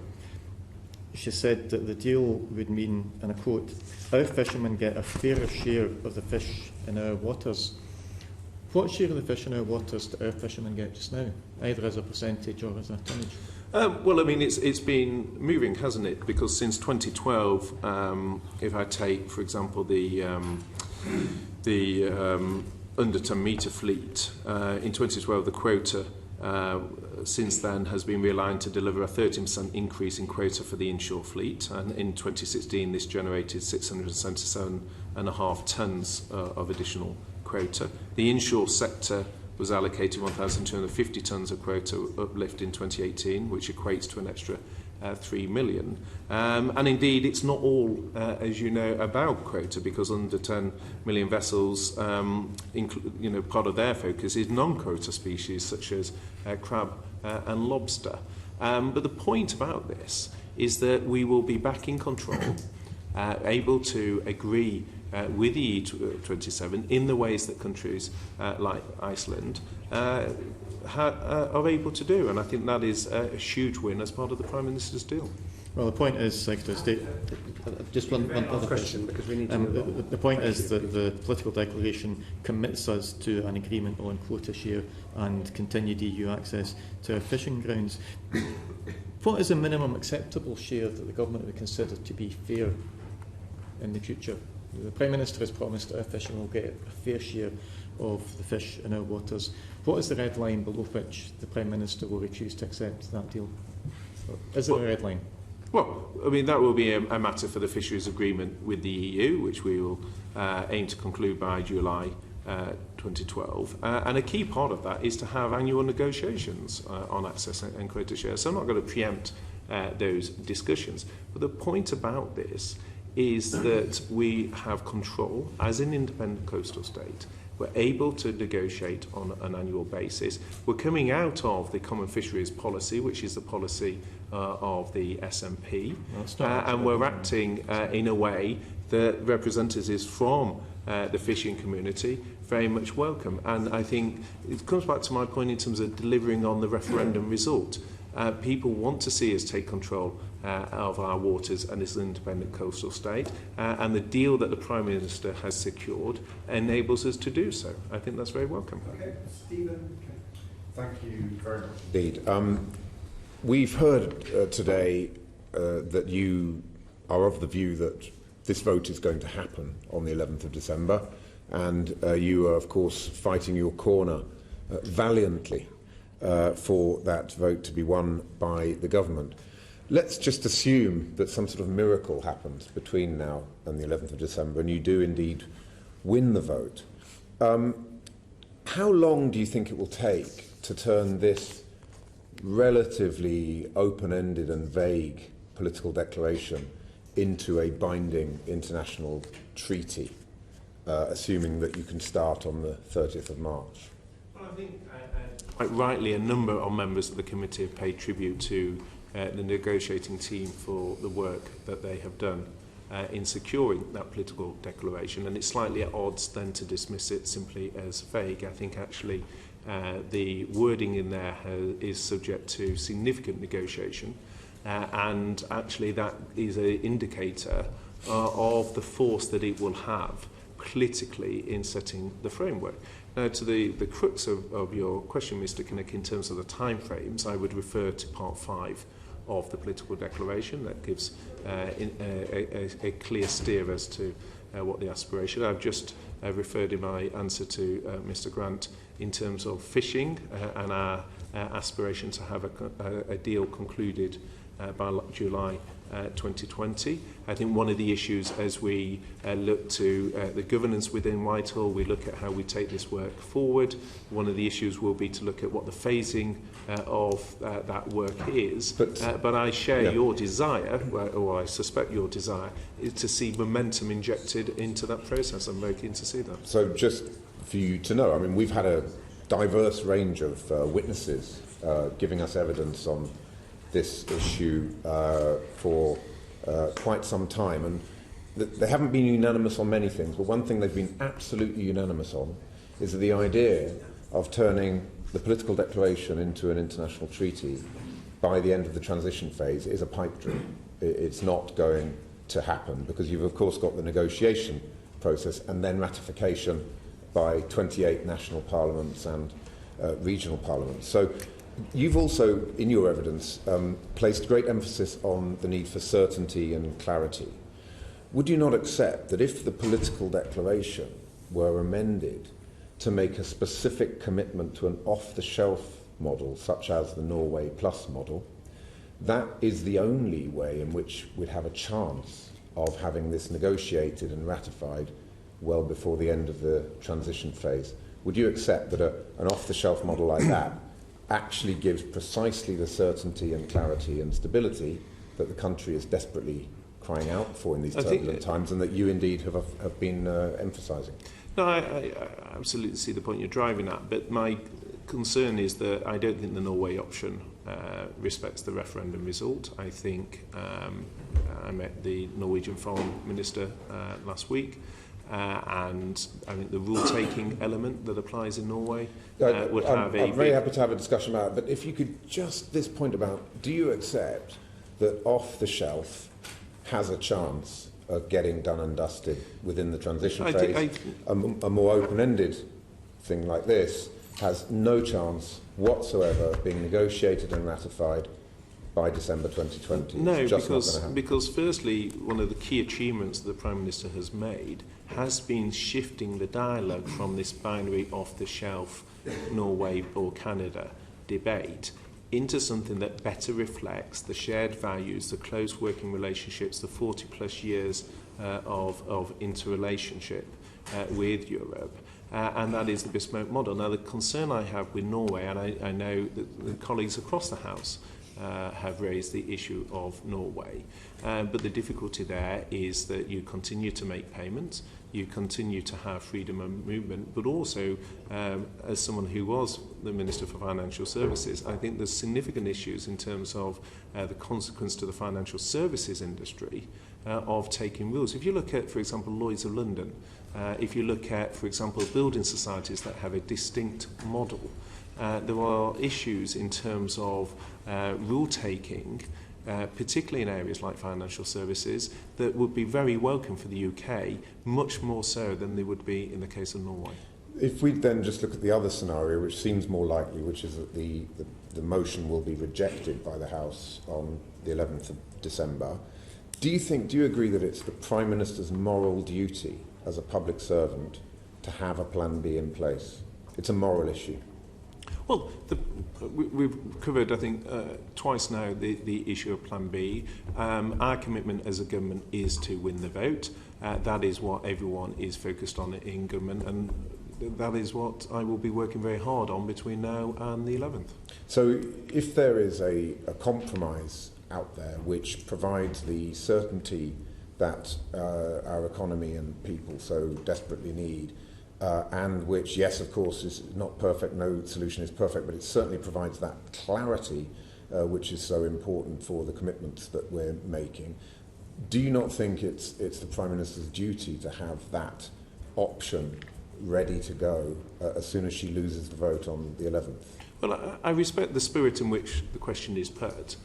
L: she said that the deal would mean, and I quote, "Our fishermen get a fairer share of the fish in our waters." What share of the fish in our waters do our fishermen get just now, either as a percentage or as a tonnage?
B: Well, I mean, it's been moving, hasn't it? Because since 2012, if I take, for example, the under 10 metre fleet, in 2012 the quota since then has been realigned to deliver a 13% increase in quota for the inshore fleet, and in 2016 this generated 677.5 tonnes of additional quota. The inshore sector was allocated 1,250 tonnes of quota uplift in 2018, which equates to an extra 3 million. And indeed, it's not all, as you know, about quota, because under 10 million vessels, part of their focus is non-quota species such as crab and lobster. But the point about this is that we will be back in control, able to agree with the EU27 in the ways that countries like Iceland are able to do. And I think that is a huge win as part of the Prime Minister's deal.
L: Well, the point is, Secretary of State, just one other question,
A: because we need to move on.
L: The point is that the political declaration commits us to an agreement on quota share and continued EU access to our fishing grounds. What is the minimum acceptable share that the government would consider to be fair in the future? The Prime Minister has promised that our fishing will get a fair share of the fish in our waters. What is the red line below which the Prime Minister will refuse to accept that deal? Is there a red line?
B: Well, I mean, that will be a matter for the fisheries agreement with the EU, which we will aim to conclude by July 2012. And a key part of that is to have annual negotiations on access and quota share. So I'm not going to preempt those discussions. But the point about this is that we have control as an independent coastal state. We're able to negotiate on an annual basis. We're coming out of the Common Fisheries Policy, which is the policy of the SNP, and we're acting in a way that representatives from the fishing community very much welcome. And I think it comes back to my point in terms of delivering on the referendum result. People want to see us take control of our waters and as an independent coastal state, and the deal that the Prime Minister has secured enables us to do so. I think that's very welcome.
M: Okay, Stephen. Thank you very much
N: indeed. We've heard today that you are of the view that this vote is going to happen on the 11th of December, and you are, of course, fighting your corner valiantly for that vote to be won by the government. Let's just assume that some sort of miracle happens between now and the 11th of December and you do indeed win the vote. How long do you think it will take to turn this relatively open-ended and vague political declaration into a binding international treaty, assuming that you can start on the 30th of March?
B: Well, I think quite rightly a number of members of the committee have paid tribute to the negotiating team for the work that they have done in securing that political declaration, and it's slightly at odds then to dismiss it simply as vague. I think actually the wording in there is subject to significant negotiation, and actually that is an indicator of the force that it will have politically in setting the framework. Now, to the crux of your question, Mr. Kinnock, in terms of the timeframes, I would refer to Part 5 of the political declaration. That gives a clear steer as to what the aspiration. I've just referred in my answer to Mr. Grant in terms of fishing and our aspiration to have a deal concluded by July 2020. I think one of the issues as we look to the governance within Whitehall, we look at how we take this work forward. One of the issues will be to look at what the phasing of that work is. But I share your desire, or I suspect your desire, is to see momentum injected into that process. I'm very keen to see that.
N: So just for you to know, I mean, we've had a diverse range of witnesses giving us evidence on this issue for quite some time, and they haven't been unanimous on many things, but one thing they've been absolutely unanimous on is that the idea of turning the political declaration into an international treaty by the end of the transition phase is a pipe dream. It's not going to happen because you've of course got the negotiation process and then ratification by 28 national parliaments and regional parliaments. So you've also, in your evidence, placed great emphasis on the need for certainty and clarity. Would you not accept that if the political declaration were amended to make a specific commitment to an off-the-shelf model, such as the Norway Plus model, that is the only way in which we'd have a chance of having this negotiated and ratified well before the end of the transition phase? Would you accept that an off-the-shelf model like that actually gives precisely the certainty and clarity and stability that the country is desperately crying out for in these turbulent times, and that you indeed have been emphasising?
B: No, I absolutely see the point you're driving at, but my concern is that I don't think the Norway option respects the referendum result. I think I met the Norwegian Foreign Minister last week, and I think the rule-taking element that applies in Norway would have
N: I'm very happy to have a discussion about it, but if you could just this point about, do you accept that off-the-shelf has a chance of getting done and dusted within the transition phase? A more open-ended thing like this has no chance whatsoever of being negotiated and ratified by December 2020.
B: No, because firstly, one of the key achievements the Prime Minister has made has been shifting the dialogue from this binary off-the-shelf Norway or Canada debate into something that better reflects the shared values, the close working relationships, the 40-plus years of interrelationship with Europe. And that is the bespoke model. Now, the concern I have with Norway, and I know that the colleagues across the House have raised the issue of Norway, but the difficulty there is that you continue to make payments, you continue to have freedom of movement, but also, as someone who was the Minister for Financial Services, I think there's significant issues in terms of the consequence to the financial services industry of taking rules. If you look at, for example, Lloyd's of London, if you look at, for example, building societies that have a distinct model, there are issues in terms of rule-taking, particularly in areas like financial services, that would be very welcome for the UK, much more so than they would be in the case of Norway.
N: If we then just look at the other scenario, which seems more likely, which is that the motion will be rejected by the House on the 11th of December, do you agree that it's the Prime Minister's moral duty as a public servant to have a plan B in place? It's a moral issue.
B: Well, we've covered, I think, twice now the issue of Plan B. Our commitment as a government is to win the vote. That is what everyone is focused on in government, and that is what I will be working very hard on between now and the 11th.
N: So if there is a compromise out there which provides the certainty that our economy and people so desperately need, and which, yes, of course, is not perfect, no solution is perfect, but it certainly provides that clarity which is so important for the commitments that we're making. Do you not think it's the Prime Minister's duty to have that option ready to go as soon as she loses the vote on the 11th?
B: Well, I respect the spirit in which the question is put,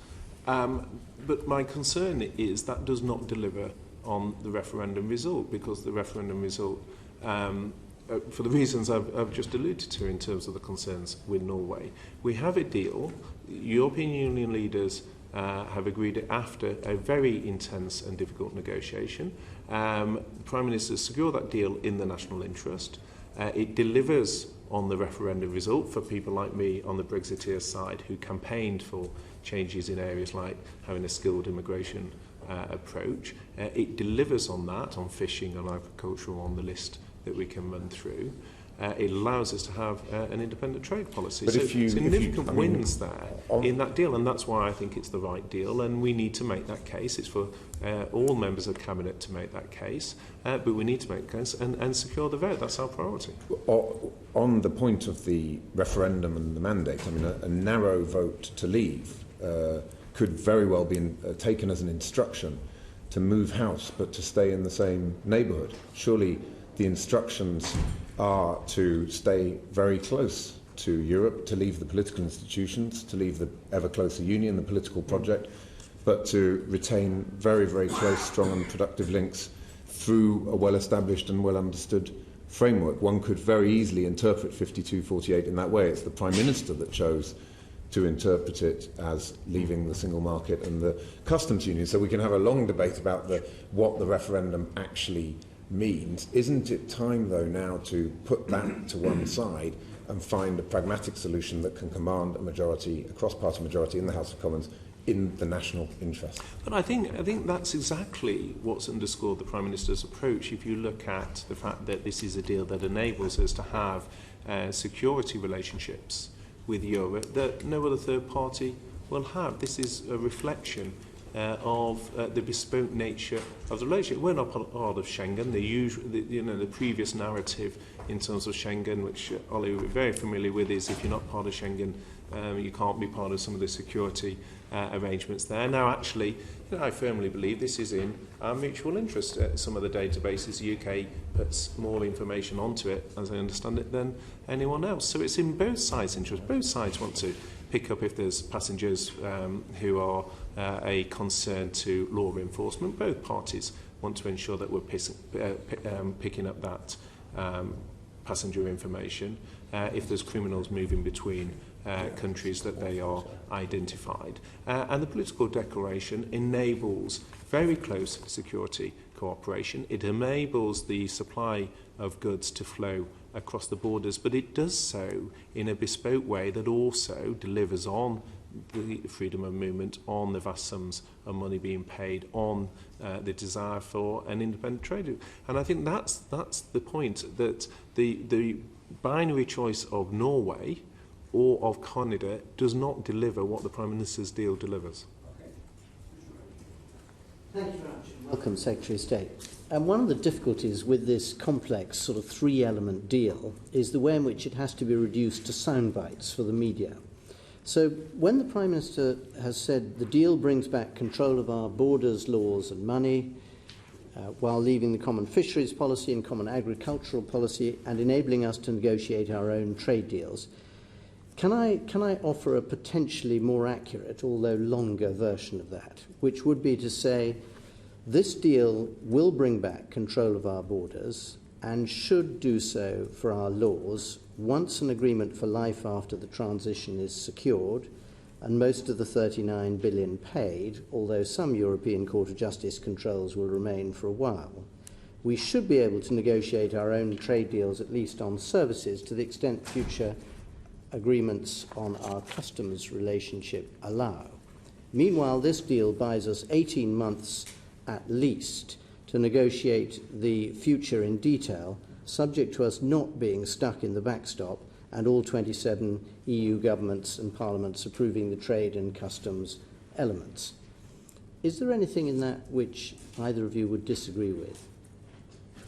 B: but my concern is that does not deliver on the referendum result, because the referendum result for the reasons I've just alluded to in terms of the concerns with Norway. We have a deal. European Union leaders have agreed it after a very intense and difficult negotiation. The Prime Minister secured that deal in the national interest. It delivers on the referendum result for people like me on the Brexiteer side who campaigned for changes in areas like having a skilled immigration approach. It delivers on that, on fishing and agricultural on the list that we can run through. It allows us to have an independent trade policy.
N: But
B: so
N: significant
B: wins there in that deal, and that's why I think it's the right deal, and we need to make that case. It's for all members of Cabinet to make that case, but we need to make the case and secure the vote. That's our priority.
N: On the point of the referendum and the mandate, I mean, a narrow vote to leave could very well be taken as an instruction to move house, but to stay in the same neighbourhood. Surely the instructions are to stay very close to Europe, to leave the political institutions, to leave the ever closer union, the political project, but to retain very, very close, strong and productive links through a well-established and well-understood framework. One could very easily interpret 5248 in that way. It's the Prime Minister that chose to interpret it as leaving the single market and the customs union. So we can have a long debate about what the referendum actually means. Isn't it time, though, now to put that to one side and find a pragmatic solution that can command a majority, a cross-party majority in the House of Commons in the national interest?
B: But I think that's exactly what's underscored the Prime Minister's approach. If you look at the fact that this is a deal that enables us to have security relationships with Europe that no other third party will have. This is a reflection of the bespoke nature of the relationship. We're not part of Schengen. The previous narrative in terms of Schengen, which Ollie we're very familiar with, is if you're not part of Schengen, you can't be part of some of the security arrangements there. Now, actually, I firmly believe this is in our mutual interest. Some of the databases, the UK puts more information onto it, as I understand it, than anyone else. So it's in both sides' interest. Both sides want to pick up if there's passengers who are a concern to law enforcement. Both parties want to ensure that we're picking up that passenger information if there's criminals moving between countries that they are identified. And the political declaration enables very close security cooperation. It enables the supply of goods to flow across the borders, but it does so in a bespoke way that also delivers on the freedom of movement, on the vast sums of money being paid, on the desire for an independent trade. And I think that's the point, that the binary choice of Norway or of Canada does not deliver what the Prime Minister's deal delivers.
O: Thank you very much. Welcome, Secretary of State. And one of the difficulties with this complex sort of three-element deal is the way in which it has to be reduced to sound bites for the media. So when the Prime Minister has said the deal brings back control of our borders, laws and money, while leaving the common fisheries policy and common agricultural policy and enabling us to negotiate our own trade deals, can I offer a potentially more accurate, although longer version of that, which would be to say this deal will bring back control of our borders and should do so for our laws once an agreement for life after the transition is secured and most of the 39 billion paid, although some European Court of Justice controls will remain for a while. We should be able to negotiate our own trade deals, at least on services, to the extent future agreements on our customs relationship allow. Meanwhile, this deal buys us 18 months at least to negotiate the future in detail, subject to us not being stuck in the backstop and all 27 EU governments and parliaments approving the trade and customs elements. Is there anything in that which either of you would disagree with?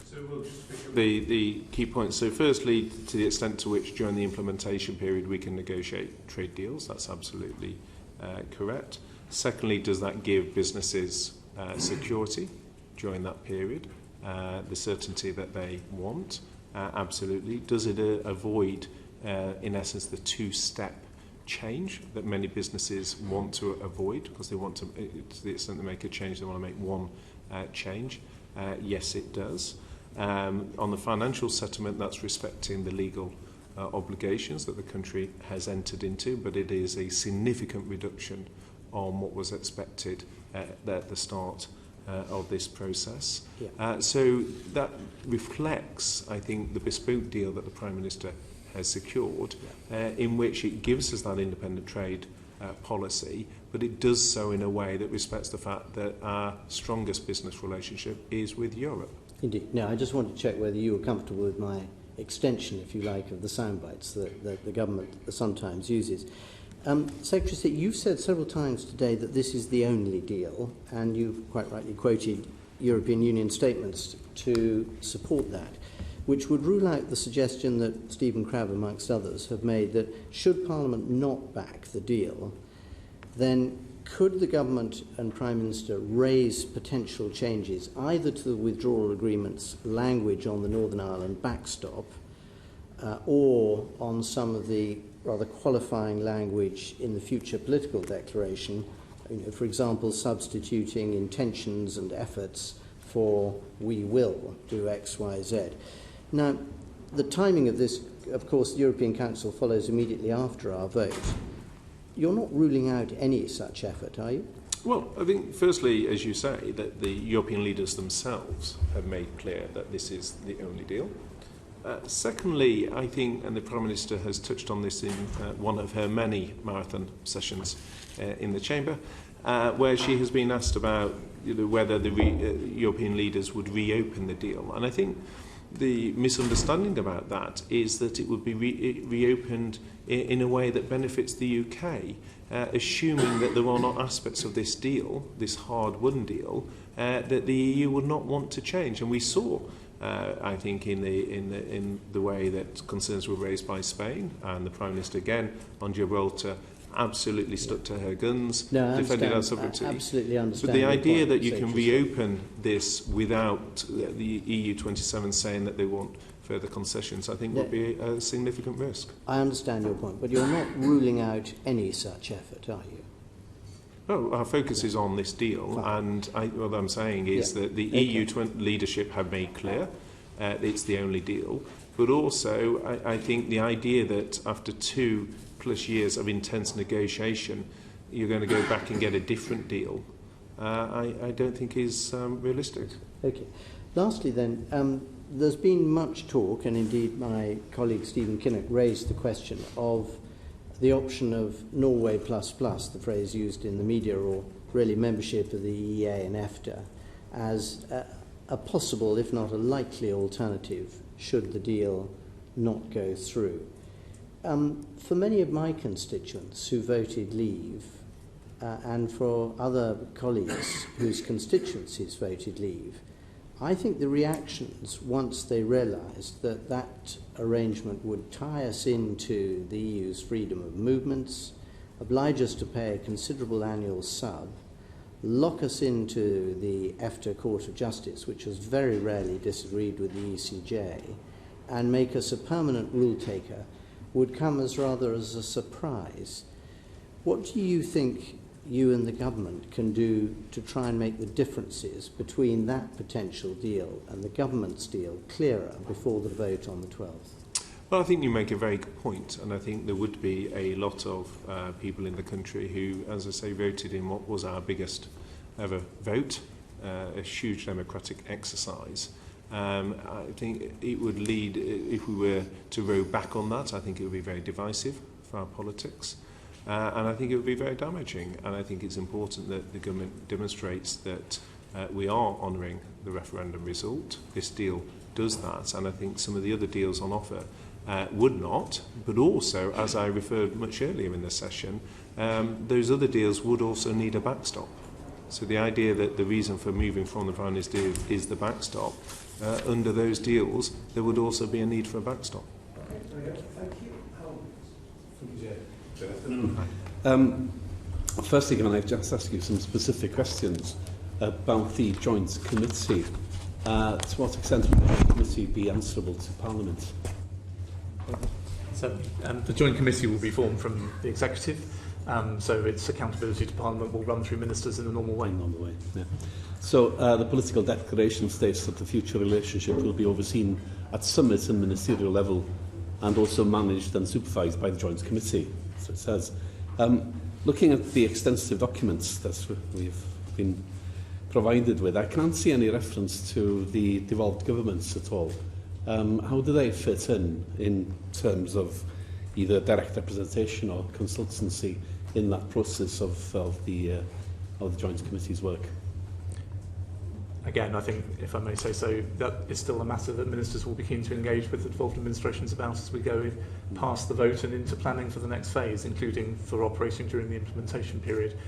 B: So we'll just pick up the key points. So firstly, to the extent to which during the implementation period we can negotiate trade deals, that's absolutely correct. Secondly, does that give businesses security during that period, the certainty that they want? Absolutely. Does it avoid, in essence, the two-step change that many businesses want to avoid, because they want to the extent they make a change, they want to make one change? Yes, it does. On the financial settlement, that's respecting the legal obligations that the country has entered into, but it is a significant reduction on what was expected at the start of this process.
O: Yeah.
B: So that reflects, I think, the bespoke deal that the Prime Minister has secured, in which it gives us that independent trade policy, but it does so in a way that respects the fact that our strongest business relationship is with Europe.
O: Indeed. Now, I just want to check whether you were comfortable with my extension, if you like, of the soundbites that the government sometimes uses. Secretary of State, you've said several times today that this is the only deal, and you've quite rightly quoted European Union statements to support that, which would rule out the suggestion that Stephen Crabb, amongst others, have made that should Parliament not back the deal, then could the government and Prime Minister raise potential changes either to the withdrawal agreement's language on the Northern Ireland backstop or on some of the rather qualifying language in the future political declaration, for example, substituting intentions and efforts for we will do X, Y, Z. Now, the timing of this, of course, the European Council follows immediately after our vote. You're not ruling out any such effort, are you?
B: Well, I think, firstly, as you say, that the European leaders themselves have made clear that this is the only deal. Secondly, I think, and the Prime Minister has touched on this in one of her many marathon sessions in the Chamber, where she has been asked about whether the European leaders would reopen the deal. And I think the misunderstanding about that is that it would be reopened in a way that benefits the UK, assuming that there are not aspects of this deal, this hard-won deal, that the EU would not want to change. And we saw, I think, in the way that concerns were raised by Spain, and the Prime Minister again on Gibraltar absolutely stuck to her guns, defended our sovereignty.
O: I absolutely understand.
B: But the idea that you
O: point,
B: can reopen this without the EU 27 saying that they want further concessions, I think would be a significant risk.
O: I understand your point, but you're not ruling out any such effort, are you?
B: No, our focus is on this deal, and what I'm saying is that the EU leadership have made clear it's the only deal, but also I think the idea that after 2+ years of intense negotiation you're going to go back and get a different deal, I don't think is realistic.
O: Okay. Lastly then, there's been much talk, and indeed my colleague Stephen Kinnock raised the question of the option of Norway plus plus, the phrase used in the media, or really membership of the EEA and EFTA, as a possible, if not a likely alternative, should the deal not go through. For many of my constituents who voted leave, and for other colleagues whose constituencies voted leave, I think the reactions, once they realised that that arrangement would tie us into the EU's freedom of movements, oblige us to pay a considerable annual sub, lock us into the EFTA Court of Justice, which has very rarely disagreed with the ECJ, and make us a permanent rule taker, would come as rather as a surprise. What do you think you and the government can do to try and make the differences between that potential deal and the government's deal clearer before the vote on the 12th?
B: Well, I think you make a very good point, and I think there would be a lot of people in the country who, as I say, voted in what was our biggest ever vote, a huge democratic exercise. I think it would lead, if we were to row back on that, I think it would be very divisive for our politics. And I think it would be very damaging. And I think it's important that the government demonstrates that we are honouring the referendum result. This deal does that. And I think some of the other deals on offer would not. But also, as I referred much earlier in the session, those other deals would also need a backstop. So the idea that the reason for moving from the Prime Minister is the backstop, under those deals, there would also be a need for a backstop.
P: Thank you. Firstly, can I just ask you some specific questions about the Joint Committee? To what extent will the Joint Committee be answerable to Parliament?
C: So, the Joint Committee will be formed from the Executive, So its accountability to Parliament will run through ministers in the normal way.
P: Yeah. So the political declaration states that the future relationship will be overseen at summit and ministerial level and also managed and supervised by the Joint Committee, so it says. Looking at the extensive documents that we've been provided with, I can't see any reference to the devolved governments at all. How do they fit in terms of either direct representation or consultancy in that process of the Joint Committee's work?
C: Again, I think, if I may say so, that is still a matter that ministers will be keen to engage with the devolved administrations about as we go past the vote and into planning for the next phase, including for operating during the implementation period.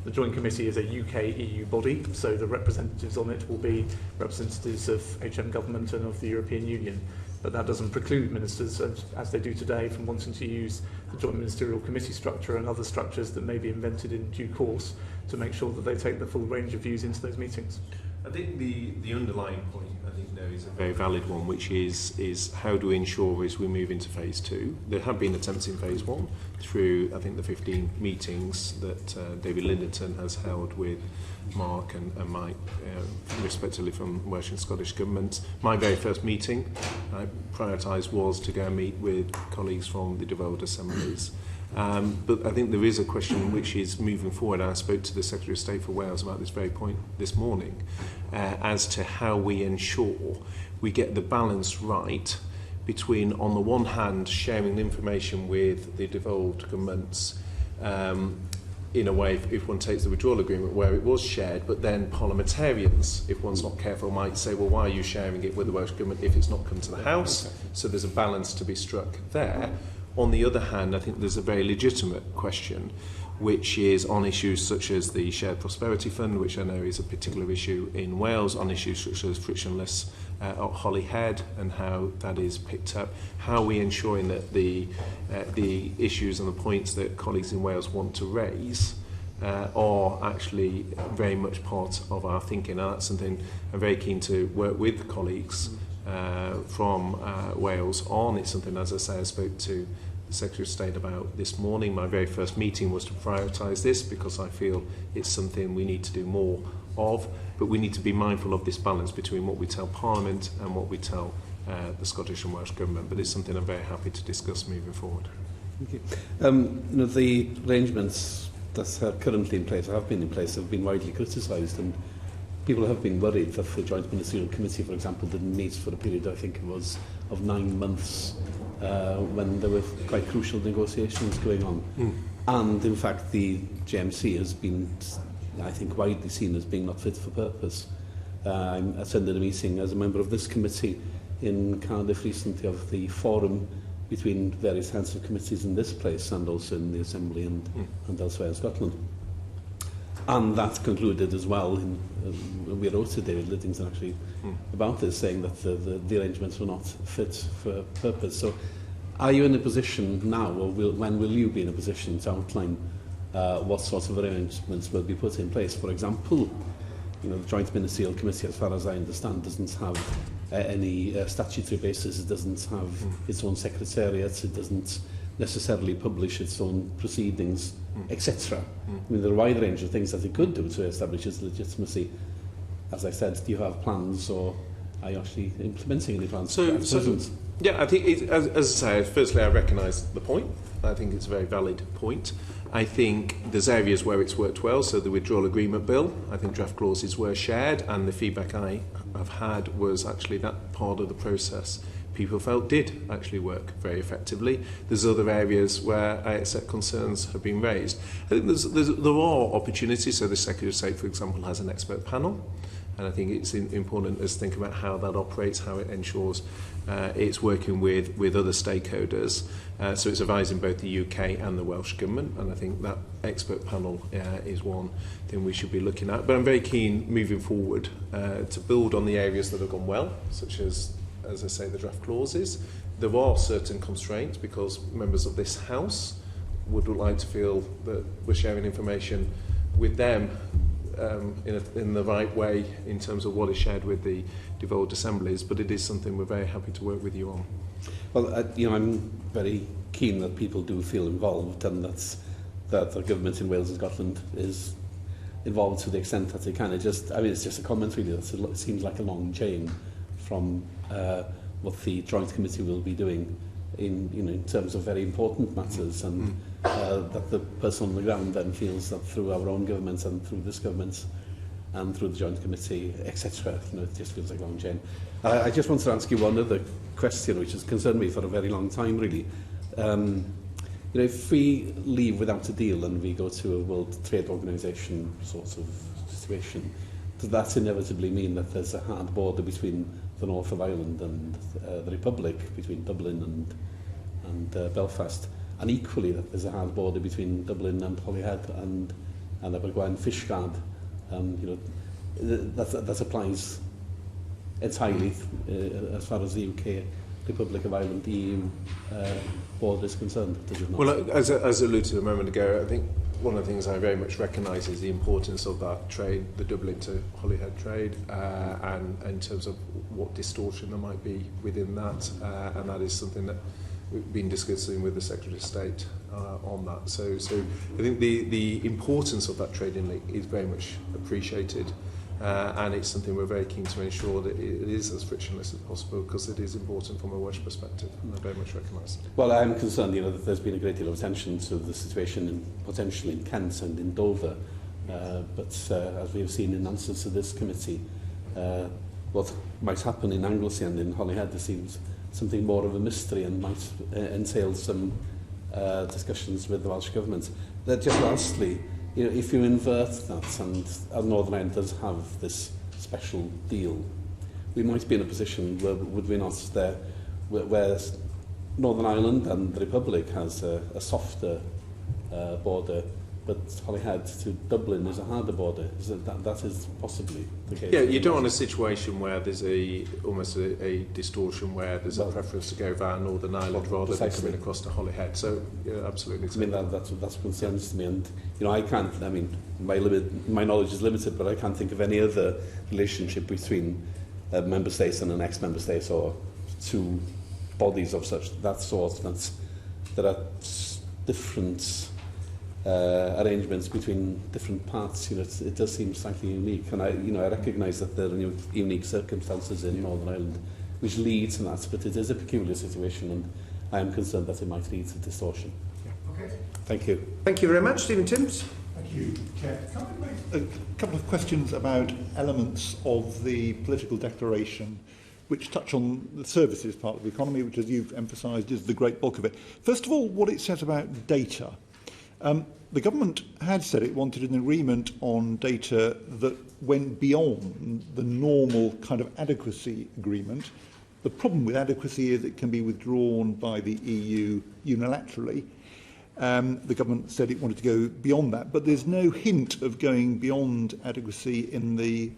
C: The Joint Committee is a UK-EU body, so the representatives on it will be representatives of HM Government and of the European Union. But that doesn't preclude ministers, as they do today, from wanting to use the Joint Ministerial Committee structure and other structures that may be invented in due course to make sure that they take the full range of views into those meetings.
B: I think the underlying point, I think, there is a very valid one, which is how do we ensure as we move into phase 2? There have been attempts in phase 1 through, I think, the 15 meetings that David Linderton has held with Mark and Mike, respectively from Welsh and Scottish governments. My very first meeting I prioritised was to go and meet with colleagues from the devolved assemblies. But I think there is a question which is moving forward. I spoke to the Secretary of State for Wales about this very point this morning, as to how we ensure we get the balance right between, on the one hand, sharing information with the devolved governments in a way, if one takes the withdrawal agreement where it was shared, but then parliamentarians, if one's not careful, might say, well, why are you sharing it with the Welsh Government if it's not come to the House? So there's a balance to be struck there. On the other hand, I think there's a very legitimate question, which is on issues such as the Shared Prosperity Fund, which I know is a particular issue in Wales, on issues such as frictionless at Holyhead and how that is picked up. How are we ensuring that the issues and the points that colleagues in Wales want to raise are actually very much part of our thinking? And that's something I'm very keen to work with colleagues from Wales on. It's something, as I say, I spoke to the Secretary of State about this morning. My very first meeting was to prioritise this because I feel it's something we need to do more of, but we need to be mindful of this balance between what we tell Parliament and what we tell the Scottish and Welsh Government. But it's something I'm very happy to discuss moving forward.
P: Okay. The arrangements that are currently in place, or have been in place, have been widely criticised, and people have been worried that the Joint Ministerial Committee, for example, didn't meet for a period, I think it was, of 9 months when there were quite crucial negotiations going on. And, in fact, the JMC has been, I think, widely seen as being not fit for purpose. I attended a meeting as a member of this committee in Cardiff recently of the forum between various heads of committees in this place and also in the Assembly and elsewhere in Scotland. And that concluded as well, we wrote to David Liddington actually about this, saying that the arrangements were not fit for purpose. So are you in a position now, or when will you be in a position to outline what sorts of arrangements will be put in place? For example, the Joint Ministerial Committee, as far as I understand, doesn't have any statutory basis, it doesn't have its own secretariat, it doesn't necessarily publish its own proceedings, etc. I mean, there are a wide range of things that it could do to establish its legitimacy. As I said, do you have plans, or are you actually implementing any plans?
B: Yeah, I think, as I say, firstly, I recognise the point. I think it's a very valid point. I think there's areas where it's worked well, so the withdrawal agreement bill, I think draft clauses were shared, and the feedback I have had was actually that part of the process people felt did actually work very effectively. There's other areas where I accept concerns have been raised. I think there are opportunities. So the Secretary of State, for example, has an expert panel, and I think it's important us to think about how that operates, how it ensures it's working with other stakeholders. So it's advising both the UK and the Welsh Government, and I think that expert panel is one thing we should be looking at. But I'm very keen moving forward to build on the areas that have gone well, such as I say, the draft clauses. There are certain constraints because members of this House would like to feel that we're sharing information with them in the right way in terms of what is shared with the devolved assemblies, but it is something we're very happy to work with you on.
P: Well, I'm very keen that people do feel involved, and that that the government in Wales and Scotland is involved to the extent that they can. It's just a comment really. It seems like a long chain from what the Joint Committee will be doing in terms of very important matters, and that the person on the ground then feels that through our own government and through this government and through the Joint Committee, etc., it just feels like a long chain. I just wanted to ask you one other question, which has concerned me for a very long time, really. If we leave without a deal and we go to a World Trade Organization sort of situation, does that inevitably mean that there's a hard border between the north of Ireland and the Republic, between Dublin and Belfast, and equally that there's a hard border between Dublin and Holyhead and Abergwaun, Fishguard? That applies entirely as far as the UK, Republic of Ireland, the EU border is concerned, does it not?
B: Well, as alluded to a moment ago, I think one of the things I very much recognise is the importance of that trade, the Dublin to Holyhead trade, and in terms of what distortion there might be within that, and that is something that we've been discussing with the Secretary of State on that. So I think the importance of that trading link is very much appreciated, and it's something we're very keen to ensure that it is as frictionless as possible, because it is important from a Welsh perspective, and I very much recognise it.
P: Well, I'm concerned, that there's been a great deal of attention to the situation potentially in Kent and in Dover, but as we have seen in answers to this committee, what might happen in Anglesey and in Holyhead, there seems something more of a mystery and might entail some discussions with the Welsh Government. Just lastly, if you invert that and Northern Ireland does have this special deal, we might be in a position where, would we not, where Northern Ireland and the Republic has a softer border, but Holyhead to Dublin is a harder border. That is possibly the case.
B: Yeah, you don't want a situation where there's almost a distortion where there's a preference to go via Northern Ireland rather than coming across to Holyhead. So, yeah, absolutely.
P: I mean, that's what concerns me, and I can't. I mean, my knowledge is limited, but I can't think of any other relationship between a member states and an ex-member state, or two bodies of that sort. There are different arrangements between different parts. It does seem slightly unique, and I recognise that there are unique circumstances in Northern Ireland which lead to that, but it is a peculiar situation, and I am concerned that it might lead to distortion.
M: Okay.
P: Thank you.
A: Thank you very much, Stephen Timms.
M: Thank you, Chair. Can I make a couple of questions about elements of the political declaration which touch on the services part of the economy, which, as you've emphasised, is the great bulk of it. First of all, what it says about data. The government had said it wanted an agreement on data that went beyond the normal kind of adequacy agreement. The problem with adequacy is it can be withdrawn by the EU unilaterally. The government said it wanted to go beyond that, but there's no hint of going beyond adequacy in the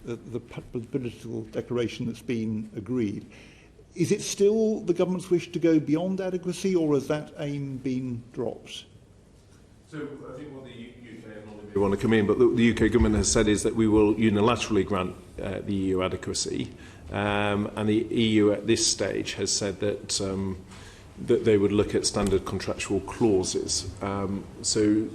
M: political declaration that's been agreed. Is it still the government's wish to go beyond adequacy, or has that aim been dropped?
B: So I think what the UK want to come in, but the UK government has said is that we will unilaterally grant the EU adequacy, and the EU at this stage has said that that they would look at standard contractual clauses. So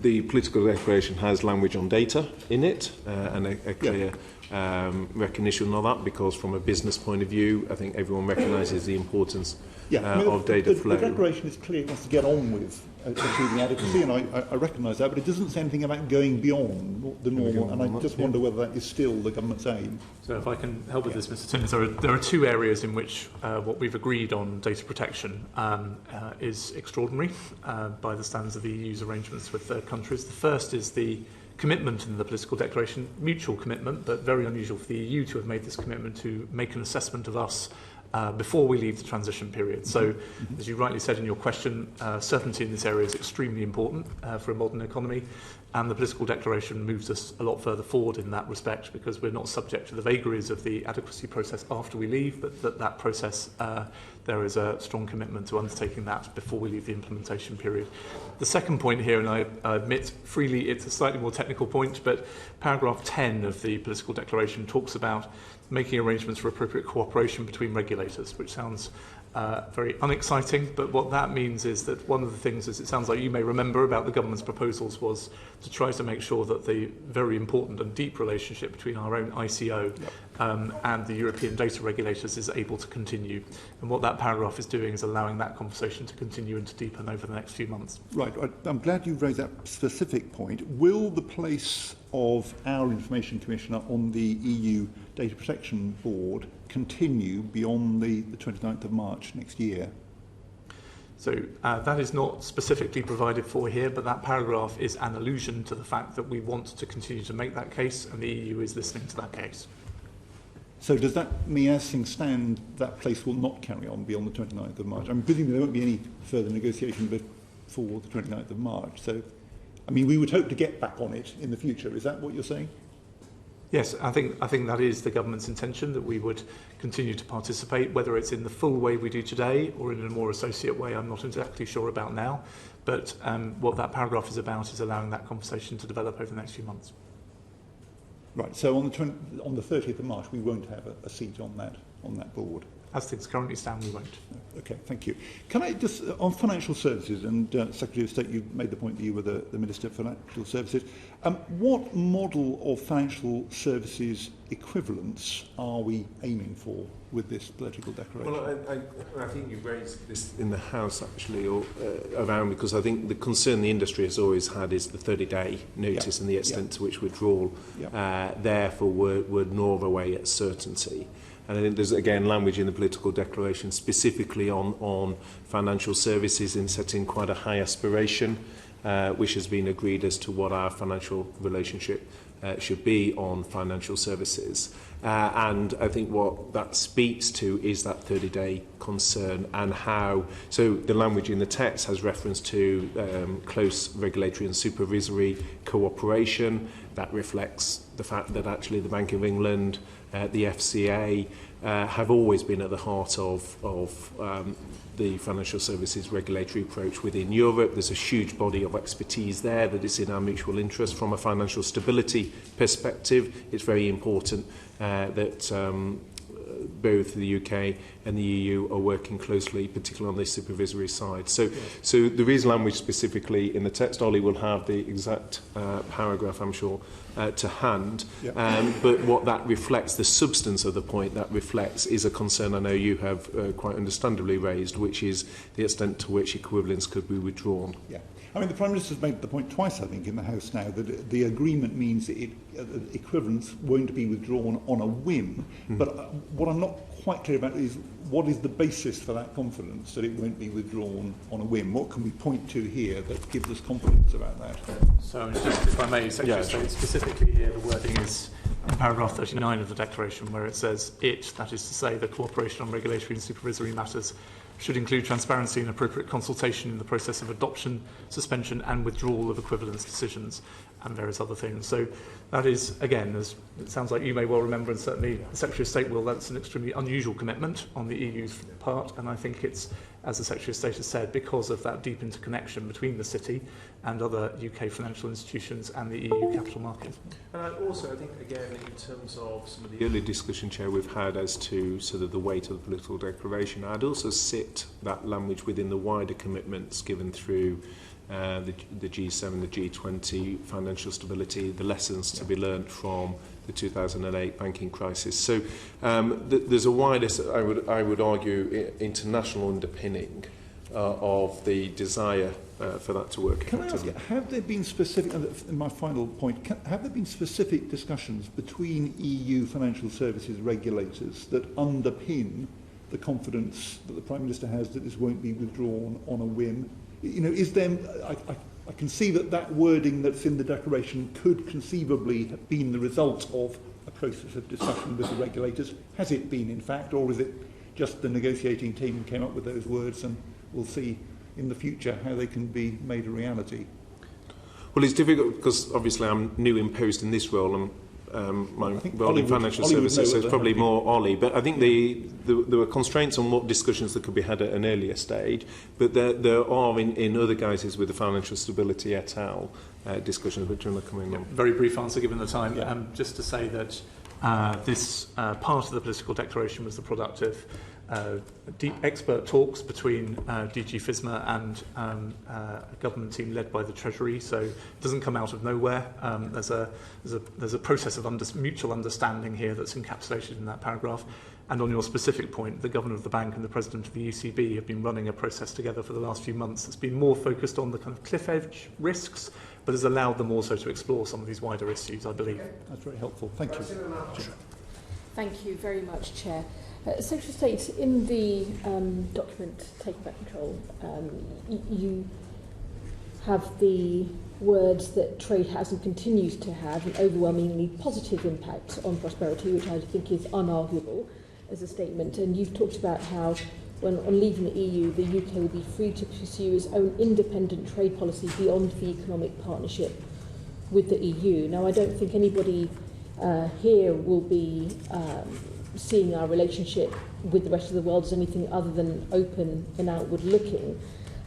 B: the political declaration has language on data in it, and a clear recognition of that, because from a business point of view, I think everyone recognises the importance of data flow.
M: The declaration is clear, it wants to get on with achieving adequacy, and I recognise that, but it doesn't say anything about going beyond the normal, and I just wonder whether that is still the government's aim.
C: So if I can help with this, Mr. Timmins, there are two areas in which what we've agreed on data protection is extraordinary by the standards of the EU's arrangements with third countries. The first is the commitment in the political declaration, mutual commitment, but very unusual for the EU to have made this commitment to make an assessment of us before we leave the transition period. So, as you rightly said in your question, certainty in this area is extremely important for a modern economy, and the political declaration moves us a lot further forward in that respect, because we're not subject to the vagaries of the adequacy process after we leave, but that process, there is a strong commitment to undertaking that before we leave the implementation period. The second point here, and I admit freely it's a slightly more technical point, but paragraph 10 of the political declaration talks about making arrangements for appropriate cooperation between regulators, which sounds very unexciting, but what that means is that one of the things, as it sounds like you may remember about the government's proposals, was to try to make sure that the very important and deep relationship between our own ICO and the European data regulators is able to continue. And what that paragraph is doing is allowing that conversation to continue and to deepen over the next few months.
M: Right. I'm glad you raised that specific point. Will the place of our Information Commissioner on the EU Data Protection Board continue beyond the 29th of March next year?
C: So that is not specifically provided for here, but that paragraph is an allusion to the fact that we want to continue to make that case, and the EU is listening to that case.
M: So does that mean, as things stand, that place will not carry on beyond the 29th of March? I'm presuming there won't be any further negotiation before the 29th of March. So, I mean, we would hope to get back on it in the future. Is that what you're saying?
C: Yes, I think that is the government's intention, that we would continue to participate, whether it's in the full way we do today or in a more associate way, I'm not exactly sure about now. But what that paragraph is about is allowing that conversation to develop over the next few months.
M: Right, so on the 30th of March, we won't have a seat on that board.
C: As things currently stand, we won't.
M: Okay, thank you. Can I just, on financial services, and Secretary of State, you made the point that you were the Minister for Financial Services, what model of financial services equivalence are we aiming for with this political declaration?
B: Well, I think you raised this in the House, actually, or around, because I think the concern the industry has always had is the 30-day notice and the extent to which withdrawal, therefore, would gnaw away at certainty. And I think there's, again, language in the political declaration specifically on financial services in setting quite a high aspiration, which has been agreed as to what our financial relationship should be on financial services. And I think what that speaks to is that 30-day concern and how... So the language in the text has reference to close regulatory and supervisory cooperation. That reflects the fact that actually the Bank of England, the FCA, have always been at the heart of the financial services regulatory approach within Europe. There's a huge body of expertise there that is in our mutual interest. From a financial stability perspective, it's very important that both the UK and the EU are working closely, particularly on the supervisory side. So there is language specifically in the text. Ollie will have the exact paragraph, I'm sure, to hand. But what that reflects, the substance of the point that reflects, is a concern I know you have quite understandably raised, which is the extent to which equivalence could be withdrawn.
M: Yeah. I mean, the Prime Minister's made the point twice, I think, in the House now, that the agreement means that equivalence won't be withdrawn on a whim. But what I'm not quite clear about is what is the basis for that confidence that it won't be withdrawn on a whim? What can we point to here that gives us confidence about that?
C: So, just, if I may, Secretary of State, specifically here, the wording is in paragraph 39 of the declaration, where it says that is to say, the cooperation on regulatory and supervisory matters should include transparency and appropriate consultation in the process of adoption, suspension and withdrawal of equivalence decisions and various other things. So that is, again, as it sounds like you may well remember, and certainly the Secretary of State will, that's an extremely unusual commitment on the EU's part, and I think it's, as the Secretary of State has said, because of that deep interconnection between the City and other UK financial institutions and the EU capital market.
B: And also, I think, again, in terms of some of the early discussion, Chair, we've had as to sort of the weight of the political declaration, I'd also sit that language within the wider commitments given through the G7, the G20, financial stability, the lessons to be learnt from the 2008 banking crisis. So there's a wider, I would argue, international underpinning of the desire for that to work effectively.
M: Can I ask, have there been specific, in my final point, have there been specific discussions between EU financial services regulators that underpin the confidence that the Prime Minister has that this won't be withdrawn on a whim? You know, is there, I can see that wording that's in the declaration could conceivably have been the result of a process of discussion with the regulators. Has it been, in fact, or is it just the negotiating team came up with those words and we'll see in the future how they can be made a reality?
B: Well, it's difficult because obviously I'm new in post in this role and my role in financial services, so it's probably more Ollie. But I think there were constraints on what discussions that could be had at an earlier stage. But there are, in other guises with the financial stability et al. Discussions which are coming on.
C: Very brief answer given the time. Just to say that this part of the political declaration was the product of deep expert talks between DG FISMA and a government team led by the Treasury, so it doesn't come out of nowhere. There's a process of mutual understanding here that's encapsulated in that paragraph. And on your specific point, the Governor of the Bank and the President of the ECB have been running a process together for the last few months that's been more focused on the kind of cliff edge risks, but has allowed them also to explore some of these wider issues, I believe.
M: That's very helpful. Thank you.
Q: Thank you very much, Chair. Secretary of State, in the document Taking Back Control, you have the words that trade has and continues to have an overwhelmingly positive impact on prosperity, which I think is unarguable as a statement. And you've talked about how, when on leaving the EU, the UK will be free to pursue its own independent trade policy beyond the economic partnership with the EU. Now, I don't think anybody here will be seeing our relationship with the rest of the world as anything other than open and outward looking.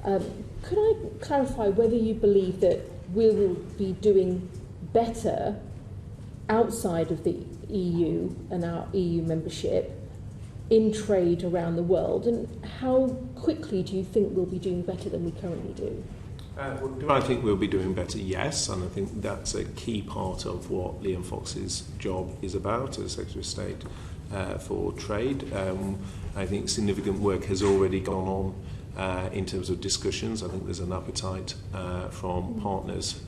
Q: Could I clarify whether you believe that we will be doing better outside of the EU and our EU membership in trade around the world, and how quickly do you think we'll be doing better than we currently do?
B: Do I think we'll be doing better? Yes, and I think that's a key part of what Liam Fox's job is about as Secretary of State for Trade. I think significant work has already gone on in terms of discussions. I think there's an appetite from partners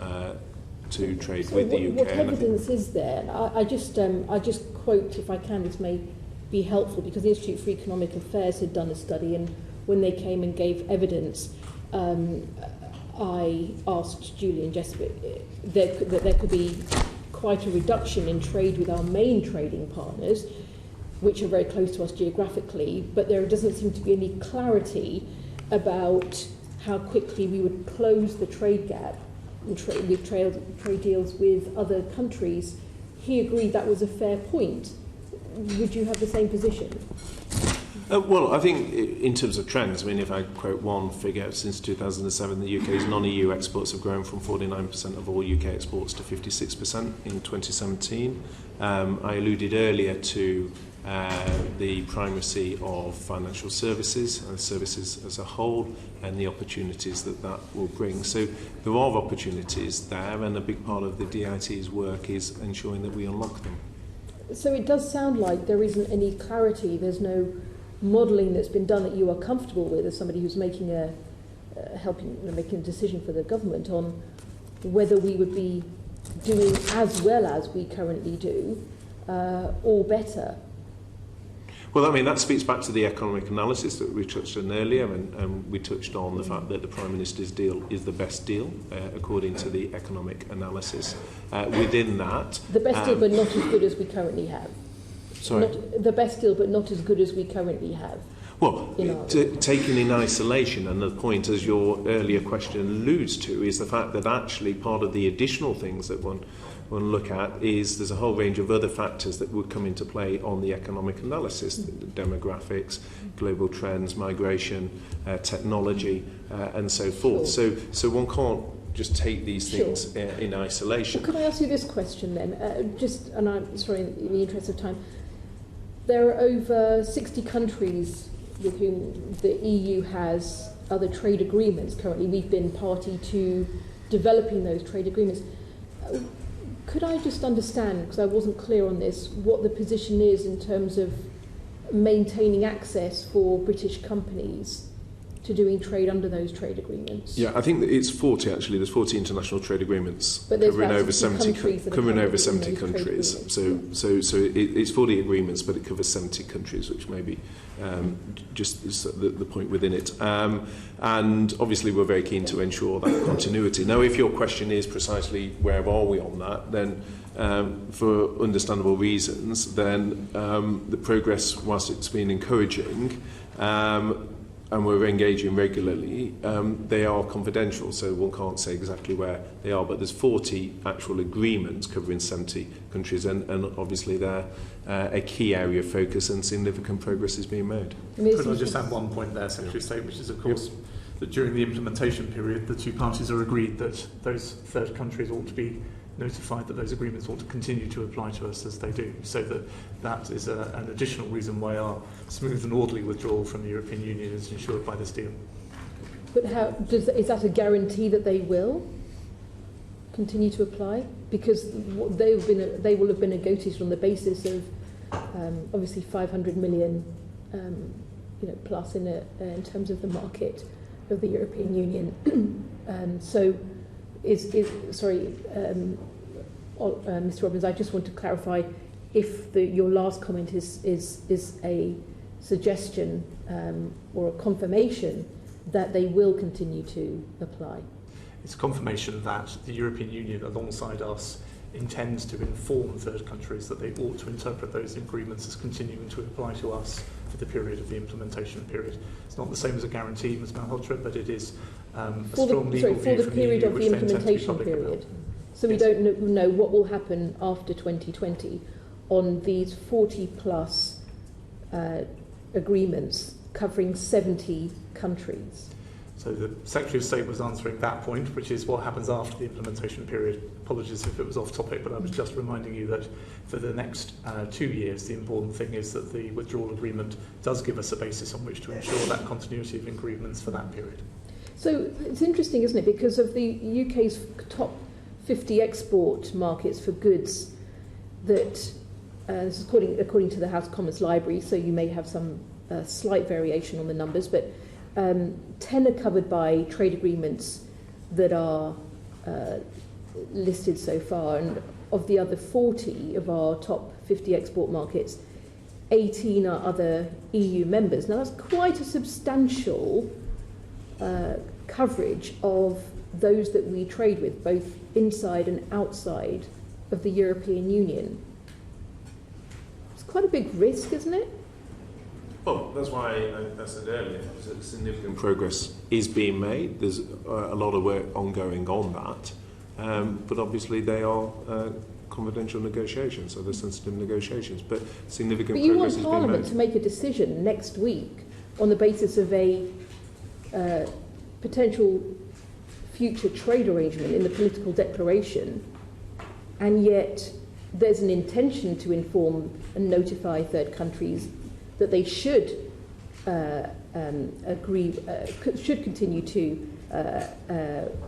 B: to trade with the UK.
Q: What evidence is there? I just quote, if I can, this may be helpful, because the Institute for Economic Affairs had done a study, and when they came and gave evidence, I asked Julie and Jessica that there could be quite a reduction in trade with our main trading partners, which are very close to us geographically, but there doesn't seem to be any clarity about how quickly we would close the trade gap with trade deals with other countries. He agreed that was a fair point. Would you have the same position?
B: Well, I think in terms of trends, I mean, if I quote one figure, since 2007, the UK's non-EU exports have grown from 49% of all UK exports to 56% in 2017. I alluded earlier to the primacy of financial services and services as a whole and the opportunities that that will bring. So there are opportunities there, and a big part of the DIT's work is ensuring that we unlock them.
Q: So it does sound like there isn't any clarity, there's no modelling that's been done that you are comfortable with as somebody who's making making a decision for the government on whether we would be doing as well as we currently do or better.
B: Well, I mean, that speaks back to the economic analysis that we touched on earlier, and we touched on the fact that the Prime Minister's deal is the best deal, according to the economic analysis. Within that...
Q: The best deal, but not as good as we currently have.
B: Sorry?
Q: The best deal, but not as good as we currently have.
B: Well, taken in isolation, and the point, as your earlier question alludes to, is the fact that actually part of the additional things that one look at is there's a whole range of other factors that would come into play on the economic analysis, demographics, global trends, migration, technology, and so forth.
Q: Sure.
B: So one can't just take these things in isolation.
Q: Well, could I ask you this question then? And I'm sorry, in the interest of time, there are over 60 countries with whom the EU has other trade agreements currently. We've been party to developing those trade agreements. Could I just understand, because I wasn't clear on this, what the position is in terms of maintaining access for British companies to doing trade under those trade agreements?
B: Yeah, I think that it's 40 actually. There's 40 international trade agreements covering over 70 countries. So it's 40 agreements, but it covers 70 countries, which may be just is the point within it. And obviously, we're very keen to ensure that continuity. Now, if your question is precisely where are we on that, then for understandable reasons, then the progress, whilst it's been encouraging, and we're engaging regularly, they are confidential, so one can't say exactly where they are, but there's 40 actual agreements covering 70 countries, and obviously they're a key area of focus, and significant progress is being made.
C: Could I just add one point there, Secretary of State, which is, of course, that during the implementation period, the two parties are agreed that those third countries ought to be notified that those agreements ought to continue to apply to us as they do. So that is an additional reason why our smooth and orderly withdrawal from the European Union is ensured by this deal.
Q: But is that a guarantee that they will continue to apply? Because they will have been negotiated on the basis of obviously 500 million plus in terms of the market of the European Union. Mr. Robbins, I just want to clarify if your last comment is a suggestion or a confirmation that they will continue to apply.
C: It's a confirmation that the European Union, alongside us, intends to inform third countries that they ought to interpret those agreements as continuing to apply to us for the period of the implementation period. It's not the same as a guarantee, Ms. Malhotra, but it is a strong legal view
Q: for the period of the implementation period. So we don't know what will happen after 2020 on these 40 plus agreements covering 70 countries.
C: So the Secretary of State was answering that point, which is what happens after the implementation period. Apologies if it was off topic, but I was just reminding you that for the next 2 years, the important thing is that the withdrawal agreement does give us a basis on which to ensure that continuity of agreements for that period.
Q: So it's interesting, isn't it? Because of the UK's top 50 export markets for goods, that this is according to the House of Commons Library, so you may have some slight variation on the numbers, but 10 are covered by trade agreements that are listed so far, and of the other 40 of our top 50 export markets, 18 are other EU members. Now that's quite a substantial coverage of those that we trade with, both inside and outside of the European Union. It's quite a big risk, isn't it?
B: Well, that's why I said earlier, significant progress is being made. There's a lot of work ongoing on that. But obviously they are confidential negotiations, so they're sensitive negotiations. But significant progress is being made.
Q: But you want Parliament to make a decision next week on the basis of a potential future trade arrangement in the political declaration, and yet there's an intention to inform and notify third countries that they should should continue to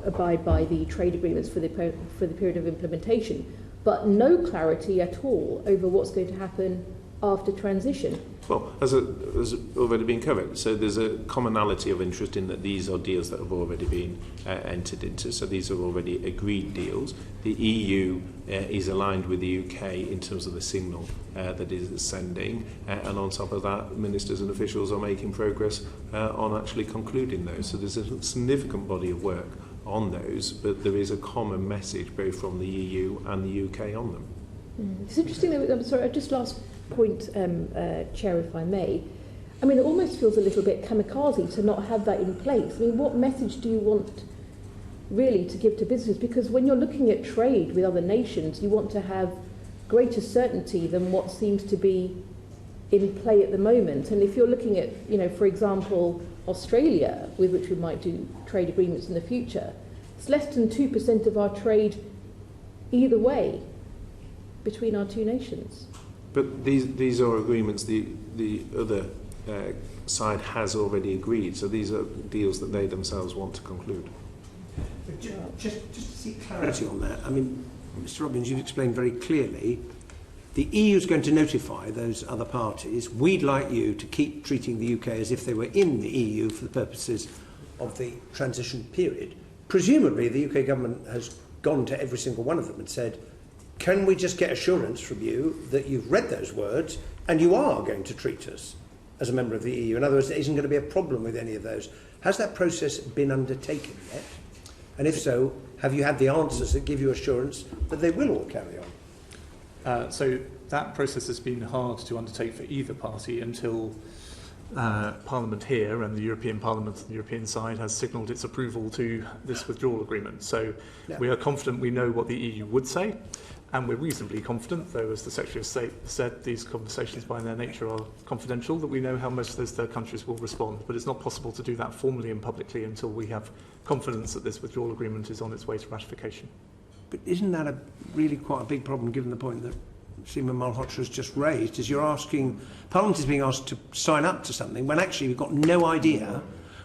Q: abide by the trade agreements for the period of implementation, but no clarity at all over what's going to happen after transition.
B: Well, as already been covered, so there's a commonality of interest in that these are deals that have already been entered into, so these are already agreed deals. The EU is aligned with the UK in terms of the signal that it is sending, and on top of that, ministers and officials are making progress on actually concluding those. So there's a significant body of work on those, but there is a common message both from the EU and the UK on them.
Q: It's interesting, I'm sorry, just last point, Chair, if I may. I mean, it almost feels a little bit kamikaze to not have that in place. I mean, what message do you want really to give to businesses? Because when you're looking at trade with other nations, you want to have greater certainty than what seems to be in play at the moment. And if you're looking at, for example, Australia, with which we might do trade agreements in the future, it's less than 2% of our trade either way between our two nations.
B: But these are agreements the other side has already agreed, so these are deals that they themselves want to conclude.
A: Just to seek clarity on that, I mean, Mr. Robbins, you've explained very clearly the EU is going to notify those other parties. We'd like you to keep treating the UK as if they were in the EU for the purposes of the transition period. Presumably, the UK government has gone to every single one of them and said, can we just get assurance from you that you've read those words and you are going to treat us as a member of the EU? In other words, there isn't going to be a problem with any of those. Has that process been undertaken yet? And if so, have you had the answers that give you assurance that they will all carry on?
C: So that process has been hard to undertake for either party until Parliament here and the European Parliament, the European side, has signalled its approval to this withdrawal agreement. So we are confident we know what the EU would say. And we're reasonably confident, though, as the Secretary of State said, these conversations by their nature are confidential, that we know how most of those third countries will respond. But it's not possible to do that formally and publicly until we have confidence that this withdrawal agreement is on its way to ratification.
A: But isn't that really quite a big problem, given the point that Seema Malhotra has just raised? Is you're asking, Parliament is being asked to sign up to something when actually we've got no idea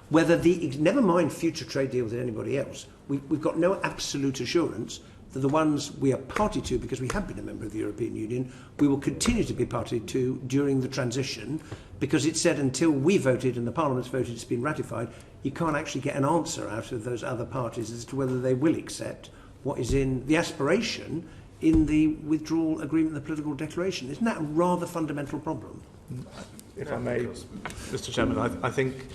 A: whether never mind future trade deals with anybody else, we've got no absolute assurance that the ones we are party to, because we have been a member of the European Union, we will continue to be party to during the transition, because it said until we voted and the Parliament's voted it's been ratified, you can't actually get an answer out of those other parties as to whether they will accept what is in the aspiration in the withdrawal agreement, the political declaration. Isn't that a rather fundamental problem?
C: If I may, Mr. Chairman, I think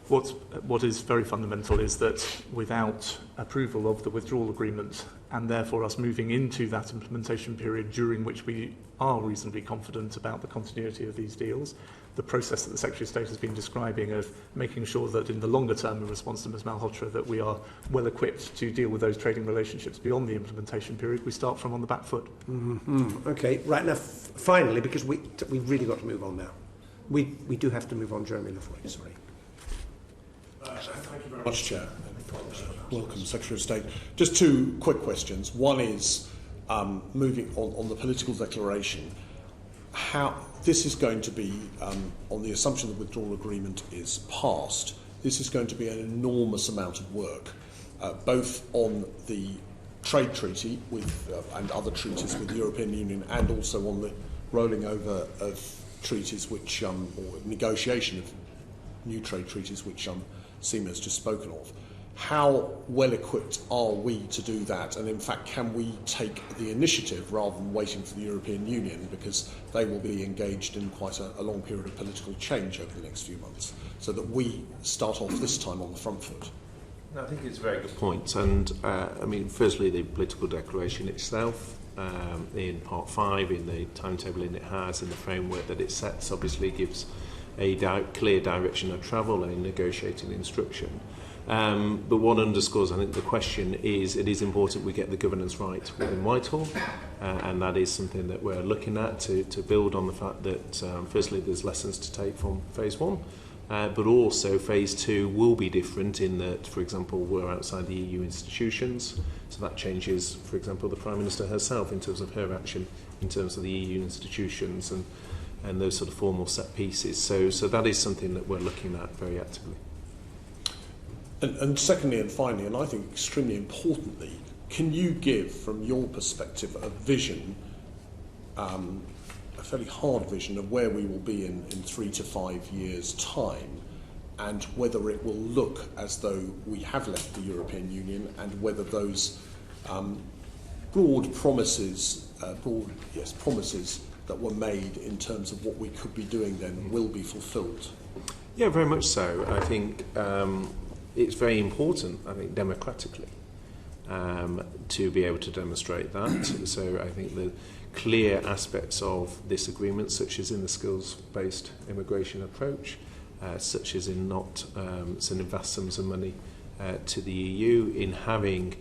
C: what is very fundamental is that without approval of the withdrawal agreement, and therefore us moving into that implementation period during which we are reasonably confident about the continuity of these deals, the process that the Secretary of State has been describing of making sure that in the longer term, in response to Ms Malhotra, that we are well equipped to deal with those trading relationships beyond the implementation period, we start from on the back foot.
A: Mm-hmm. Okay, right now, finally, because we've really got to move on now. We do have to move on, Jeremy Laffoy, sorry.
R: Thank you very much, Chair. Welcome, Secretary of State. Just two quick questions. One is moving on the political declaration. How this is going to be, on the assumption the withdrawal agreement is passed, this is going to be an enormous amount of work, both on the trade treaty with and other treaties with the European Union, and also on the rolling over of treaties which, or negotiation of new trade treaties which Seema has just spoken of. How well equipped are we to do that? And in fact, can we take the initiative rather than waiting for the European Union, because they will be engaged in quite a long period of political change over the next few months, so that we start off this time on the front foot?
B: I think it's a very good point. And I mean, firstly, the political declaration itself, in Part 5, in the timetable it has, in the framework that it sets, obviously gives a clear direction of travel, a negotiating instruction. But what underscores, I think, the question is, it is important we get the governance right within Whitehall, and that is something that we're looking at to build on the fact that, firstly, there's lessons to take from Phase 1, but also Phase 2 will be different in that, for example, we're outside the EU institutions, so that changes, for example, the Prime Minister herself in terms of her action in terms of the EU institutions and those sort of formal set pieces. So that is something that we're looking at very actively.
R: And secondly and finally, and I think extremely importantly, can you give, from your perspective, a vision, a fairly hard vision of where we will be in 3 to 5 years' time, and whether it will look as though we have left the European Union, and whether those broad promises that were made in terms of what we could be doing then will be fulfilled?
B: Yeah, very much so. I think it's very important, I think, democratically, to be able to demonstrate that. So I think the clear aspects of this agreement, such as in the skills-based immigration approach, such as in not sending vast sums of money to the EU, in having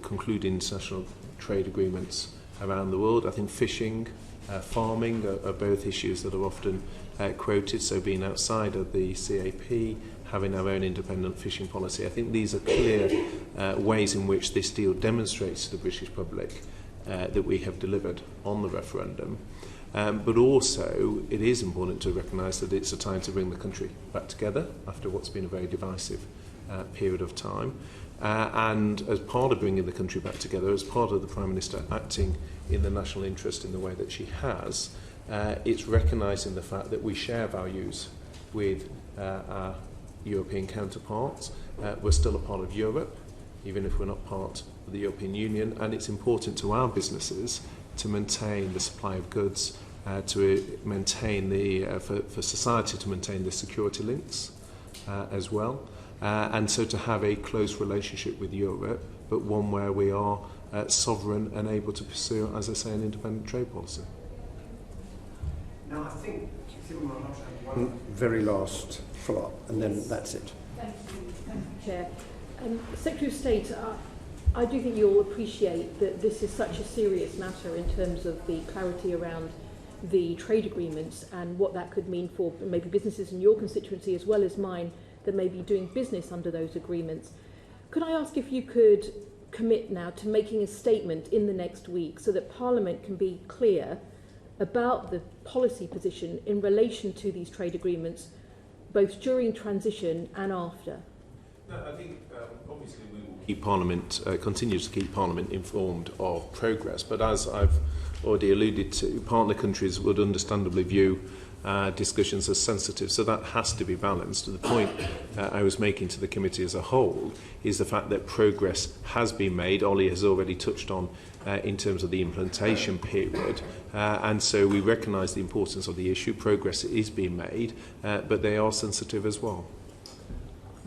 B: concluded international trade agreements around the world. I think fishing, farming are both issues that are often quoted, so being outside of the CAP, having our own independent fishing policy. I think these are clear ways in which this deal demonstrates to the British public that we have delivered on the referendum. But also, it is important to recognise that it's a time to bring the country back together after what's been a very divisive period of time. And as part of bringing the country back together, as part of the Prime Minister acting in the national interest in the way that she has, it's recognising the fact that we share values with our European counterparts. We're still a part of Europe, even if we're not part of the European Union, and it's important to our businesses to maintain the supply of goods, to maintain for society to maintain the security links as well. And so to have a close relationship with Europe, but one where we are sovereign and able to pursue, as I say, an independent trade policy.
A: Now, I think one very last follow-up, and then that's it.
Q: Thank you, Chair. Secretary of State, I do think you'll appreciate that this is such a serious matter in terms of the clarity around the trade agreements and what that could mean for maybe businesses in your constituency as well as mine that may be doing business under those agreements. Could I ask if you could commit now to making a statement in the next week so that Parliament can be clear about the policy position in relation to these trade agreements, both during transition and after?
B: No, I think obviously we will keep Parliament, continue to keep Parliament informed of progress, but as I've already alluded to, partner countries would understandably view discussions as sensitive, so that has to be balanced. The point I was making to the committee as a whole is the fact that progress has been made. Ollie has already touched on in terms of the implementation period, and so we recognise the importance of the issue. Progress is being made, but they are sensitive as well.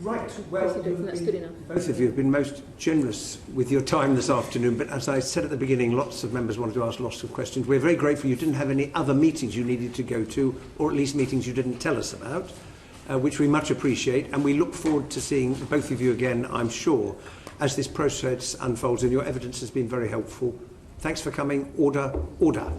A: Right, well,
Q: that's good enough.
A: Both of you have been most generous with your time this afternoon, but as I said at the beginning, lots of members wanted to ask lots of questions. We're very grateful you didn't have any other meetings you needed to go to, or at least meetings you didn't tell us about, which we much appreciate, and we look forward to seeing both of you again, I'm sure, as this process unfolds, and your evidence has been very helpful. Thanks for coming. Order, order.